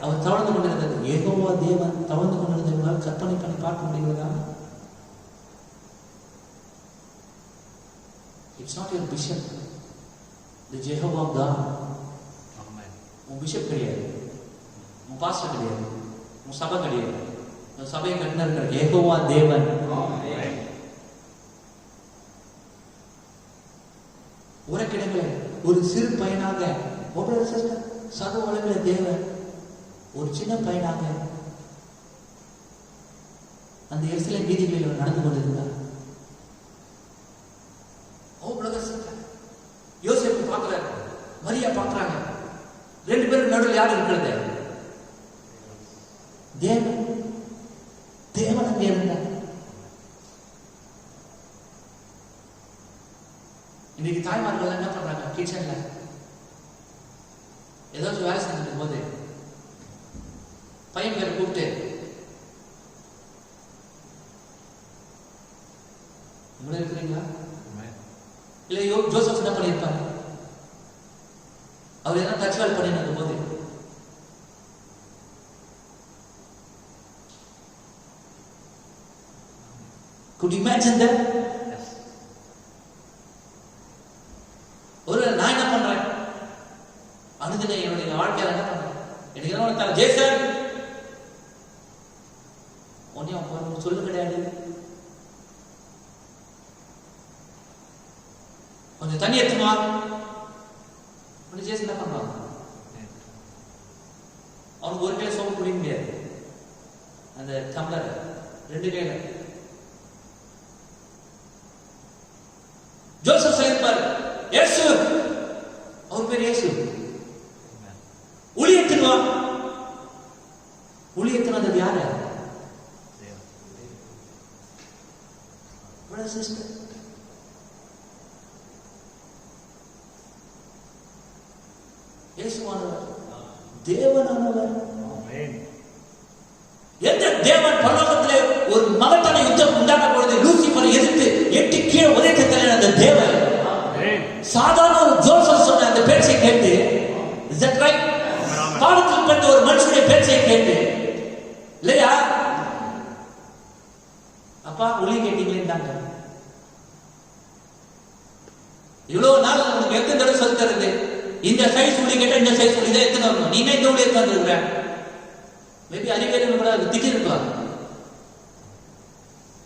அவர் தவழ்ந்து கொண்டிருந்தது. யெகோவா தேவன் தவழ்ந்து கொண்டிருந்தவங்களால் கற்பனை பண்ணி பார்க்க முடிகிறதா? It's not your bishop, the Jehovah God. உன் பிஷப் கிடையாது, உன் பாஸ்டர் கிடையாது, உன் சபை கிடையாது, உன் சபையை கட்டின யெகோவா தேவன். உனக்கிடங்களே ஒரு சிறு பையனாக சர்வ வல்லமையுள்ள தேவன் ஒரு சின்ன பையனாக அந்த எருசலேம் வீதிகளில் நடந்து கொண்டிருந்தார். யோசேப்பு பார்க்கிறார், மரியா பார்க்கிறாங்க. ரெண்டு பேரும் நடுவில் யார் இருக்கிறது? தேவன். தேவன் அங்கே இருந்தார். இன்னைக்கு தாய்மார்கள் என்ன பண்றாங்க? கிச்சன்ல ஏதாச்சும் வேலை செஞ்சிருக்கும் போது பையன் பேரை கூப்பிட்டு, உங்களை இருக்கிறீங்களா? இல்ல ஜோசப் என்ன பண்ணியிருப்பாரு? அவர் என்ன தச்சுவால் பண்ணிருக்கும் போது could you imagine that? ஒரு நான் என்ன பண்றேன் அனுதின என்னுடைய வாழ்க்கையில என்ன பண்றேன்? எனக்கு என்ன ஜேசன் ஒன்னும் சொல்லு கிடையாது. கொஞ்சம் தண்ணி எடுத்துமா ஜேசன் என்ன பண்றான்? அவனுக்கு ஒரு கையில சோப்பு குடிக்க முடியாது, அந்த டம்ளர் ரெண்டு கையில. ஜோசப் சொல்லிருப்பார், இயேசு, அவர் பேர் இயேசு, ஊழியத்தின்வா. ஊழியத்தின் யாரு? இயேசுவானவர், தேவனானவர். எந்த தேவன் பரலோகத்திலே ஒரு மகத்தான யுத்தம் உண்டான பொழுது லூசிபரை எதிர்த்து எட்டி கீழே உதைத்த தலைவர் அந்த தேவன் சாதாரண ஒரு ஜோசப் சொன்ன அந்த பேச்சை கேட்டு, is that right? பாடத்தில் பெற்ற ஒரு மனுஷனுடைய பேச்சை கேட்டு இல்லையா, அப்பா ஒளி கேட்டீங்களேன்டாங்க. இவ்வளவு நாள் உங்களுக்கு எத்தனை தடவை சொல்லி தருது, இந்த சைஸ் ஒளி கேட்டா இந்த சைஸ் ஒளி தான் எத்தனை வரணும், நீங்க இந்த ஒளி எத்தனை இருக்கிற மேபி அறிவியல் கூட திட்டி இருக்கலாம்.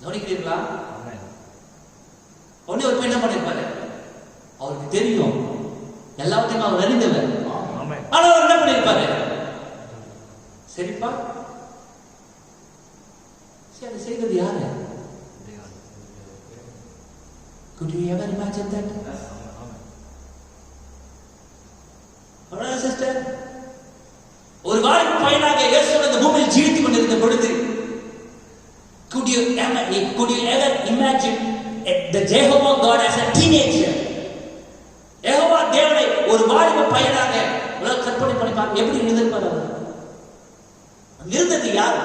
கவனிக்கிறீங்களா? உடனே ஒரு என்ன பண்ணிருப்பாரு, அவருக்கு தெரியும் எல்லாத்தையும் அவர் அறிந்தவர். ஆனா அவர் என்ன பண்ணிருப்பாரு, சரிப்பா சரி அது செய்தது யாரு? Could you ever imagine that? Sister, ஒரு வாலிப பையனாக இயேசு இந்த பூமியில் ஜீவித்துக் கொண்டிருந்த பொழுது could you ever imagine the Jehovah God as a teenager? Jehovah தேவனை ஒரு வாலிப பையனாக கற்பனை பண்ணி பாருங்க, எப்படி இருந்திருப்பார் அவர்? இருந்தது யார்?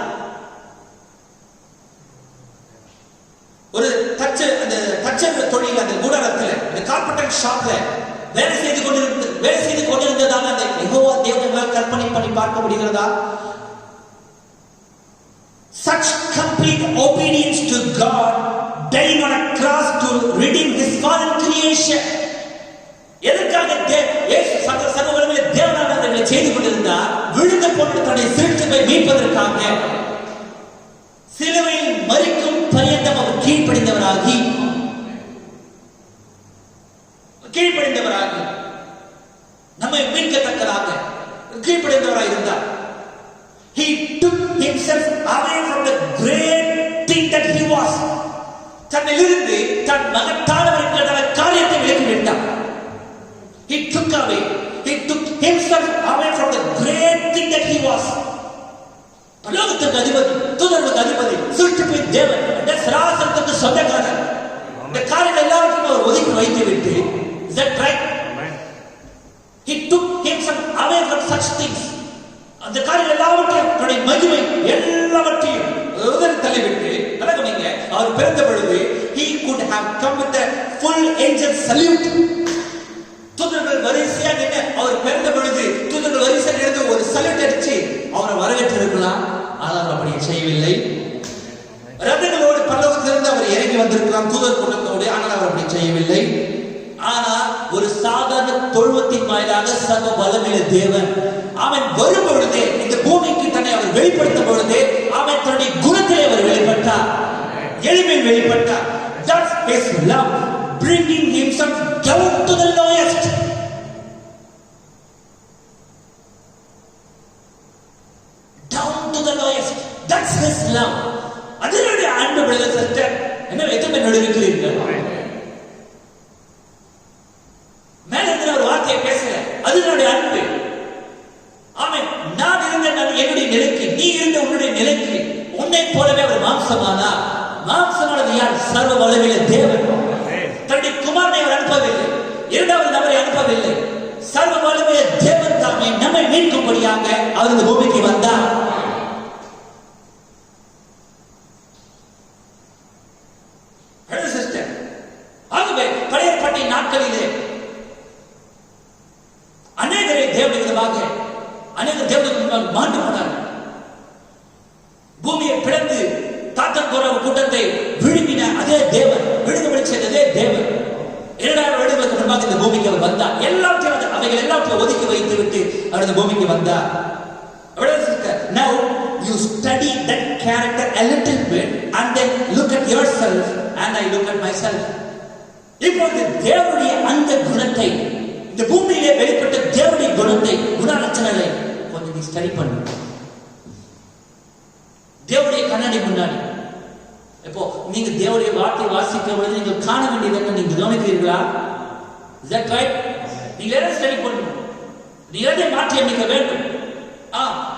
ஒரு அந்த தச்சர் தொழில், அந்த கூடாரத்தில், அந்த கார்பெண்டர் ஷாப்ல வேலை செய்து கொண்டிருந்ததால் அந்த யெகோவா தேவனை கற்பனை பண்ணி பார்க்க முடிகிறதா? Such complete obedience to God, dying on a cross to redeem His fallen creation. எதற்காக இயேசு சர்வவல்லமையுள்ள தேவனாக செய்து கொண்டிருந்தார்? விழுந்த போன்ற தன்னுடைய சிறுத்தை மீட்பதற்காக சிலுவையில் மரிக்கும் பரியந்தம் அவர் கீழ்ப்படிந்தவராகி நம்மை மீட்கத்தக்கதாக கீழ்ப்படிந்தவராக இருந்தார். He took himself away from the great thing that he was. தன்னிலிருந்து தன் மகத்தானவர் என்கிற காரியத்தை விலக்கி விட்டார். He took himself away from the great thing that he was. பரலோகத்துக்கு அதிபதி, தூதர்களுக்கு அதிபதி, சிருஷ்டிப்பின் தேவன், இந்த சராசரத்துக்கு சொந்தக்காரர், இந்த காரியங்கள் எல்லாவற்றையும் அவர் ஒதுக்கி வைத்து விட்டு, is that right? He took himself away from such things. அந்த காரியங்கள் எல்லாவற்றையும், தன்னுடைய மகிமை எல்லாவற்றையும் உதறி தள்ளிவிட்டு, நடக்கணுங்க. அவர் பிறந்த பொழுது he could have come with a full angel salute. தூதர்கள் வரிசையாக நின்று அவர் பிறந்த பொழுது தூதர்கள் வரிசையாக நின்று ஒரு சல்யூட் அடிச்சு அவரை வரவேற்றிருக்கலாம். ஆனால் அப்படி செய்யவில்லை. ரதங்களோடு பரலோகத்திலிருந்து அவர் இறங்கி வந்திருக்கலாம் தூதர் கூட்டத்தோடு, ஆனால் அவர் அப்படி செய்யவில்லை. ஆனால் ஒரு சாதாரண தொழுவத்தின் வாயிலாக சர்வ வல்லமையுள்ள தேவன் அவன் வரும் பொழுதே, இந்த பூமிக்கு தன்னை அவர் வெளிப்படுத்தும் பொழுதே, அவன் தன்னுடைய குணத்திலே அவர் வெளிப்பட்டார், எளிமையில் வெளிப்பட்டார். That's his love, bringing himself down to the lower That's his love. அதனுடைய அன்பு பிரதர் சிஸ்டர். என்ன எத்தனை பேர் இருக்கிறீர்கள்? மேல இருந்து ஒரு வார்த்தையை பேசல. அதனுடைய அன்பு. ஆமென். நான் இருந்த என்னுடைய நிலைக்கு, நீ இருந்த உன்னுடைய நிலைக்கு, உன்னை போலவே அவர் மாம்சமானார். மாம்சமானது யார்? சர்வ வல்லமையுள்ள தேவன். தன்னுடைய குமாரனை அவர் அனுப்பவில்லை, இரண்டாவது நபரை அனுப்பவில்லை. சர்வ வல்லமையுள்ள தேவன் தாமே நம்மை மீட்கும்படியாக அவர் இந்த பூமிக்கு வந்தார். சிஸ்டர், ஆகவே பழைய ஏற்பாட்டின் நாட்களிலே அநேகரை தேவனுக்கு விதமாக அநேக தேவனுக்கு முன்பாக மாண்டு போனார்கள். பூமியை பிளந்து தாத்தன் கோராவ கூட்டத்தை விழுங்கின அதே தேவன், விழுங்கும்படி செய்த அதே தேவன் 2000 வருடங்களுக்கு முன்பாக இந்த பூமிக்கு அவர் வந்தார். எல்லாத்தையும் அவைகள் எல்லாத்தையும் ஒதுக்கி வைத்து விட்டு அவர் இந்த பூமிக்கு வந்தார். Now you study that character a little bit and then look at yourself and I look at myself. இப்பொழுது தேவனுடைய அந்த குணத்தை, இந்த பூமியிலே வெளிப்பட்ட தேவனுடைய குணத்தை, குணலட்சணங்களை கொஞ்சம் நீ ஸ்டடி பண்ணு. தேவனுடைய கண்ணாடி முன்னாடி இப்போ நீங்க தேவனுடைய வார்த்தை வாசிக்க பொழுது நீங்க காண வேண்டியது நீங்க கவனிக்கிறீர்களா? Is that right? நீங்க எதை ஸ்டடி பண்ணணும்? நீங்க எதை மாற்றி அமைக்க வேண்டும்?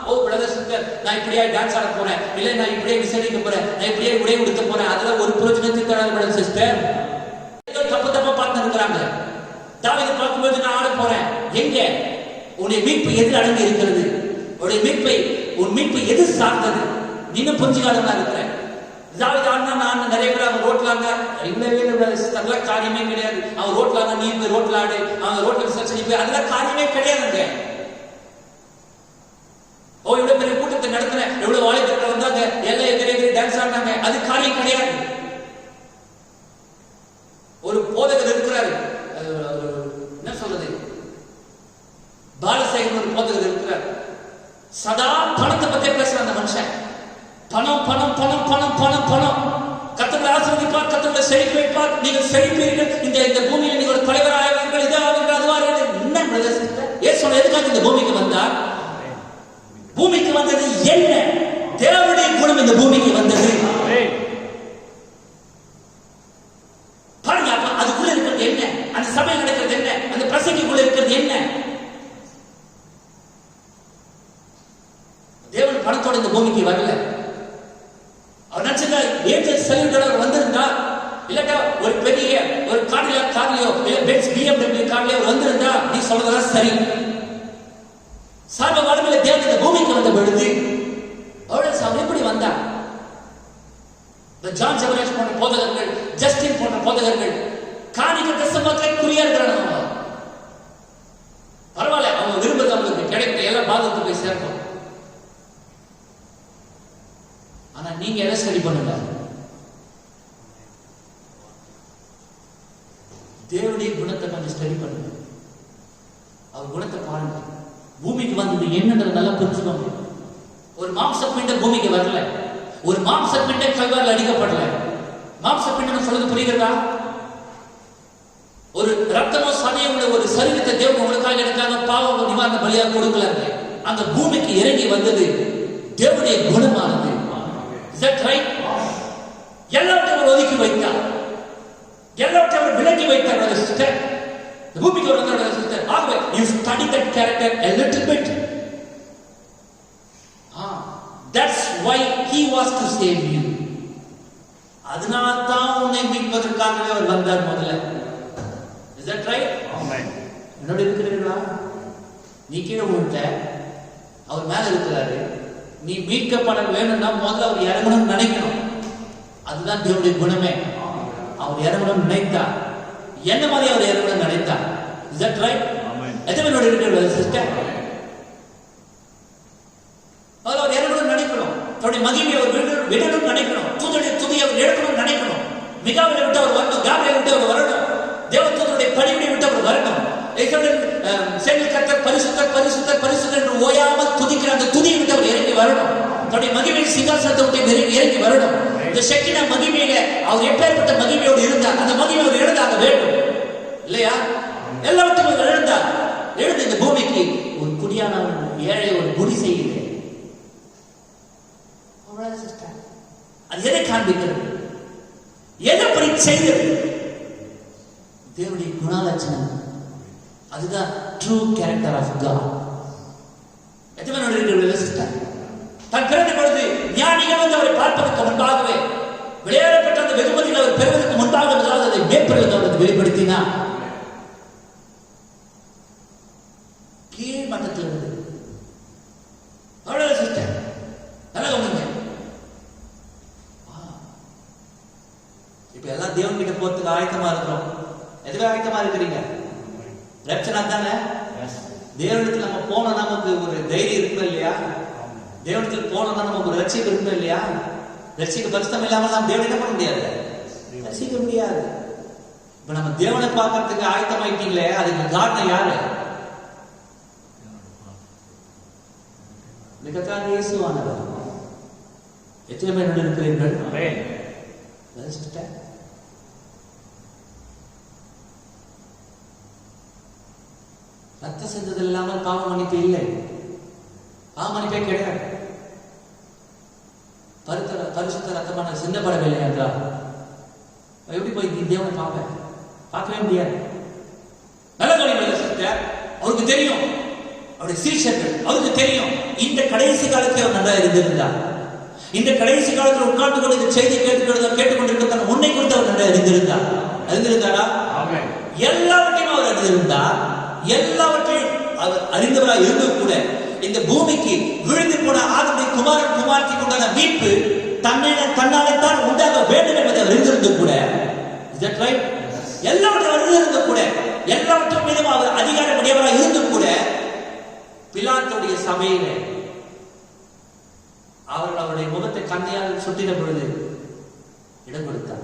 ஓ பிரதர் சிஸ்டர், நான் இப்படியே டான்ஸ் ஆட போறேன், இல்ல நான் இப்படியே விசாரிக்க போறேன், நான் இப்படியே உடை உடுத்த போறேன், அதுல ஒரு பிரயோஜனத்துக்கு தராது பிரதர் சிஸ்டர். தப்பு தப்பா பார்த்து இருக்கிறாங்க. தாவீது பார்க்கும்போது நான் ஆட போறேன். எங்க உன்னுடைய மீட்பு எதில் அடங்கி இருக்கிறது? உன்னுடைய மீட்பை, உன் மீட்பு எது சார்ந்தது? நீனும் புரிஞ்சுக்காதவனா இருக்கிற. தாவீது ஆடினா நான் நிறைய பேர் அவங்க ரோட்ல ஆங்க, இல்லவே இல்லை அதெல்லாம் காரியமே கிடையாது. அவன் ரோட்ல ஆனா நீ போய் ரோட்ல ஆடு, அவங்க ரோட்ல விசாரிச்சு போய், அதெல்லாம் காரியமே கிடையாதுங்க. ஓ இவ்வளவு பெரிய கூட்டத்தை நடத்துறேன், எவ்வளவு வாலிபர்கள் வந்தாங்க, எல்லாம் எதிரே டான்ஸ் ஆடினாங்க, அது காரியம் கிடையாது. ஒரு போதகர் இருக்கிறாரு, என்ன சொல்றது, பாலசேகர் ஒரு போதகர் இருக்கிறார். சதா பணத்தை பத்தி பேசுற அந்த மனுஷன். பணம் பணம் பணம் பணம் பணம் பணம். கர்த்தரை ஆசீர்வதிப்பார், கர்த்தரை செழிக்க வைப்பார், நீங்கள் செழிப்பீர்கள், இந்த பூமியில் நீங்கள் ஒரு தலைவர் ஆவீர்கள், இது ஆவீர்கள், அது ஆவீர்கள். என்ன பிரதர் சிஸ்டர், இயேசு எதுக்காக இந்த பூமிக்கு வந்தார்? பூமிக்கு வந்தது என்ன? தேவனுடைய குணம் இந்த பூமிக்கு வந்தது. பாருங்க, அதுக்குள்ள இருக்கிறது என்ன? அந்த சபையில் நடக்கிறது என்ன? அந்த பிரசங்கிக்குள்ள இருக்கிறது என்ன? தேவன் பணத்தோட இந்த பூமிக்கு வரல. அவர் நினைச்சதா ஏஞ்சல் செல்லுடன் வந்திருந்தா, இல்லட்டா ஒரு பெரிய ஒரு கார்லையோ இல்ல பென்ஸ் BMW கார்லையோ வந்திருந்தா நீ சொல்றதெல்லாம் சரி. சர்வ வல்லமையுள்ள தேவன் இந்த பூமிக்கு வந்த பொழுது அவர் எப்படி வந்தார்? ஜான் ஜெபரேஷ் போன்ற போதகர்கள், ஜஸ்டின் போன்ற போதகர்கள் காணிக்க கஷ்டமாக்க குறியா இருக்கிறாங்க. பரவாயில்ல, அவங்க விரும்புறது அவங்களுக்கு கிடைக்கிற எல்லா பாகத்துக்கு போய் சேர்க்கும். ஆனா நீங்க எதை ஸ்டடி பண்ணுங்க? தேவனுடைய குணத்தை கொஞ்சம் ஸ்டடி பண்ணுங்க. அவர் குணத்தை பாருங்க. பூமிக்கு வந்தது என்னன்றது நல்லா புரிஞ்சுக்கோங்க. ஒரு மாம்ச பிண்டம் பூமிக்கு வரல, ஒரு மாம்ச பிண்டம் கல்வாரில் அடிக்கப்படல. மாம்ச பிண்டம் சொல்றது புரிகிறதா? ஒரு ரத்தமோ சதையோ உள்ள ஒரு சரீரத்தை தேவன் உங்களுக்காக எடுக்காம பாவ நிவாரண பலியாக கொடுக்கலாங்க. அந்த பூமிக்கு இறங்கி வந்தது தேவனுடைய குணமானது. Is that right? எல்லாவற்றையும் அவர் ஒதுக்கி வைத்தார், எல்லாவற்றையும் அவர் விலக்கி வைத்தார். சிஸ்டர், பூமிக்கு ஒரு வந்தார் சிஸ்டர். ஆகவே you study that character a little bit. That's why he was to save you. அதனால தான் உன்னை மீட்பதற்காகவே அவர் வந்தார் முதல்ல. Is that right? Amen. என்னோட இருக்கிறீர்களா? நீ கீழே விழுந்த, அவர் மேல இருக்கிறாரு. நீ மீட்கப்பட வேணும்னா முதல்ல அவர் இறங்கணும்னு நினைக்கணும். அதுதான் தேவனுடைய குணமே. அவர் இறங்கணும்னு நினைத்தார், என்ன மாதிரி அவர் இறங்கணும்னு நினைத்தார். Is that right? Amen. எத்தனை பேரோட இருக்கிறது சிஸ்டர்? அவர் இறங்கணும்னு நினைக்கணும், தன்னுடைய மகிமையை அவர் விடணும்னு நினைக்கணும், துதியை அவர் எடுக்கணும்னு நினைக்கணும். மிகாவிலை விட்டு அவர் வரணும், காபிரியலை விட்டு அவர் வரணும், தேவதூதனுடைய பணிவிடை விட்டு அவர் வரணும். சேனைகளின் கர்த்தர் பரிசுத்தர் பரிசுத்தர் பரிசுத்தர் என்று ஓயாமல் துதிக்கிற அந்த துதியை விட்டு அவர் இறங்கி வரணும். தன்னுடைய மகிமையின் சிங்காசனத்தை விட்டு இறங்கி வரணும். இந்த ஷெக்கினா மகிமையில அவர் எப்பேற்பட்ட மகிமையோடு இருந்தார், அந்த மகிமை அவர் எழுதாக வேண்டும் இல்லையா? எல்லாவற்றையும் அவர் எழுந்தார். எழுந்து இந்த பூமிக்கு ஒரு குடியான ஏழை ஒரு குடி செய்யுது. காண்பிக்கிறது. எதப்படி செய்தது? தேவனுடைய குணாலட்சணம். அதுதான் ட்ரூ கேரக்டர் ஆஃப் காட். தன் பிறந்த பொழுது ஞானிகள் வந்து அவரை பார்ப்பதற்கு முன்பாகவே விளையாடப்பட்ட அந்த வெகுமதியில் அவர் பெறுவதற்கு முன்பாக அதை மேற்படுத்த அவருக்கு வெளிப்படுத்தினார். கீழ் மட்டத்தில் இருந்து அவ்வளவு சிஸ்டர் நல்லா கவனிங்க. இப்ப எல்லாம் தேவன் கிட்ட போறதுக்கு ஆயத்தமா இருக்கிறோம். எதுவே ஆயத்தமா இருக்கிறீங்க? ரட்சணா தானே. தேவனத்தில் நம்ம போனோம், நமக்கு ஒரு தைரியம் இருக்கணும் இல்லையா? தேவனத்தில் போனோம்னா நமக்கு ஒரு ரட்சிப்பு இருக்கணும் இல்லையா? ரட்சிக்க பரிசுத்தம் இல்லாமல் நாம் தேவனை என்ன பண்ண முடியாது, ரட்சிக்க முடியாது. இப்ப நம்ம தேவனை பார்க்கறதுக்கு ஆயத்தமாயிட்டீங்களே, அதுக்கு காரணம் யாரு? இயேசுவானவர். எத்தனை பேர் இருக்கிறீர்கள்? ரத்த செஞ்சது இல்லாமல் பாவ மன்னிப்பு இல்லை. பாவ மன்னிப்பே கிடையாது. பரிசுத்த ரத்தமான சின்னப்படவில்லை என்றால் எப்படி போய் நீ தேவனை பார்க்கவே முடியாது. நல்ல சிஸ்டர், அவருக்கு தெரியும், அவருடைய சீஷர்கள் அவருக்கு தெரியும், இந்த கடைசி காலத்தில் அவர் நல்லா இருந்திருந்தார். இந்த கடைசி காலத்தில் உட்கார்ந்து கொண்டு இந்த செய்தி கேட்டுக்கொண்டிருக்க உன்னை குறித்து அவர் நல்லா அறிந்திருந்தாரா? எல்லாவற்றையும் அவர் அறிந்திருந்தார். எல்லாவற்றையும் அவர் அறிந்தவராக இருந்தும் கூட இந்த பூமிக்கு விழுந்து போன ஆதமுடைய குமாரத்தி கொண்டான மீட்பு தன்னாலே தான் உண்டாக வேண்டும் என்பதை அறிந்திருந்து கூட, எல்லாவற்றையும் அறிந்திருந்து கூட, எல்லாவற்றும் மீதும் அவர் அதிகாரம் உடையவராக இருந்தும் கூட, பிலாத்துடைய சபையிலே அவர்கள் அவருடைய முகத்தை கண்ணையால் சுட்டின பொழுது இடம் கொடுத்தார்.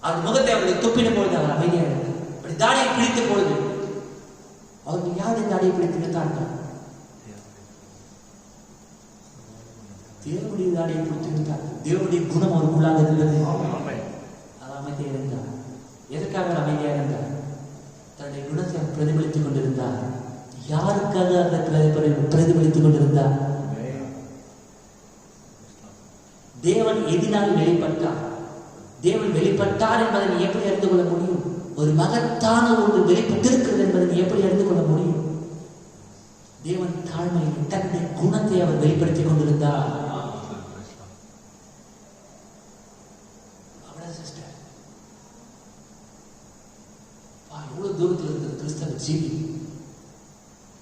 அவர் முகத்தை அவருடைய துப்பின பொழுது அவர் அமைதியாக இருந்தார். அப்படி தாடியை பிடித்த பொழுது அவருக்கு யாருடைய தாடியை பிடித்திருந்தார்கள்? தேவனுடைய தாடியை பிடித்திருந்தார். தேவனுடைய குணம் அவருக்குள்ளாக இருந்தது. அவர் அமைதியாக இருந்தார். எதற்காக அவர் அமைதியாக இருந்தார்? தன்னுடைய குணத்தை அவர் பிரதிபலித்துக் கொண்டிருந்தார். யாருக்காக அந்த பிரதிபலித்துக் கொண்டிருந்தார்? தேவன் எதினால் வெளிப்பட்டார்? தேவன் வெளிப்பட்டார் என்பதை நீ எப்படி அறிந்து கொள்ள முடியும்? ஒரு மகத்தான ஒன்று வெளிப்பட்டிருக்கிறது என்பதை நீ எப்படி அறிந்து கொள்ள முடியும்? தேவன் தாழ்மையில் தன்னுடைய குணத்தை அவர் வெளிப்படுத்திக் கொண்டிருந்தார். எவ்வளவு தூரத்தில் இருக்கிற கிறிஸ்தவ ஜீவி,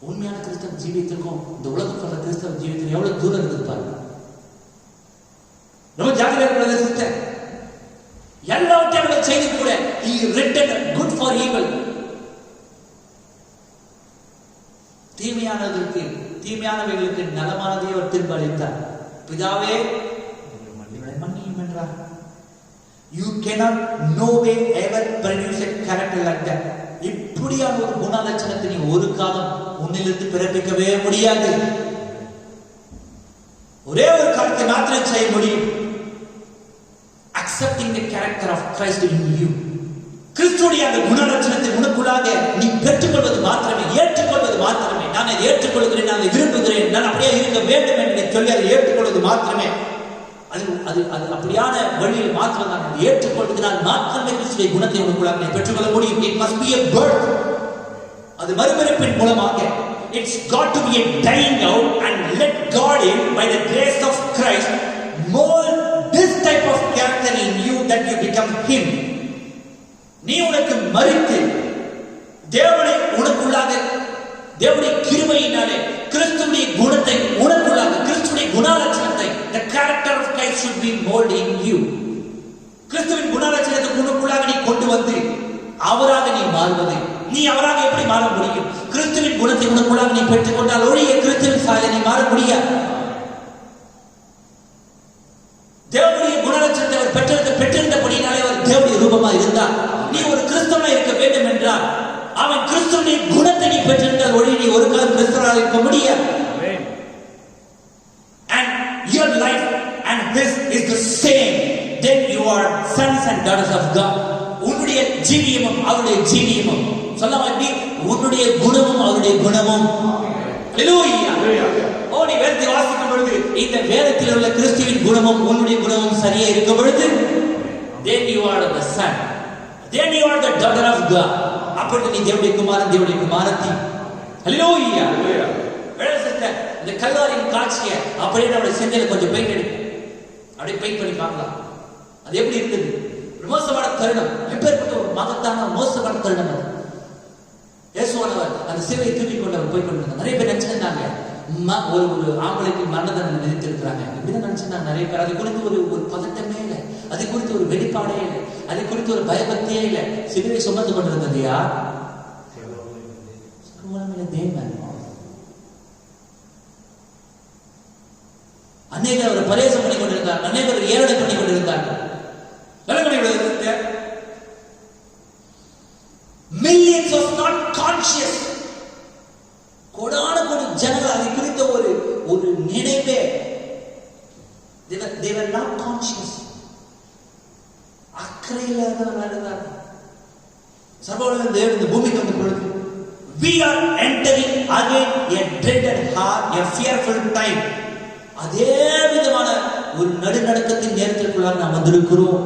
உண்மையான கிறிஸ்தவ ஜீவியத்திற்கும் இந்த உலகம் சொல்ற கிறிஸ்தவ ஜீவியத்திற்கும் எவ்வளவு தூரம் இருந்திருப்பாரு. ரொம்ப ஜாகிரதையா இருக்கிறது சிஸ்டர். எல்லாவற்றையும் அவர் செய்து கூட he written good for evil. தீமையானவைகளுக்கு நலமானதை அவர் திரும்ப அளித்தார். பிதாவே மன்னியும் என்றார். You cannot no way ever produce a character like that. இப்படியான ஒரு குணலட்சணத்தை நீ ஒரு காலம் உன்னிலிருந்து பிறப்பிக்கவே முடியாது. ஒரே ஒரு காரியத்தை மாத்திரம் செய்ய முடியும். Accepting the character of Christ in you. கிறிஸ்துவுடைய அந்த குணலட்சணத்தை உனக்குள்ளாக நீ பெற்றுக்கொள்வது மாத்திரமே, ஏற்றுக்கொள்வது மாத்திரமே. நான் அதை ஏற்றுக்கொள்கிறேன், நான் அதை விரும்புகிறேன், நான் அப்படியே இருக்க வேண்டும் என்று சொல்லி அதை ஏற்றுக்கொள்வது மாத்திரமே. அது அப்படியான வழியில் மாத்திரம் நான் ஏற்றுக்கொள்வதனால் மாத்திரமே கிறிஸ்துவின் குணத்தை உனக்குள்ளாக பெற்றுக்கொள்ள முடியும். It must be a birth. அது மறுபிறப்பின் மூலமாக. It's got to be a dying out and let God in by the grace of Christ mold this type of character in you that you become him. நீ உனக்கு மரித்து தேவனை உனக்குள்ளாக, தேவனுடைய கிருபையினாலே கிறிஸ்துவின் குணத்தை உனக்குள்ளாக, கிறிஸ்துவின் குணலட்சணத்தை, the character of Christ should be molded in you. கிறிஸ்துவின் குணலட்சணத்தை உனக்குள்ளாக நீ கொண்டு வந்து அவராக நீ மாறுவது. நீ அவராக எப்படி மாற முடியும்? கிறிஸ்துவின் குணத்தை உனக்குள்ளாக நீ பெற்றுக்கொண்டால் ஒழிய கிறிஸ்துவின் சாயலை நீ மாற முடியாது. தேவனுடைய குணலட்சணத்தை அவர் பெற்றிருந்தபடினாலே அவர் தேவனுடைய ரூபமாக இருந்தார். நீ ஒரு கிறிஸ்தவனா இருக்க வேண்டும் என்றால் அவன் கிறிஸ்துவின் குணத்தை நீ பெற்றிருந்தால் ஒழிய நீ ஒரு காலம் கிறிஸ்தவனாக இருக்க முடியாது. And your life and his is the same. Then you are sons and daughters of God. உன்னுடைய ஜீவியமும் அவருடைய ஜீவியமும் சொல்லாம உன்னுடைய குணமும் அவருடைய குணமும். Hallelujah. நீ வேதத்தை வாசிக்கும் பொழுது இந்த வேதத்தில் உள்ள கிறிஸ்துவின் குணமும் உன்னுடைய குணமும் சரியா இருக்கும் பொழுது then you are the son, then you are the daughter of God. அப்பொழுது நீ தேவனுடைய குமாரன், தேவனுடைய குமாரத்தி. ஹல்லேலூயா. சிஸ்டர், இந்த கல்வாரியின் காட்சியை அப்படியே நம்முடைய சிந்தையில கொஞ்சம் பெயிண்ட் எடுக்கும், அப்படியே பெயிண்ட் பண்ணி பார்க்கலாம். அது எப்படி இருந்தது? மோசமான தருணம், எப்பேற்பட்ட ஒரு மகத்தான மோசமான தருணம் அது. இயேசுவானவர் அந்த சிலுவையை தூக்கி கொண்டு அவர் போய் கொண்டிருந்தார். நிறைய பேர் நினைச்சிருந்தாங்க ஒரு ஆம்பளைக்கு மரண தண்டனை விதித்திருக்கிறாங்க. இப்படிதான் நினைச்சிருந்தாங்க நிறைய பேர். அது குறித்து ஒரு பதட்டமே இல்லை, அது குறித்து ஒரு வெளிப்பாடே இல்லை, அது குறித்து ஒரு பயபக்தியே இல்லை. சிலுவை சுமந்து கொண்டிருந்தது யார்? தேவன். அநேகர் அவர் பரியாசம் பண்ணி கொண்டிருந்தார், அநேகர் ஏளனை பண்ணி கொண்டிருந்தார்கள். Millions of not conscious, கோடான கோடி ஜனங்கள் அதை குறித்த ஒரு நினைவே, they were not conscious. அக்கறையில்லாதவர்கள் சர்வவல்லமை தேவன் இந்த பூமிக்கு வந்த பொழுது we are entering again a dreaded heart, a fearful time. அதே விதமான ஒரு நடுநடுக்கத்தின் நேரத்திற்குள்ளாக நாம் வந்திருக்கிறோம்.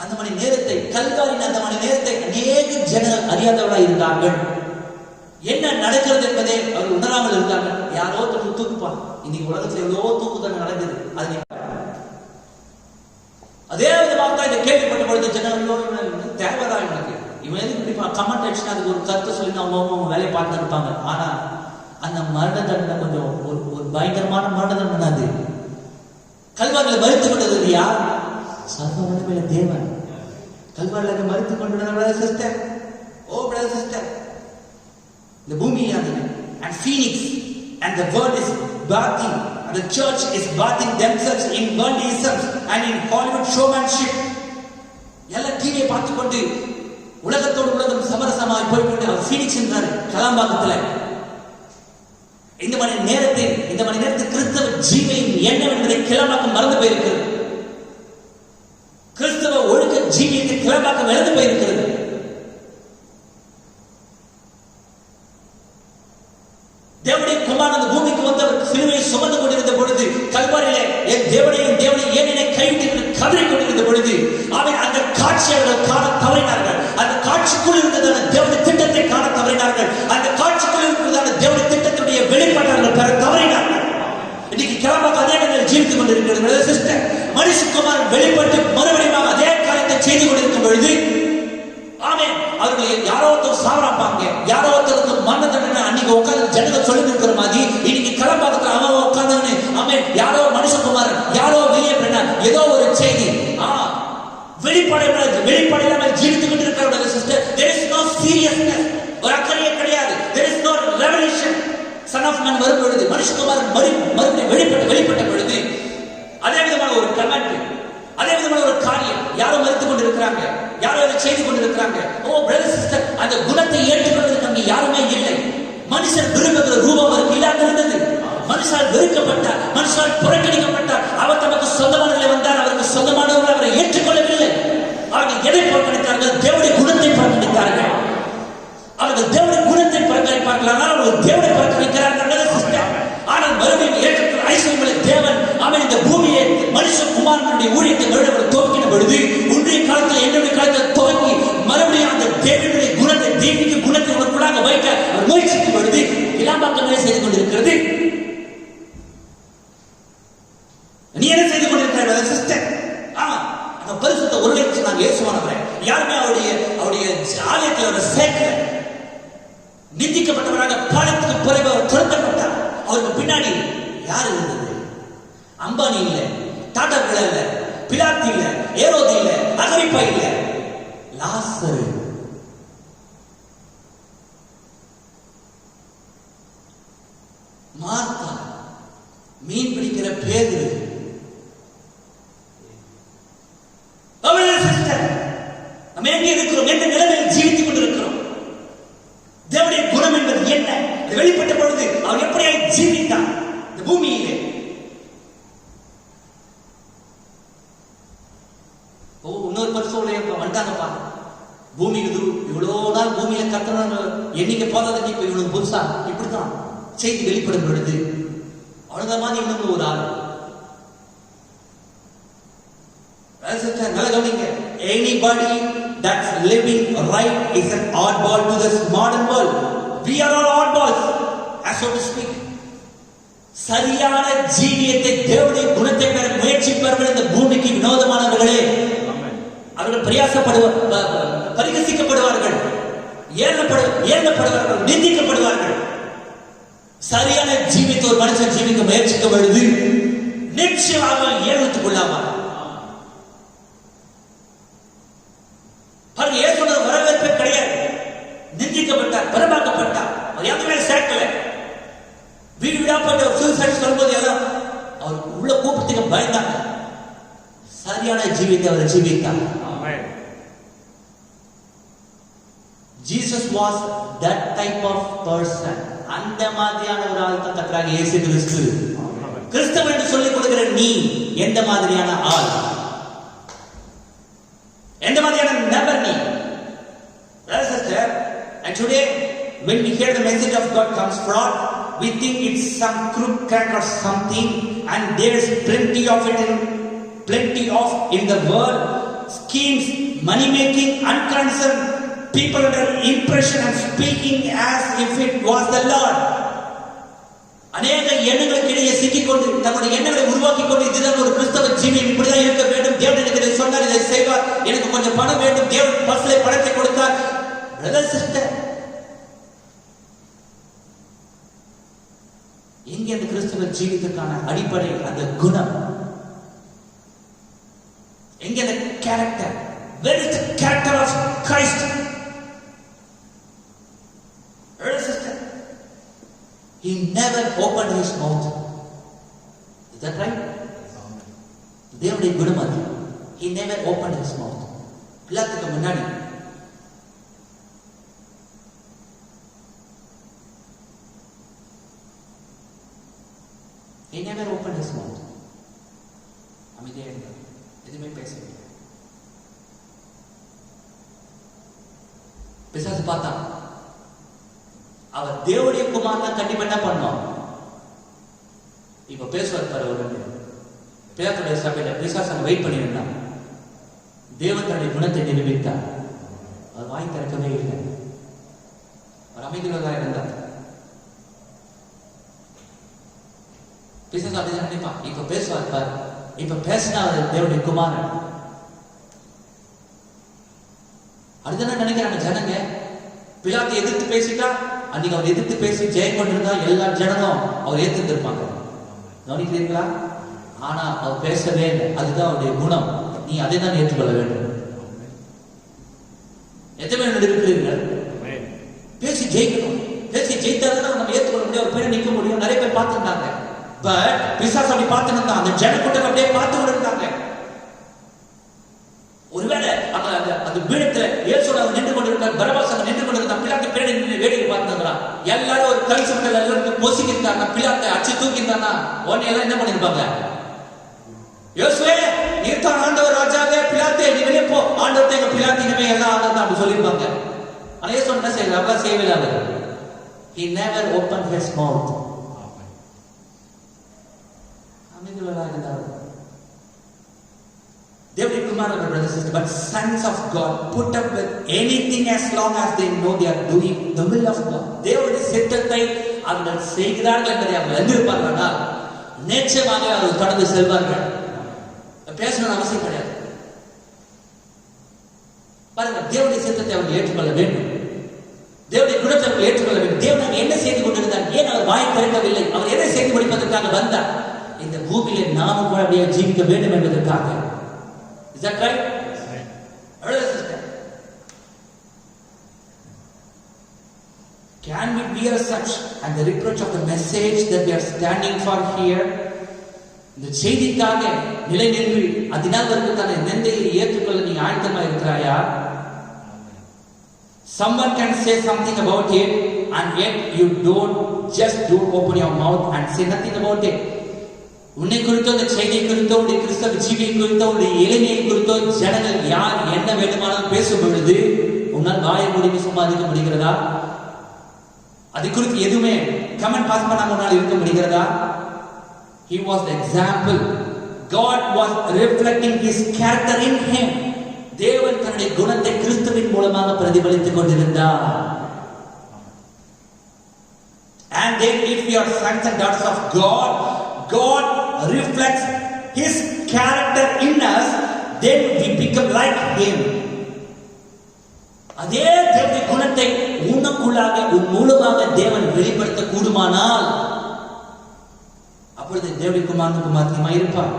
அந்த மணி நேரத்தை, கல்வாரின் அந்த மணி நேரத்தை அநேக ஜனங்கள் அறியாதவர்களாக இருந்தார்கள். என்ன நடக்கிறது என்பதை அவர் உணராமல் இருந்தார்கள். யாரோ தூக்குப்பான். இன்னைக்கு உலகத்தில் எவ்வளவோ தூக்குதல் நடந்தது. அதே விதமாக தான் இதை கேள்விப்பட்ட பொழுது ஜனங்கள் தேவைதான் எனக்கு இவன் எதுக்கு இப்படி கமெண்ட் அடிச்சுன்னா அதுக்கு ஒரு கருத்தை சொல்லி அவங்க வேலையை பார்த்து இருப்பாங்க. ஆனா அந்த மரண தண்டனை கொஞ்சம் ஒரு பயங்கரமான மரண தண்டனை. அது கல்வாரில் மறுத்து கொண்டது யார்? சர்வவல்லமையுள்ள தேவன். கல்வாரில் மறுத்து கொண்டு சிஸ்டர், ஓ பிரதர் சிஸ்டர், இந்த பூமியானது and Phoenix and the world is bathing, and the church is bathing themselves in worldisms and in Hollywood showmanship. எல்லாம் டிவியை பார்த்து கொண்டு உலகத்தோடு உலகம் சமரசமாய் போய்கொண்டு அவர் ஃபீனிக்ஸ் என்றார் கலாம்பாக்கத்துல. இந்த மணி நேரத்தில் கிறிஸ்தவ ஜீவியம் என்னவென்பதை கிளம்பாக்கம் மறந்து போயிருக்கிறது. கிறிஸ்தவ ஒழுக்க ஜீவியத்தை கிளம்பாக்கம் இழந்து போயிருக்கிறது. தேவனுடைய குமாரன் அந்த பூமிக்கு வந்தவர் சிலுவையை சுமந்து கொண்டிருந்த பொழுது, கல்வாரியிலே என் தேவனையும் ஏன் என்னை கைவிட்டு கதறிக் கொண்டிருந்த பொழுது, அவன் அந்த காட்சியை அவர்கள் காண தவறினார்கள். அந்த காட்சிக்குள் இருந்ததான தேவனுடைய திட்டத்தை காண தவறினார்கள். அந்த காட்சிக்குள் இருந்ததான தேவனுடைய திட்டத்துடைய வெளிப்பாடுகள் பெற தவறினார்கள். இன்னைக்கு கிளம்பாக்க அதே நேரத்தில் ஜீவித்துக் கொண்டிருக்கிறது சிஸ்டர். மனுஷகுமாரன் வெளிப்பட்டு மறுபடியும் அதே காரியத்தை செய்து கொண்டிருக்கும் பொழுது, ஆமென், அவர்கள் யாரோ ஒருத்தர் சாவராப்பாங்க, யாரோ ஒருத்தருக்கு மரண தண்டனை அன்னைக்கு உட்கார்ந்து ஜனங்கள் சொல்லி இருக்கிற மாதிரி இன்னைக்கு கிளம்பாக்கத்துல அவன் உட்கார்ந்து ஆமென், யாரோ மனுஷகுமாரன், யாரோ வெளியே ஏதோ ஒரு செய்தி வெளிப்பாடு ஜீவித்துக் கொண்டிருக்கிறார்கள் sister. there is no seriousness, ஒரு அக்கறையே கிடையாது. there is no revelation. son of man வரும் பொழுது, மனுஷகுமாரன் மறுபடியும் வெளிப்பட்ட பொழுது அதே விதமான ஒரு கமெண்ட், அதே விதமான ஒரு காரியம் யாரோ மறுத்துக் கொண்டிருக்கிறாங்க, யாரோ அதை செய்து கொண்டிருக்கிறாங்க. ஓ பிரதர் சிஸ்டர், அந்த குணத்தை ஏற்றுக்கொள்வதற்கு யாருமே இல்லை. மனுஷன் விரும்புகிற ரூபம் அவருக்கு இல்லாத இருந்தது. மனுஷால் வெறுக்கப்பட்டார், மனுஷால் புறக்கணிக்கப்பட்டார். அவர் தமக்கு சொந்தமானவர்களை வந்தார், அவருக்கு சொந்தமானவர்கள் அவரை ஏற்றுக்கொள்ளவில்லை. அவர்கள் எதை புறக்கணித்தார்கள்? தேவனுடைய குணத்தை புறக்கணித்தார்கள். அவர்கள் தேவனுடைய குணத்தை புறக்கணிப்பார்கள், ஆனால் அவர்கள் தேவனை புறக்கணிக்கிறார்கள். ஆனால் மறுபடியும் ஏற்றத்தில் ஐஸ்வர்யமுள்ள தேவன் அவன் இந்த பூமியை மனுஷகுமாரனுடைய ஊழியத்தை மறுபடியும் துவக்கின பொழுது, உன்னுடைய காலத்தில் என்னுடைய காலத்தில் துவங்கி மறுபடியும் அந்த தேவனுடைய குணத்தை, தெய்வீக குணத்தை அவர்களுக்குள்ளாக வைக்க அவர் முயற்சிக்கும் பொழுது இலாம்பாக்கமே செய்து கொண்டிருக்கிறது. நீ என்ன செய்து கொண்டிருக்கிற சிஸ்டர்? அந்த பரிசுத்த ஒரு நாங்கள் இயேசுவானவரை யாருமே அவருடைய ஆலயத்தில் அவரை சேர்க்கல. நிந்திக்கப்பட்டவராக பாலத்துக்கு பிறகு அவர் துரத்தப்பட்டார். அவருக்கு பின்னாடி யார் இருந்தது? அம்பானி இல்ல, டாடா பிள்ளை இல்ல, பிலாத்தி இல்ல, ஏரோதி இல்ல, அகிரிப்பா இல்ல, லாசரு. மார்த்தா, மீன் பிடிக்கிற பேதுரு. நம்ம எங்கே இருக்கிறோம்? எந்த நிலைமையில் ஜீவித்துக் கொண்டிருக்கிறோம்? தேவனுடைய குணம் என்பது என்ன? வெளிப்பட்ட பொழுது அவர் எப்படியாய் ஜீவித்தார் இந்த பூமியிலே. இன்னொரு பரிசோலையை வந்துட்டாங்கப்பா பூமிக்கு. இவ்வளவு நாள் பூமியில கத்தன எண்ணிக்கை போதாதுக்கு இப்ப இவ்வளவு புதுசா இப்படித்தான் செய்தி வெளிப்படும் பொழுது அவ்வளவுதான் மாதிரி இன்னும் ஒரு ஆள் நல்ல கவனிங்க. Anybody that's living right is an oddball to this modern world. We are all oddballs, as so to speak. சரியான ஜீவியத்தை தேவனுடைய குணத்தை பெற முயற்சிப்பவர்கள் இந்த பூமிக்கு வினோதமானவர்களே. அவர்கள் பரிகசிக்கப்படுவார்கள், ஏளனப்படுவார்கள், நிந்திக்கப்படுவார்கள். சரியான ஜீவியத்தை ஒரு மனுஷன் ஜீவிக்க முயற்சிக்கும் பொழுது நிச்சயமாக ஏளனத்துக்கு உள்ளாவார். வரவேற்பே கிடையாது. நிந்திக்கப்பட்டார், பரமாக்கப்பட்டார், அவர் எதுவுமே சேர்க்கல. வீடு வீடா போட்டு சூசைட் சொல்லும்போது எல்லாம் அவர் உள்ள கூப்பிட்டுக்கு பயந்தாங்க. சரியான ஜீவியத்தை அவர் ஜீவித்தார். Jesus was that type of person. அந்த மாதிரியான ஒரு ஆள் தான் கர்த்தராகிய இயேசு கிறிஸ்து. கிறிஸ்தவன் என்று சொல்லிக் கொடுக்கிற நீ எந்த மாதிரியான ஆள்? எந்த மாதிரியான நபர் நீ? Brother, sister, and today when we hear the message of God comes fraud, we think it's some crook crack or something, and there's plenty of in the world, schemes, money making, unconcerned people under impression and speaking as if it was the Lord. அநேக எண்ணங்களுக்கு இடையே சிக்கிக்கொண்டு தன்னுடைய எண்ணங்களை உருவாக்கி கொண்டு இதுதான் ஒரு கிறிஸ்தவ ஜீவியம், இப்படிதான் இருக்க வேண்டும், தேவன் எனக்கு இதை சொன்னார், இதை செய்வார், எனக்கு கொஞ்சம் பணம் வேண்டும், தேவன் பஸ்ல பணத்தை கொடுத்தார். பிரதர் சிஸ்டர், எங்கே அந்த கிறிஸ்தவ ஜீவிதத்துக்கான அடிப்படை, அந்த குணம் எங்கே? அந்த character. Where is the character of Christ? Brother sister, he never opened his mouth. Is that right? தேவனுடைய குணம் அது. He never opened his mouth. பிலாத்துக்கு முன்னாடி he never opened his mouth. அமைதியா இருந்தார், எதுவுமே பேசவில்லை. பிசாசு பார்த்தான், அவர் தேவனுடைய குமாரனா கண்டிப்பா என்ன பண்ணுவான்? இப்ப பேசுவார் பாரு. ஒரு பிலாத்துடைய சபையில பிசாசு வெயிட் பண்ணி இருந்தான். தேவன் தன்னுடைய குணத்தை நிரூபித்தார். அவர் வாய் திறக்கவே இல்லை, அவர் அமைதியாக இருந்தார். பிசாசு அப்படிதான் நினைப்பான், இப்ப பேசுவார் பாரு, இப்ப பேசினா அவர் தேவனுடைய குமாரன். அதுதான் நினைக்கிறாங்க ஜனங்க. பிலாத்தை எதிர்த்து பேசிட்டா, அன்னைக்கு அவர் எதிர்த்து பேசி ஜெயம் கொண்டிருந்தா எல்லா ஜனங்களும் அவர் ஏத்துருப்பாங்க. கவனிக்கிறீங்களா? ஆனா அவர் பேசவே இல்லை. அதுதான் அவருடைய குணம். நீ அதை தான் ஏற்றுக்கொள்ள வேண்டும். எத்தனை பேர் இருக்கிறீர்கள்? பேசி ஜெயிக்கணும். பேசி ஜெயித்தாதான் நம்ம ஏற்றுக்கொள்ள முடியும், ஒரு பேரை நிற்க முடியும். நிறைய பேர் பார்த்துருந்தாங்க. பட் பிசாசு அப்படி பார்த்துட்டு இருந்தான். அந்த ஜன கூட்டம் அப்படியே பார்த்து கொண்டு இருந்தாங்க. ஒருவேளை அந்த பீடத்துல இயேசுவோட நின்று கொண்டிருந்தார், பரபாஸ் நின்று கொண்டிருந்தார். பிலாத்து பின்னாடி நின்று வேடிக்கை பார்த்தாங்களா? எல்லாரும் ஒரு கல் சுட்டல் எல்லாரும் பொசிக்கிட்டாங்க. பிலாத்தை அச்சு தூக்கிட்டானா உடனே எல்லாம் என்ன பண்ணிருப்பாங்க? இயேசுவே நீர்தான் ஆண்டவர் ராஜாவே, பிலாத்தே நீ வெளியே போ, ஆண்டவர் எங்க பிலாத்து இனிமே எல்லாம் ஆண்டவர் அப்படி சொல்லியிருப்பாங்க. ஆனா இயேசு என்ன செய்யறாரு? அவ்வளவு செய்யவே இல்லை. He never opened his mouth. அமைதியாக இருந்தார். David Kumar, brothers and sisters, but sons of God put up with anything as long as they know they are doing the will of God. தேவனுடைய சித்தத்தை அவர்கள் செய்கிறார்கள் என்பதை அவர்கள் அறிந்திருப்பார்கள். நிச்சயமாக அவர்கள் தொடர்ந்து செல்வார்கள். பேசணும் அவசியம் கிடையாது. பாருங்க, தேவனுடைய சித்தத்தை அவர்கள் ஏற்றுக்கொள்ள வேண்டும். தேவனுடைய குணத்தை அவர்கள் ஏற்றுக்கொள்ள வேண்டும். தேவன் என்ன செய்து கொண்டிருந்தார்? ஏன் அவர் வாய் திறக்கவில்லை? அவர் எதை செய்து முடிப்பதற்காக வந்தார்? இந்த பூமியிலே நாமும் கூட அப்படியே ஜீவிக்க வேண்டும் என்பதற்காக. Is that right? Brother sister, can we bear such and the reproach of the message that we are standing for here? இந்த செய்திக்காக நிலை நின்று அதனால் வருவதற்கான நிந்தையை ஏற்றுக்கொள்ள நீ ஆயத்தமா இருக்கிறாயா? Someone can say something about it and yet you don't open your mouth and say nothing about it. உன்னை குறித்தோ, இந்த செய்தியை குறித்தோ, உடைய கிறிஸ்தவ ஜீவியை குறித்தோ, உடைய இளைஞரை குறித்தோ ஜனங்கள் யார் என்ன வேண்டுமானாலும் பேசும் பொழுது உன்னால் வாயை மூடி சும்மா இருக்க முடிகிறதா? அது குறித்து எதுவுமே கமெண்ட் பாஸ் பண்ணாம ஒரு நாள் இருக்க முடிகிறதா? He was the example. God was reflecting his character in him. தேவன் தன்னுடைய குணத்தை கிறிஸ்துவின் மூலமாக பிரதிபலித்துக் கொண்டிருந்தார். And then if we are sons and daughters of God, God reflects his character in us, then we become like him. அதே தேவனுடைய குணத்தை உனக்குள்ளாக உன் மூலமாக தேவன் வெளிப்படுத்த கூடுமானால் அப்பொழுது தேவனுடைய குமாரன் குமாரத்தியமாய் இருப்பார்.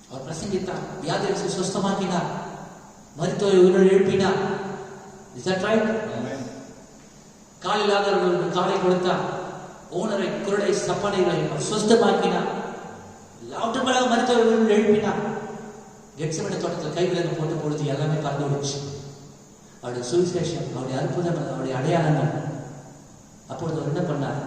அவர் பிரசங்கித்தார், வியாதியை சுஸ்தமாக்கினார், மரித்தோரை உயிரோடு எழுப்பினார். Is that right? கால் இல்லாதவர்களுக்கு காலை கொடுத்தார், ஓனரை குருடை சப்பனைகளை சுஸ்தமாக்கினார், லாவுட்டுகளாக மரித்தோரை உயிரோடு எழுப்பினார். கெத்செமனே தோட்டத்தில் கைவிலங்கு போட்ட பொழுது எல்லாமே பறந்து விடுச்சு. அவருடைய சுவிசேஷம், அவருடைய அற்புதம், அவருடைய அடையாளங்கள். அப்பொழுது அவர் என்ன பண்ணார்?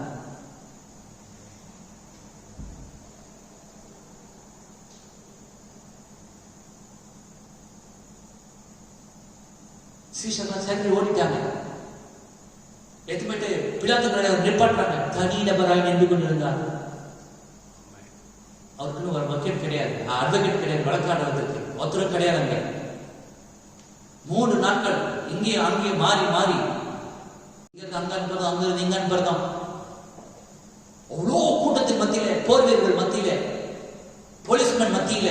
சீஷர்கள் சரி ஓடிட்டாங்க. எதுமேட்டு பிலாத்து நிப்பாட்டாங்க. தனி நபராக நின்று கொண்டிருந்தார். அவருக்குன்னு ஒரு வக்கீல் கிடையாது, அட்வொகேட் கிடையாது, வழக்காடுறதுக்கு ஒருத்தரும் கிடையாதுங்க. 3 நாட்கள் இங்கே அங்கே மாறி மாறி இங்கிருந்து அங்க அனுப்புறதும் அங்கிருந்து இங்க அனுப்புறதும். அவ்வளோ கூட்டத்தின் மத்தியில, போர் வீரர்கள் மத்தியில, போலீஸ்மேன் மத்தியில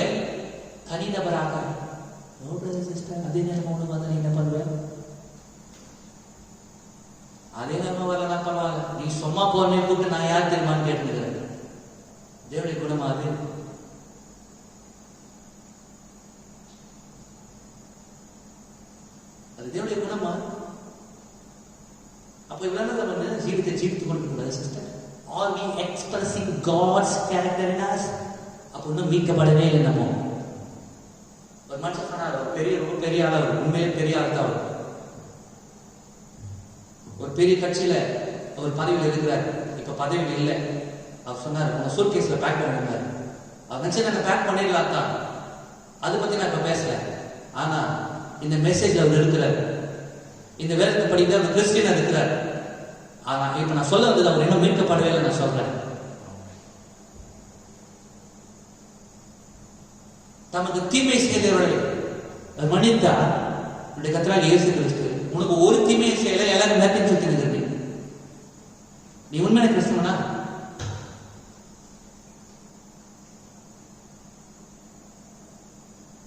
தனிநபராக அதே நேரம் ஒண்ணு வந்து என்ன பண்ணுவேன்? அதே நேரம் வரலன்னா பரவாயில்ல, நீ சும்மா போறேன்னு கூப்பிட்டு நான் யார் தெரியுமான்னு கேட்டுக்கிறேன். தேவனுடைய குணமா அது? அது தேவனுடைய குணமா? அப்ப இவ்வளவு நம்ம ஜீவித்தை ஜீவித்துக் கொண்டிருக்கூடாது sister. Are we expressing God's character in us? அப்ப இன்னும் மீட்கப்படவே இல்லை. நம்ம ஒரு மனுஷன் சொன்னார், ரொம்ப பெரிய ஆள், உண்மையிலே பெரிய ஆள் தான். ஒரு பெரிய கட்சியில அவர் பதவியில் இருக்கிறார், இப்ப பதவியில் இல்லை. அவர் சொன்னார், உங்க சூட்கேஸ்ல பேக் பண்ணுங்க. அவர் நினைச்சு நாங்க பேக் பண்ணிடலாம் தான், அதை பத்தி நான் இப்ப பேசல. ஆனா இந்த மெசேஜ் அவர் இருக்கிறார், இந்த வேதத்தை படிக்கிற அவர் கிறிஸ்டியனா இருக்கிறார். ஆனா இப்ப நான் சொல்ல வந்தது அவர் இன்னும் மீட்கப்படவே இல்லை. நான் சொல்றேன், தமக்கு தீமை செய்தவர்களை மன்னித்தா என்னுடைய கர்த்தராகிய இயேசு கிறிஸ்து உனக்கு ஒரு தீமையை செய்யல, எல்லாரும் மேற்கும் சுத்தி நிற்கிறது. நீ உண்மையான கிறிஸ்துவனா?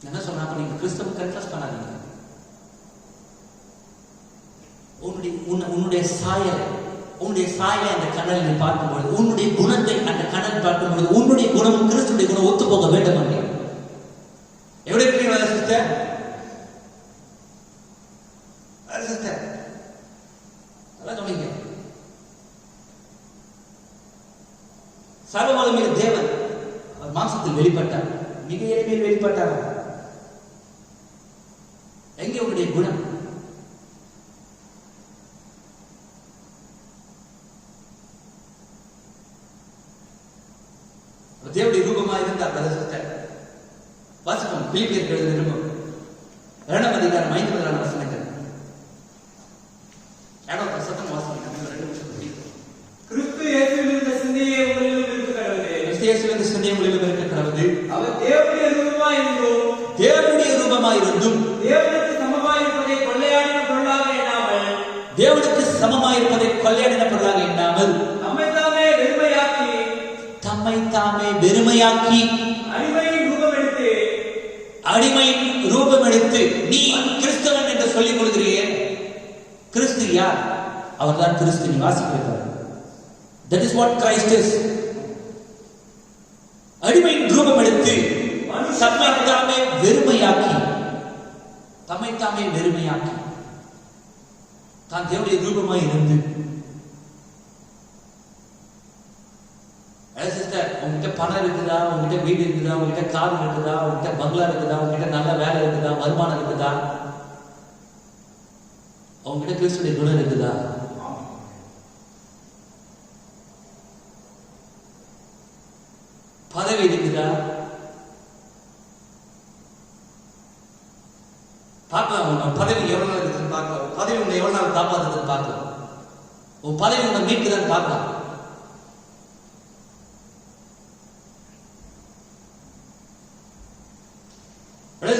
என்ன சொன்னா? அப்ப நீங்க கிறிஸ்துவ கன்ஃபஸ் பண்ணாதீங்க. உன்னுடைய சாயலை அந்த கண்ணல் நீ பார்க்கும்போது, உன்னுடைய குணத்தை அந்த கண்ணல் பார்க்கும்போது, உன்னுடைய குணம் கிறிஸ்துடைய குணம் ஒத்து போக வேண்டும். அங்கே எப்படி இருக்கீங்க சிஸ்டர்? சிஸ்டர் நல்லா சொன்னீங்க. சர்வவல்லமையுள்ள தேவன் அவர் மாம்சத்தில் வெளிப்பட்டார், மிக எளிமையில் வெளிப்பட்டார். எங்கே உன்னுடைய குணம்? தேவனுடைய ரூபமா இருந்தார். சிஸ்டர் வாசிப்போம், பிலிப்பியர்கள் எழுதின நிருபம் 2ஆம் அதிகாரம் 5 முதலான வசனங்கள். சத்தம் வாசிங்க. கிறிஸ்து இயேசுவில் இருந்த சிந்தையே உங்களிலும் இருக்க கடவுளே. கிறிஸ்து இயேசுவில் இருந்த சிந்தையே உங்களிலும் இருக்க கடவுளே. அவர் தேவனுடைய ரூபமாய் இருந்தும் தேவனுக்கு சமமாயிருப்பதை கொள்ளையாடின பொருளாக எண்ணாமல் தம்மை தாமே வெறுமையாக்கி அடிமையின் ரூபம் எடுத்து நீ கிறிஸ்தவன் என்று சொல்லிக் கொள்கிறீர்கள். கிறிஸ்து யார்? அவர்தான் கிறிஸ்து. நீ வாசிக்கிறார். That is what Christ is. அடிமையின் ரூபம் எடுத்து தம்மை தாமே வெறுமையாக்கி தான் தேவனுடைய ரூபமாய் இருந்து. உங்ககிட்ட பணம் இருக்குதா, உங்ககிட்ட வீடு இருக்குதா, உங்ககிட்ட கார் இருக்குதா, உங்ககிட்ட பங்களா இருக்குதா, உங்ககிட்ட நல்ல வேலை இருக்குதா, வருமானம் இருக்குதா, உங்ககிட்ட கிறிஸ்துடைய குணம் இருக்குதா? பதவி இருக்குதா? பார்க்கலாம். உன் பதவி எவ்வளவு நாள் இருக்குன்னு பார்க்கலாம். பதவி உன்னை எவ்வளவு நாள் காப்பாற்றுதுன்னு பார்க்கலாம். உன் பதவி உன்னை மீட்குதான்னு பார்க்கலாம்.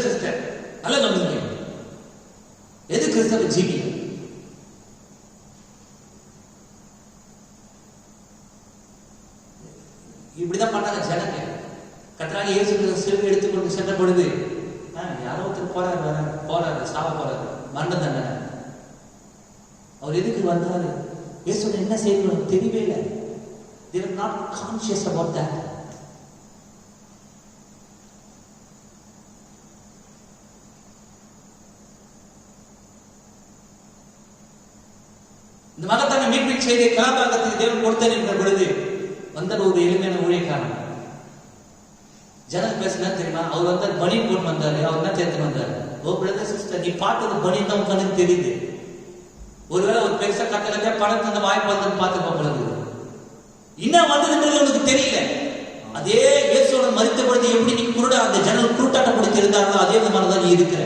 சிஸ்டர் நல்ல நம்பிக்கை. எது கிறிஸ்தவ ஜீவியம்? இப்படிதான் பண்ணாங்க ஜனங்க. கர்த்தராகிய இயேசு கிறிஸ்து சிலுவை எடுத்துக்கொண்டு சென்ற பொழுது யாரோ ஒருத்தர் போறாரு சாவ போறாரு, மரண தண்டனை. அவர் எதுக்கு வந்தாரு, இயேசு என்ன செய்யணும் தெரியவே இல்லை. They were not conscious about that. இந்த மகத்தான மீட்பு செய்தியை கலாபாகத்துக்கு தேவன் கொடுத்தார் என்ற பொழுது வந்த ஒரு எளிமையான ஊழியக்காரன். ஜனல் பேசினா தெரியுமா, அவர் வந்தார் பனியன் போட்டு வந்தாரு. அவர் என்ன சேர்த்து வந்தாரு, ஓ பிரதர் சிஸ்டர், நீ பார்த்தது பனியன் தான் உட்காந்து தெரியுது. ஒருவேளை ஒரு பெருசா கட்டளை பணம் தந்த வாய்ப்பு வந்து பார்த்து போகிறது. இன்னும் வந்ததுன்றது உனக்கு தெரியல. அதே இயேசுவோட மரித்த பொழுது எப்படி நீ குருட அந்த ஜனல் குருட்டாட்டப்படுத்தி இருந்தாங்களோ அதே மாதிரிதான் நீ இருக்கிற.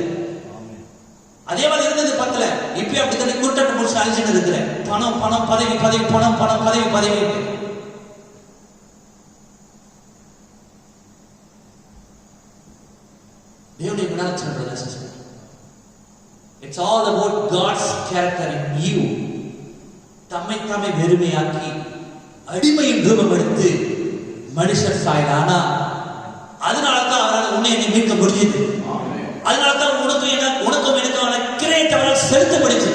அதே மாதிரி இருந்தது பத்தல, இப்பயும் அப்படித்தானே குருட்டாட்ட முடிச்சு அழிச்சுட்டு இருக்கிற. பணம் பணம் பதவி பதவி பணம் பணம் பதவி பதவி. தேவனுடைய குணாச்சாரம் brother sister. It's all about God's character in you. தம்மை தாமே வெறுமையாக்கி அடிமையின் ரூபம் எடுத்து மனுஷர் சாயலானா. அதனாலதான் அவரால் உன்னை என்னை மீட்க முடிஞ்சது. அதனாலதான் உனக்கும் எனக்கான கிரயத்தவரால் செலுத்தப்படுச்சு.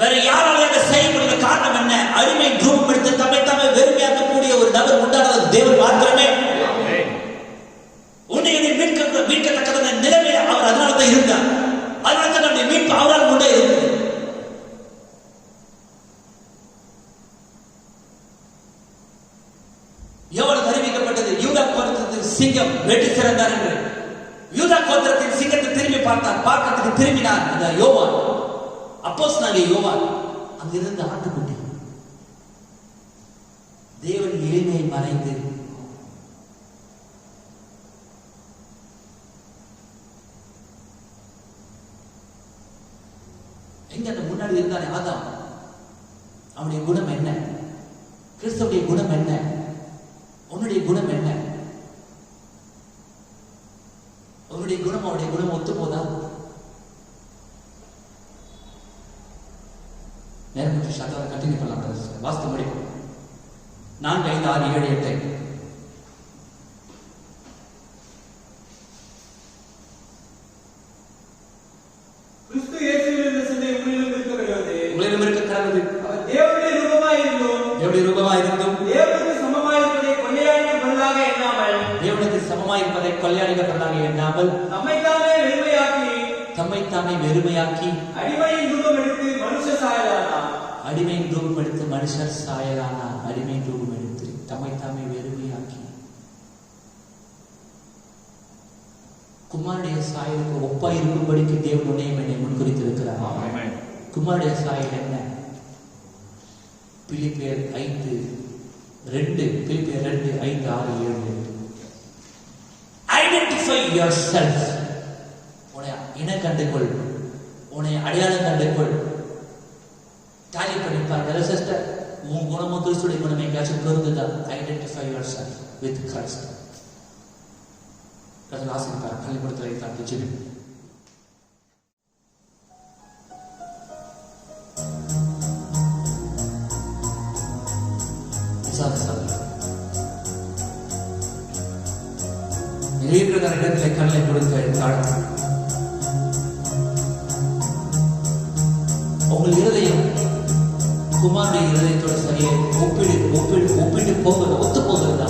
வேற யாராலையும் அதை செய்ய முடியல. காரணம் என்ன? அடிமை ரூபம் எடுத்து தம்மை தாமே வெறுமையாக்கக்கூடிய ஒரு நபர் உண்டானது தேவன் மாத்திரமே. உன்னை என்னை மீட்கத்தக்கதான நிலைமையில அவர் அதனாலதான் இருந்தார். அதனாலதான் நம்முடைய மீட்பு அவரால் கொண்டே இருந்தது. எவ்வளவு அறிவிக்கப்பட்டது, யூதா கோத்திரத்தின் சிங்கம் வெற்றி சிறந்தார் என்று. யூதா கோத்திரத்தின் சிங்கத்தை திரும்பி பார்த்தார். பார்க்கறதுக்கு திரும்பினார் அந்த யோவான், அப்போஸ்தலனாகிய யோவான். அங்கிருந்து ஆட்டுக்குட்டி. தேவன் எளிமையை மறைந்து எங்க அந்த முன்னாடி இருந்தானே ஆதாம், அவனுடைய குணம் என்ன? கிறிஸ்துவுடைய குணம் என்ன? உன்னுடைய குணம் என்ன? உன்னுடைய குணம் அவருடைய குணம் ஒத்து போதா? நேரம் கொஞ்சம் ஷார்ட்டாக கண்டினியூ பண்ணலாம். வாஸ்து முடியும் 4, 5, 6, 7, 8. கிறிஸ்து இயேசுவில் இருந்த சிந்தை உங்களிலும் இருக்க கடவுது. உங்களிலும் இருக்க கடவுது. அவர் தேவனுடைய ரூபமாயிருந்தும் தேவனுக்கு சமமாயிருப்பதை கொள்ளையாடின பொருளாக எண்ணாமல் தம்மைத்தாமே வெறுமையாக்கி அடிமையின் ரூபம் எடுத்து மனுஷர் சாயலானார். அடிமையின் ரூபம் எடுத்து மனுஷர் சாயலானார். அடிமையின் ரூபம் எடுத்து தம்மைத்தாமே வெறுமையாக்கி குமாரனுடைய சாயலுக்கு ஒப்பா இருக்கும்படிக்கு தேவன் உன்னையும் என்னை முன்குறித்திருக்கிறார். குமாரனுடைய சாயல் என்ன? பிலிப்பியர் 5:2, பிலிப்பியர் 2, 5, 6, 7. Identify yourself. உன்னை இன கண்டுகொள், உன்னை அடையாளம் கண்டுகொள். டாலி பண்ணிப்பார் சிஸ்டர், உன் குணமும் கிறிஸ்துடைய குணம் எங்கேயாச்சும் பொருந்துதான். Identify yourself with Christ. கர்த்தர் ஆசீர்வதிப்பார். பள்ளிக்கூடத்தில் தாக்கி ஜெபி. இருக்கிற இடத்துல கல்லை கொடுக்க தாழ்த்து. உங்கள் இருதயம் குமாருடைய இருதயத்தோட சரியை ஒப்பிட்டு போகிறது, ஒத்து போகிறதா?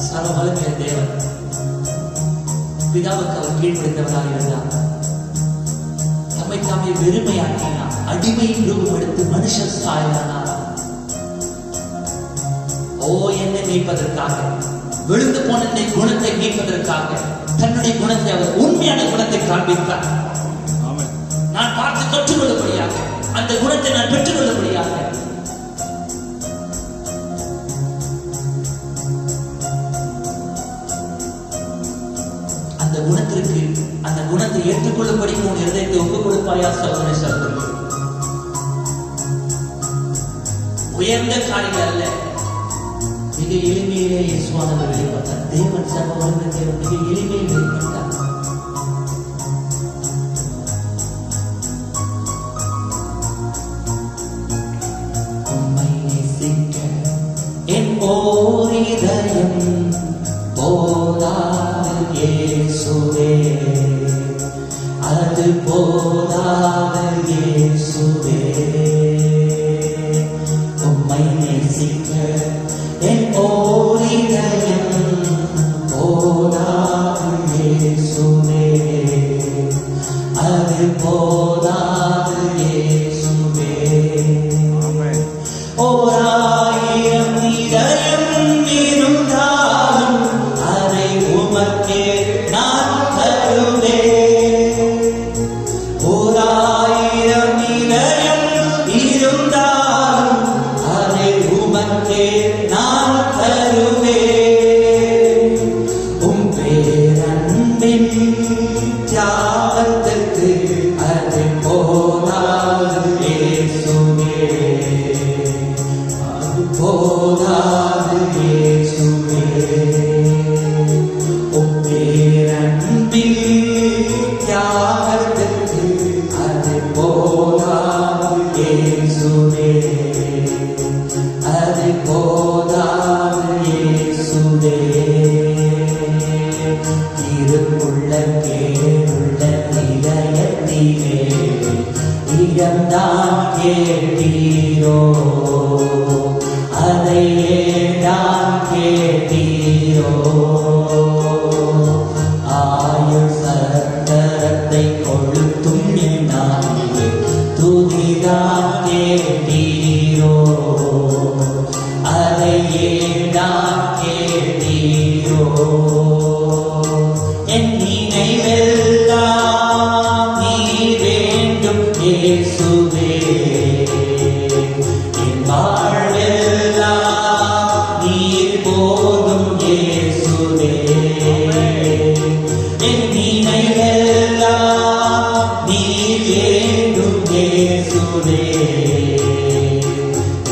சர்வ வல்லமையுள்ள தேவன் பிதாவுக்கு அவர் கீழ்ப்படிந்தவராக இருந்தார். தம்மை தாமே வெறுமையாக்கினார். அடிமையின் ரூபம் எடுத்து மனுஷர் சாயலானார். ஓ, என்னை மீட்பதற்காக, விழுந்து போன குணத்தை மீட்பதற்காக தன்னுடைய குணத்தை அவர் உண்மையான குணத்தை காண்பித்தார். நான் பார்த்து தொற்றுக்கொள்ளபடியாக, அந்த குணத்தை நான் பெற்றுக்கொள்ளபடியாக. குணத்திற்கு, அந்த குணத்தை ஏற்றுக்கொள்ளும்படி உன் இருதயத்தை ஒப்புக் கொடுப்பாயா சகோதர சகோதரி? உயர்ந்த காரியங்கள் அல்ல, மிக எளிமையிலே இயேசுவானவர் வெளிப்பட்டார். தேவன் சகோதரனுக்கு மிக எளிமையில் வெளிப்பட்டார். உம்மை நேசிக்க என் ஓர் இதயம் போதாது இயேசுவே, அது போதாது இயேசுவே. உம்மை நேசிக்க என் ஓர் இதயம் போதாது இயேசுவே, அது போதாது இயேசுவே. ஓராயிரம் இதயம் இருந்தாலும் அதை உமக்கே நான் தருவேன். ஓராயிரம் இதயம் இருந்தாலும் அதை உமக்கே நான் தருவேன். உம் பேரன்பின் தியாகத்துக்கு அது போதாது இயேசுவே, அது போதாது இயேசுவே. உம் பேரன்பின் தியாகத்துக்கு அது போதாது இயேசுவே, அது போதாது இயேசுவே. திருவுள்ள கேளுள்ள இதயத்திலே இடம்தான் கேட்டீரோ, அதை ஏடான் கேட்டீரோ. ஆயுள் சக்கரத்தை கொளுத்தும் என்னாலே துதிதான் கேட்டீரோ, அதை ஏடான் கேட்டீரோ. என் நினைவெல்லாம் நீ வேண்டும் இயேசுவே, என் வாழ்வெல்லாம் நீர் போதும் இயேசுவே. என் நினைவெல்லாம் நீர் வேண்டும் இயேசுவே,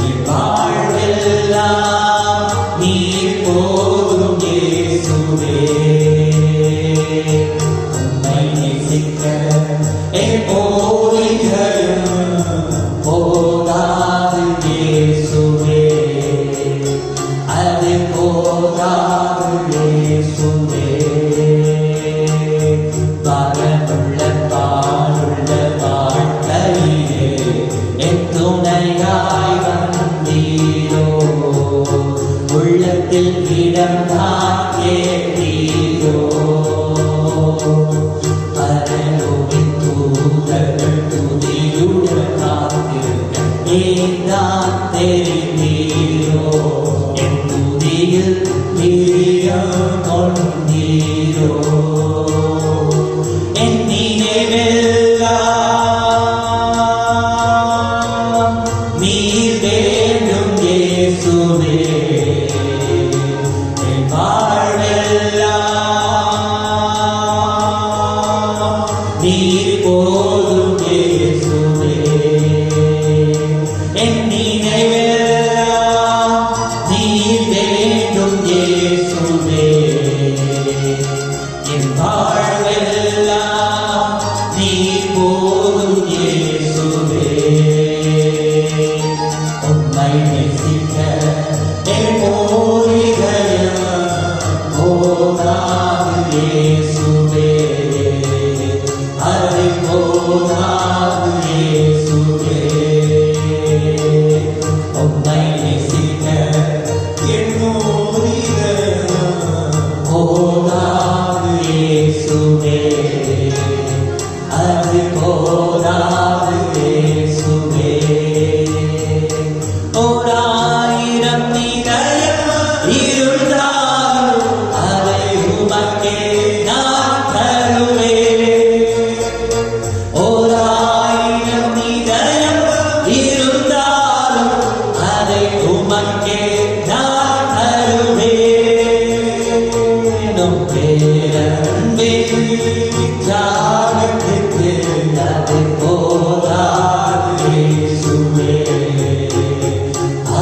என் வாழ்வெல்லாம் நீர் போதும் இயேசுவே. உம்மை நேசிக்க என் ஓர் இதயம் போதாது இயேசுவே, அது போதாது இயேசுவே. வரமுள்ள பாடுள்ள வாழ்க்கையிலே என் துணையாய் வந்தீரோ, உள்ளத்தில் இடம்தான் கேட்டீரோ. பரலோகின் தூதர்கள் துதியுடன் காத்திருக்க நீதான் தெரிந்தீரோ, என் துதியில் பிரியம் கொண்டீரோ. என் நினைவெல்லாம் நீர் வேண்டும் இயேசுவே, என் வாழ்வெல்லாம் நீர் போதும் இயேசுவே. என் நினைவெல்லாம் நீர் வேண்டும் இயேசுவே, பேரன்பே தியாகத்துக்கு அது போதாது இயேசுவே,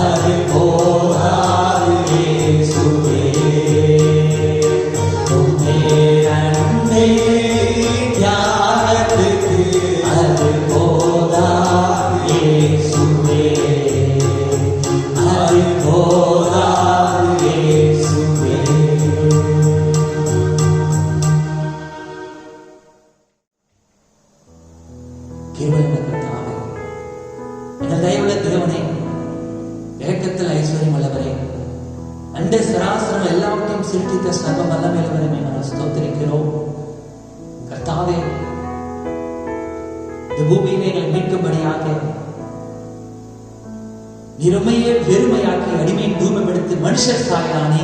அது போதாது இயேசுவே. பேரன்பே தியாகத்துக்கு அது போதாது இயேசுவே, அது போதாது இயேசுவே. கிருபையுள்ள கர்த்தாவே, எங்கள் தயவுள்ள தேவனே, இரக்கத்தில் ஐஸ்வர்யம் உள்ளவரே, அண்ட சராசரம் எல்லாவற்றையும் சிருஷ்டித்த சர்வ வல்லமையுள்ளவரே, நாங்கள் ஸ்தோத்திரிக்கிறோம். கர்த்தாவே, இந்த பூமியிலே எங்களை மீட்கும்படியாக நிறமையே பெருமையாக்கி அடிமையின் ரூபம் எடுத்து மனுஷர் சாயலானே,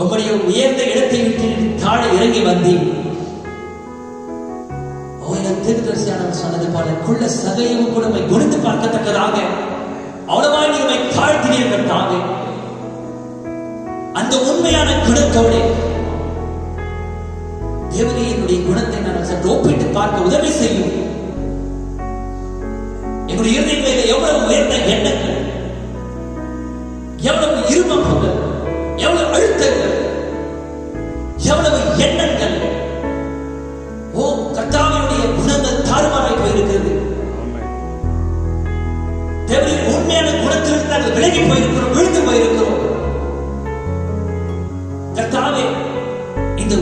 உம்முடைய உயர்ந்த இடத்தை விட்டு தாழ இறங்கி வந்தேன். தீர்க்கதரிசியானவர் சொன்னது போல குள்ள சகையும் கூட உம்மை குனிந்து பார்க்கத்தக்கதாக அவ்வளவாய் நீ உம்மை தாழ்த்தினீர் கர்த்தாவே. அந்த உண்மையான குணத்தோடு தேவனே, என்னுடைய குணத்தை நான் சற்று ஒப்பிட்டு பார்க்க உதவி செய்யும். என்னுடைய இருதயங்களில் எவ்வளவு உயர்ந்த எண்ணங்கள், எவ்வளவு இருமப்புகள், எவ்வளவு அழுத்தங்கள், எவ்வளவு எண்ணங்கள், ஓ கர்த்தாவினுடைய குணங்கள் தாறுமாறாய் போயிருக்கிறது. தேவனின் உண்மையான குணத்திலிருந்து நாங்கள் விலகி போயிருக்கிறோம், விழுந்து போயிருக்கிறோம். கர்த்தாவே, இந்த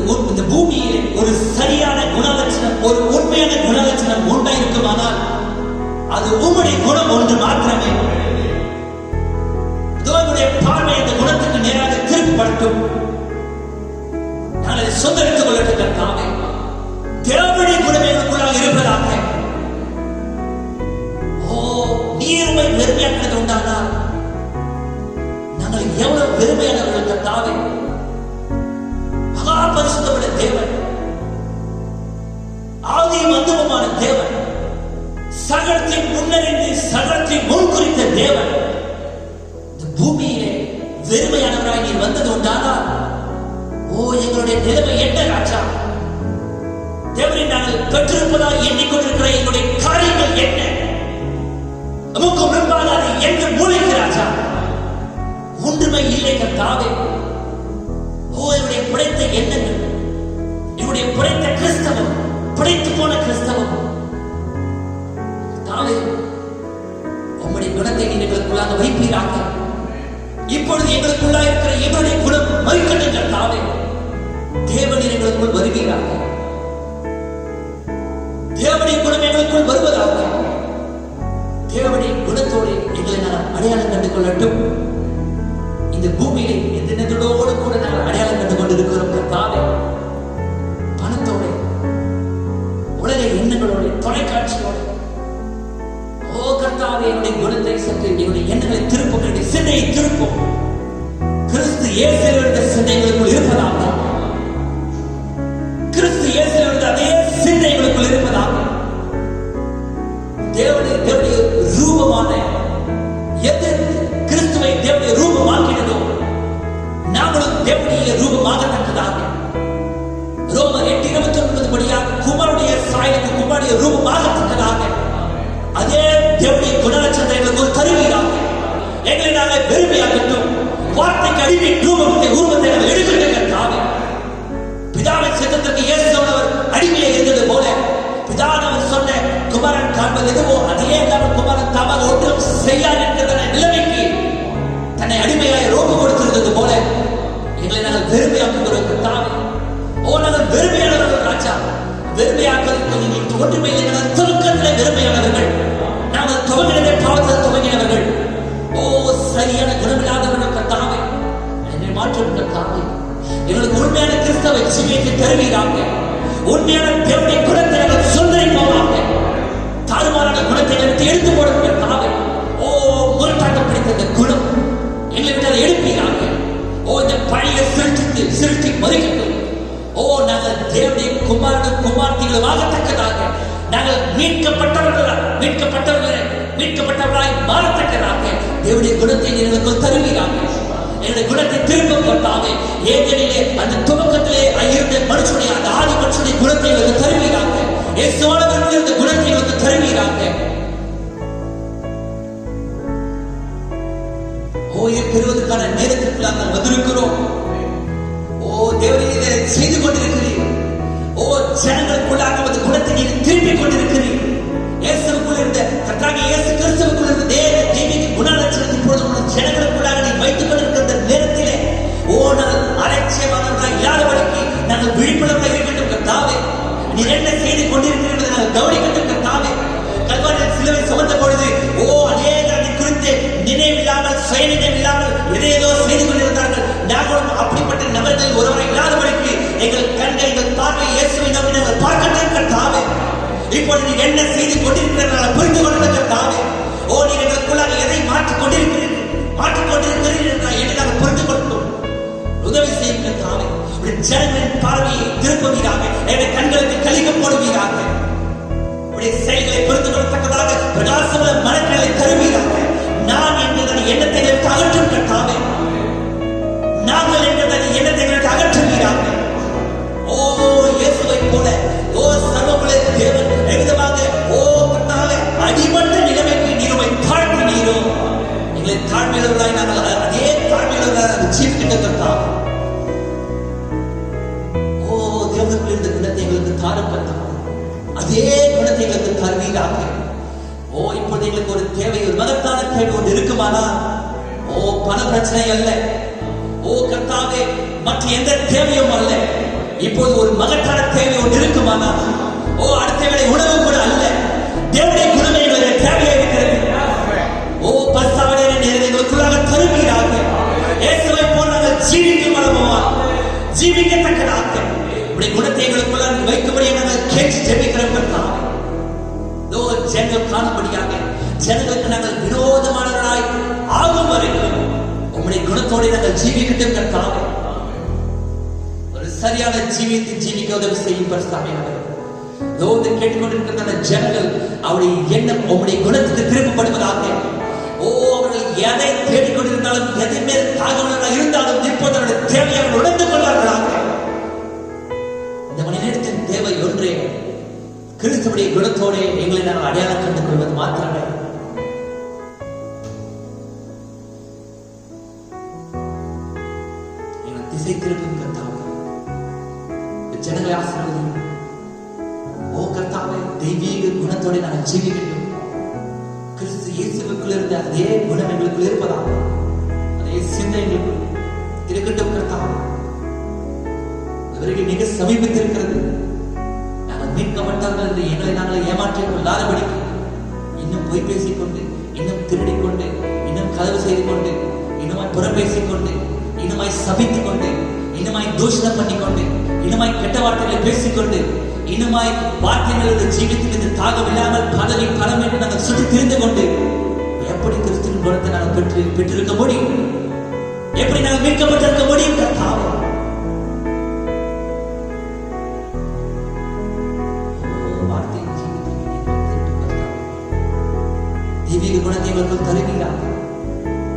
பூமியிலே ஒரு சரியான குணலட்சணம், ஒரு உண்மையான குணலட்சணம் உண்டாயிருக்குமானால் அது உம்முடைய குணம் ஒன்று மாத்திரமே. தேவனுடைய பார்வை இந்த குணத்துக்கு நேராக திருப்பிப்படுத்தும். நான் அதை சொந்தரித்துக் கொள்ளட்டும் கர்த்தாவே. தேவனுடைய குணம் எங்களுக்குள்ளாக இருப்பதாக. ஓ, நீர் உம்மை வெறுமையாக்குறது உண்டானால் நாங்கள் எவ்வளவு வெறுமையானவர்கள் கர்த்தாவே. மகா பரிசுத்தமுள்ள தேவன், ஆதியும் அந்தமுமான தேவன், சகலத்தை முன்னறிந்து சகலத்தை முன்குறித்த தேவன், இந்த பூமியிலே வெறுமையானவராய் நீர் வந்தது உண்டானால் ஓ, எங்களுடைய நிலைமை என்ன ராஜா? தேவனை நாங்கள் பெற்றிருப்பதாக எண்ணிக்கொண்டிருக்கிற எங்களுடைய காரியங்கள் என்ன? நமக்கு முன்பாக அதை எங்கு மூளைக்கு ராஜா? ஒன்றுமை இல்லை கர்த்தாவே. ஓ, என்னுடைய படைத்த எண்ணங்கள், என்னுடைய படைத்த கிறிஸ்தவம், படைத்து போன கிறிஸ்தவம் தாவே, உம்முடைய குணத்தை எங்களுக்குள்ளாக வைப்பீராக. இப்பொழுது எங்களுக்குள்ளாக இருக்கிற எங்களுடைய குணம் மறுக்கட்டும் கர்த்தாவே. தேவனின் எங்களுக்குள் வருவீராக. தேவனுடைய குணம் எங்களுக்குள் வருவதாக. தேவனுடைய குணத்தோடு எங்களை நான் அடையாளம் கண்டு கொள்ளட்டும். இந்த பூமியிலே எந்த தினத்தோடு கூட நாங்கள் அடையாளம் கண்டு கொண்டிருக்கிறோம் கர்த்தாவே. பணத்தோடு, உலக எண்ணங்களோடு, தொலைக்காட்சியோடு, ஓ கர்த்தாவே, என்னுடைய குணத்தை சற்று என்னுடைய எண்ணங்களை திருப்பும், என்னுடைய சிந்தையை திருப்பும். கிறிஸ்து இயேசுவின் சிந்தைகளுக்குள் இருப்பதாக. கிறிஸ்து இயேசுவின் அதே சிந்தைகளுக்குள் இருப்பதாக. தேவனுடைய ரூபமான எது கிறிஸ்துவை தேவனுடைய ரூபமாக்கினதோ நாங்களும் தேவனுடைய ரூபமாகத்தக்கதாக. ரோமர் 8:29 படியாக குமாரனுடைய சாயலுக்கு குமாரனுடைய ரூபமாகத்தக்கதாக அதே தேவனுடைய குணலட்சணத்தை எங்களுக்கு தருவீராக. எங்களை நாங்கள் பெருமையாகட்டும். வார்த்தைக்கு அடிமை ரூபத்தை உருவத்தை நாங்கள் எடுக்கின்ற பிதாவின் சித்தத்திற்கு இயேசுவர் அடிமையை இருந்தது போல பிதானவர் சொன்ன குமாரன் காண்பது எதுவோ அதையே குமாரன் தாமாக ஒன்றும் செய்யார் என்கிற நிலைமைக்கு தன்னை அடிமையாய் ரோப்பு கொடுத்திருந்தது போல எங்களை நாங்கள் வெறுமையாக்குகிறோம் தாவே. ஓ, நாங்கள் வெறுமையானவர்கள் ராஜா. வெறுமையாக்குவதற்கு நீங்கள் ஒன்றுமே இல்லை. நாங்கள் துவக்கத்திலே வெறுமையானவர்கள். நாங்கள் துவங்கினதே பாவத்தில் துவங்கினவர்கள். ஓ, சரியான குணமில்லாதவர்கள் கர்த்தாவே, என்னை மாற்றும் கர்த்தாவே. எங்களுக்கு உண்மையான கிறிஸ்தவ ஜீவியத்தை தருவீராக. உண்மையான தேவனுடைய குணத்தை நாங்கள் சொந்தரிப்போமாக. தாறுமாறான குணத்தை எனக்கு எடுத்து போடும் கர்த்தாவே. ஓ, முரட்டாட்டம் பிடித்த குணம் எங்களை விட்டு அதை எடுப்பீராக. ஓ, இந்த பழைய சிருஷ்டி மதிக்கட்டும். ஓ, நாங்கள் தேவனுடைய குமாரனும் குமார்த்திகளும் ஆகத்தக்கதாக நாங்கள் மீட்கப்பட்டவர்களாய் மாறத்தக்கதாக தேவனுடைய குணத்தை எங்களுக்கு தருவீராக. எங்களுடைய குணத்தை திரும்பும் கர்த்தாவே. ஏதேனிலே அந்த துவக்கத்திலே இருந்த மனுஷனுடைய அந்த ஆதி மனுஷனுடைய குணத்தை எங்களுக்கு தருவீராக. இயேசுவானவருடைய அந்த குணத்தை எங்களுக்கு தருவீராக. இதை பெறுவதற்கான நேரத்திற்குள்ளாக நாம் வந்திருக்கிறோம். தேவனே, இதை செய்து கொண்டிருக்கிறீர். ஜனங்களுக்குள்ளாக அந்த குணத்தை நீர் திருப்பிக் கொண்டிருக்கிறீர். இயேசுவுக்குள் இருந்த கர்த்தராகிய இயேசு கிறிஸ்துவுக்குள் இருந்த தெய்வீக குணலட்சணத்தை இப்பொழுது ஜனங்களுக்குள்ளாக நீ வைத்துக் கொண்டிருக்கிற நேரத்திலே நாங்கள் அலட்சியமானவர்களாக இல்லாதபடிக்கு நாங்கள் விழிப்புணர்வாக இருக்கட்டும் கர்த்தாவே. நீர் என்ன செய்து கொண்டிருக்கிறீர்கள் நாங்கள் கவனிக்கட்டும் கர்த்தாவே. கல்வாரியில் சிலுவை சுமந்த பொழுது அநேக அதை குறித்து நினைவில்லாமல் சுய நினைவில்லாமல் எதையோ செய்து கொண்டிருந்தார்கள். நாங்களும் அப்படிப்பட்ட நபர்கள் ஒருவரை இல்லாதபடிக்கு எங்கள் கண்கள் எங்கள் பார்வை இயேசுவை நோக்கி நாங்கள் பார்க்கட்டும் கர்த்தாவே. இப்பொழுது நீ என்ன செய்து கொண்டிருக்கிறீர்கள் புரிந்து கொள்ள கர்த்தாவே. நீர் எங்களுக்குள்ளாக எதை மாற்றிக் கொண்டிருக்கிறீர்கள் என்று நாங்கள் புரிந்து கொள்கிறோம். உதவி செய்யும் கர்த்தாவே. ஜனங்களின் பார்வையை திருப்புவீராக. எங்கள் கண்களுக்கு கலிக்க போடுவீராக. செயல்களை புரிந்து கொள்ளத்தக்கதாக பிரகாசமுள்ள மனங்களை தருவீராக. நான் என்கிற எண்ணத்தை அகற்றும் கர்த்தாவே. நாங்கள் என்கிற எண்ணத்தை அகற்றுவீராக. இயேசுவை போல சர்வமுள்ள தேவன் எவ்விதமாக கர்த்தாவே அடிமட்ட நிலைமைக்கு நீருமை தாழ்த்தினீரோ எங்களை தாழ்மையுள்ளவர்களாய் நாங்கள் அதே தாழ்மையுள்ளவர்களாக ஜீவிக்கின்ற கர்த்தாவே. தேவனுக்குள் இருந்த குணத்தை எங்களுக்கு தாரும் கர்த்தாவே. அதே குணத்தை எங்களுக்கு தருவீராக. இப்போது எங்களுக்கு ஒரு தேவை, ஒரு மகத்தான தேவை ஒன்று இருக்குமானா பண பிரச்சனை அல்ல கர்த்தாவே, மற்ற எந்த தேவையும் அல்ல. இப்போது ஒரு மகத்தான தேவை ஒன்று இருக்குமானா அடுத்த வேளை உணவு கூட அல்ல. தேவனுடைய குணமே எங்களுடைய தேவையா இருக்கிறது. பரிசாவனை எங்களுக்குள்ளாக தருவீராக. இயேசுவை போல் நாங்கள் ஜீவிக்கும் அளவா ஜீவிக்கத்தக்கதாக குணத்தை எங்களுக்குள்ள வைக்கும்படியாக நாங்கள் கேட்டு ஜெபிக்கிறோம் கர்த்தாவே. ஜனங்கள் காணும்படியாக ஜனங்களுக்கு நாங்கள் விரோதமானவர்களாய் ஆகும் வரைக்கும் உம்முடைய குணத்தோடு நாங்கள் ஜீவிக்கட்டும் கர்த்தாவே. ஒரு சரியான ஜீவியத்தை ஜீவிக்க உதவி செய்யும் பரிசுத்தமானவரே. கேட்டுக்கொண்டிருக்கிற ஜனங்கள் அவருடைய எண்ணம் உம்முடைய குணத்துக்கு திருப்பப்படுவதாக. அவர்கள் எதை தேடிக்கொண்டிருந்தாலும் எதை மேல் தாகவர்களாக இருந்தாலும் இப்போது அவருடைய தேவையை அவர்கள் உணர்ந்து கொள்வார்களாக. இந்த மனிதத்தின் தேவை ஒன்றே, கிறிஸ்துவுடைய குணத்தோடு எங்களை நாங்கள் அடையாளம் கண்டு கொள்வது மாத்திரமே. எங்கள் திசை திருப்பும் கர்த்தாவே, ஜனங்களை ஆசீர்வதியும். கர்த்தாவே, தெய்வீக குணத்தோடு நாங்கள் ஜீவிக்கட்டும். கிறிஸ்து இயேசுவுக்குள் இருந்த அதே குணம் எங்களுக்குள் இருப்பதாக, அதே சிந்தை எங்களுக்குள் இருக்கட்டும் கர்த்தாவே. இவருக்கு மிக சமீபத்திருக்கிறது. நாங்கள் மீட்கப்பட்டார்கள் என்று எங்களை நாங்கள் ஏமாற்றிக் கொள்ளாதபடிக்கு இன்னும் பொய் பேசிக்கொண்டு, இன்னும் திருடிக்கொண்டு, இன்னும் கதவு செய்து கொண்டு, இன்னுமாய் புறம் பேசிக்கொண்டு, இன்னுமாய் சபித்துக் கொண்டு, இன்னுமாய் தூஷணம் பண்ணிக்கொண்டு, இன்னுமாய் கெட்ட வார்த்தைகளை பேசிக்கொண்டு, இன்னுமாய் வார்த்தைகளோடு ஜீவித்து தாகம் இல்லாமல் பதவி பணம் என்று நாங்கள் சுற்றி திரிந்து கொண்டு எப்படி கிறிஸ்துவின் குணத்தை நாங்கள் பெற்றிருக்க முடியும்? எப்படி நாங்கள் மீட்கப்பட்டிருக்க முடியும் கர்த்தாவே? தெய்வீக குணத்தை எங்களுக்கு தருவீராக.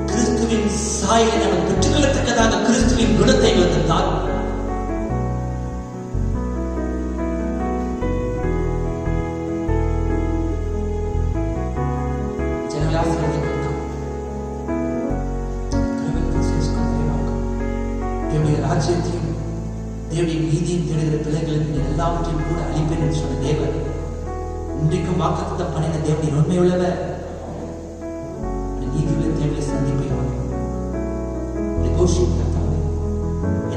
கிறிஸ்துவின் சாயலை நாங்கள் பெற்றுக்கொள்ளத்தக்கதாக கிறிஸ்துவின் குணத்தை எங்களுக்கு தாரும். ராஜ்யத்தையும் தேவனுடைய நீதியும் தேடுகிற பிள்ளைகளுக்கு எல்லாவற்றையும் கூட அளிப்பேன் என்று சொன்ன தேவன் இன்றைக்கும் வாக்குத்தத்தம் பண்ணின தேவனின் உண்மையுள்ளவர். நீதியுள்ள தேவனை சந்திப்பையாக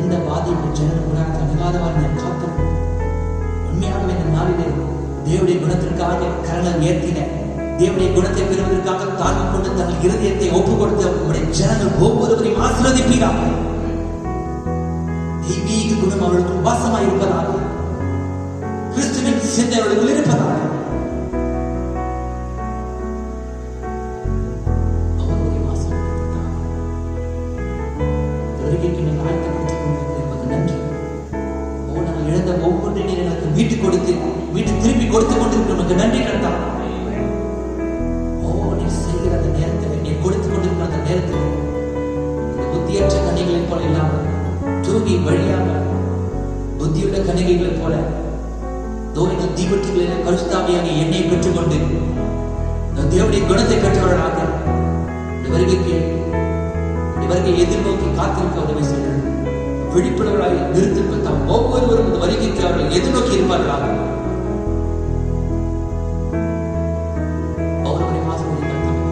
எந்த பாதியும் ஜனங்கள் குணத்தை அணுகாதவாறு நான் காத்தோம். உண்மையாகவே இந்த நாளிலே தேவனுடைய குணத்திற்காக கரங்கள் உயர்த்தின, தேவனுடைய குணத்தை பெறுவதற்காக தாங்கிக் கொண்டு தங்கள் இருதயத்தை ஒப்புக் கொடுத்த உங்களுடைய ஜனங்கள் ஒவ்வொருவரையும் ஆசீர்வதிப்பீராக. தெய்வீக குணம் அவர்களுக்கு வாசமாய் இருப்பதாக, கிறிஸ்துவின் சிந்தை அவர்களுக்கு இருப்பதாக. ஒவ்வொன்றை எங்களுக்கு மீட்டுக் கொடுத்து திருப்பி கொடுத்துக் கொண்டிருக்க நன்றி கர்த்தாவே. நீர் செய்கிற அந்த நேரத்தில், நீர் கொடுத்துக் கொண்டிருக்கிற அந்த நேரத்தில் இந்த புத்தியற்ற பூமியின் வழியாக புத்தியுள்ள கணிகைகளைப் போல இந்த தீபத்துகளில் கருஸ்தாவியாக எண்ணெயை பெற்றுக்கொண்டு தேவனுடைய குணத்தை பெற்றவர்களாக இவர்கள் எதிர்நோக்கி காத்திருக்க உதவி செய்கிறார். விழிப்புணர்வாய் நிறுத்திற்கு தாம் ஒவ்வொருவரும் இந்த வருகைக்கு அவர்கள் எதிர்நோக்கி இருப்பார்களாக. ஒவ்வொருவரையும் ஆசீர்வதித்தார்.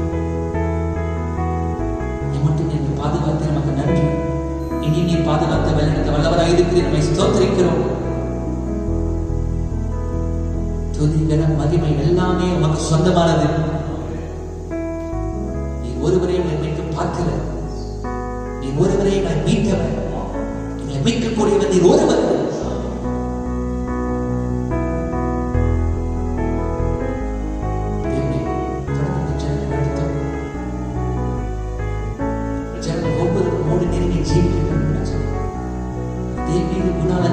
மட்டும் என்னை பாதுகாத்து நமக்கு நன்றி. இனி நீ பாதுகாத்த வல்லமைக்கு வல்லவராக இருக்கிற நம்மை ஸ்தோத்திரிக்கிறோம். துதி கனம் மகிமை எல்லாமே உமக்கு சொந்தமானது. நீ ஒருவரே என்னைக்கு பார்க்கிற, நீ ஒருவரே எங்களை மீட்டவர், எங்களை மீட்கக்கூடியவர் நீர் ஒருவர். ஒவ்வொரு மூடு நெருங்கி ஜீவிக்க தேவனுக்கு முன்னால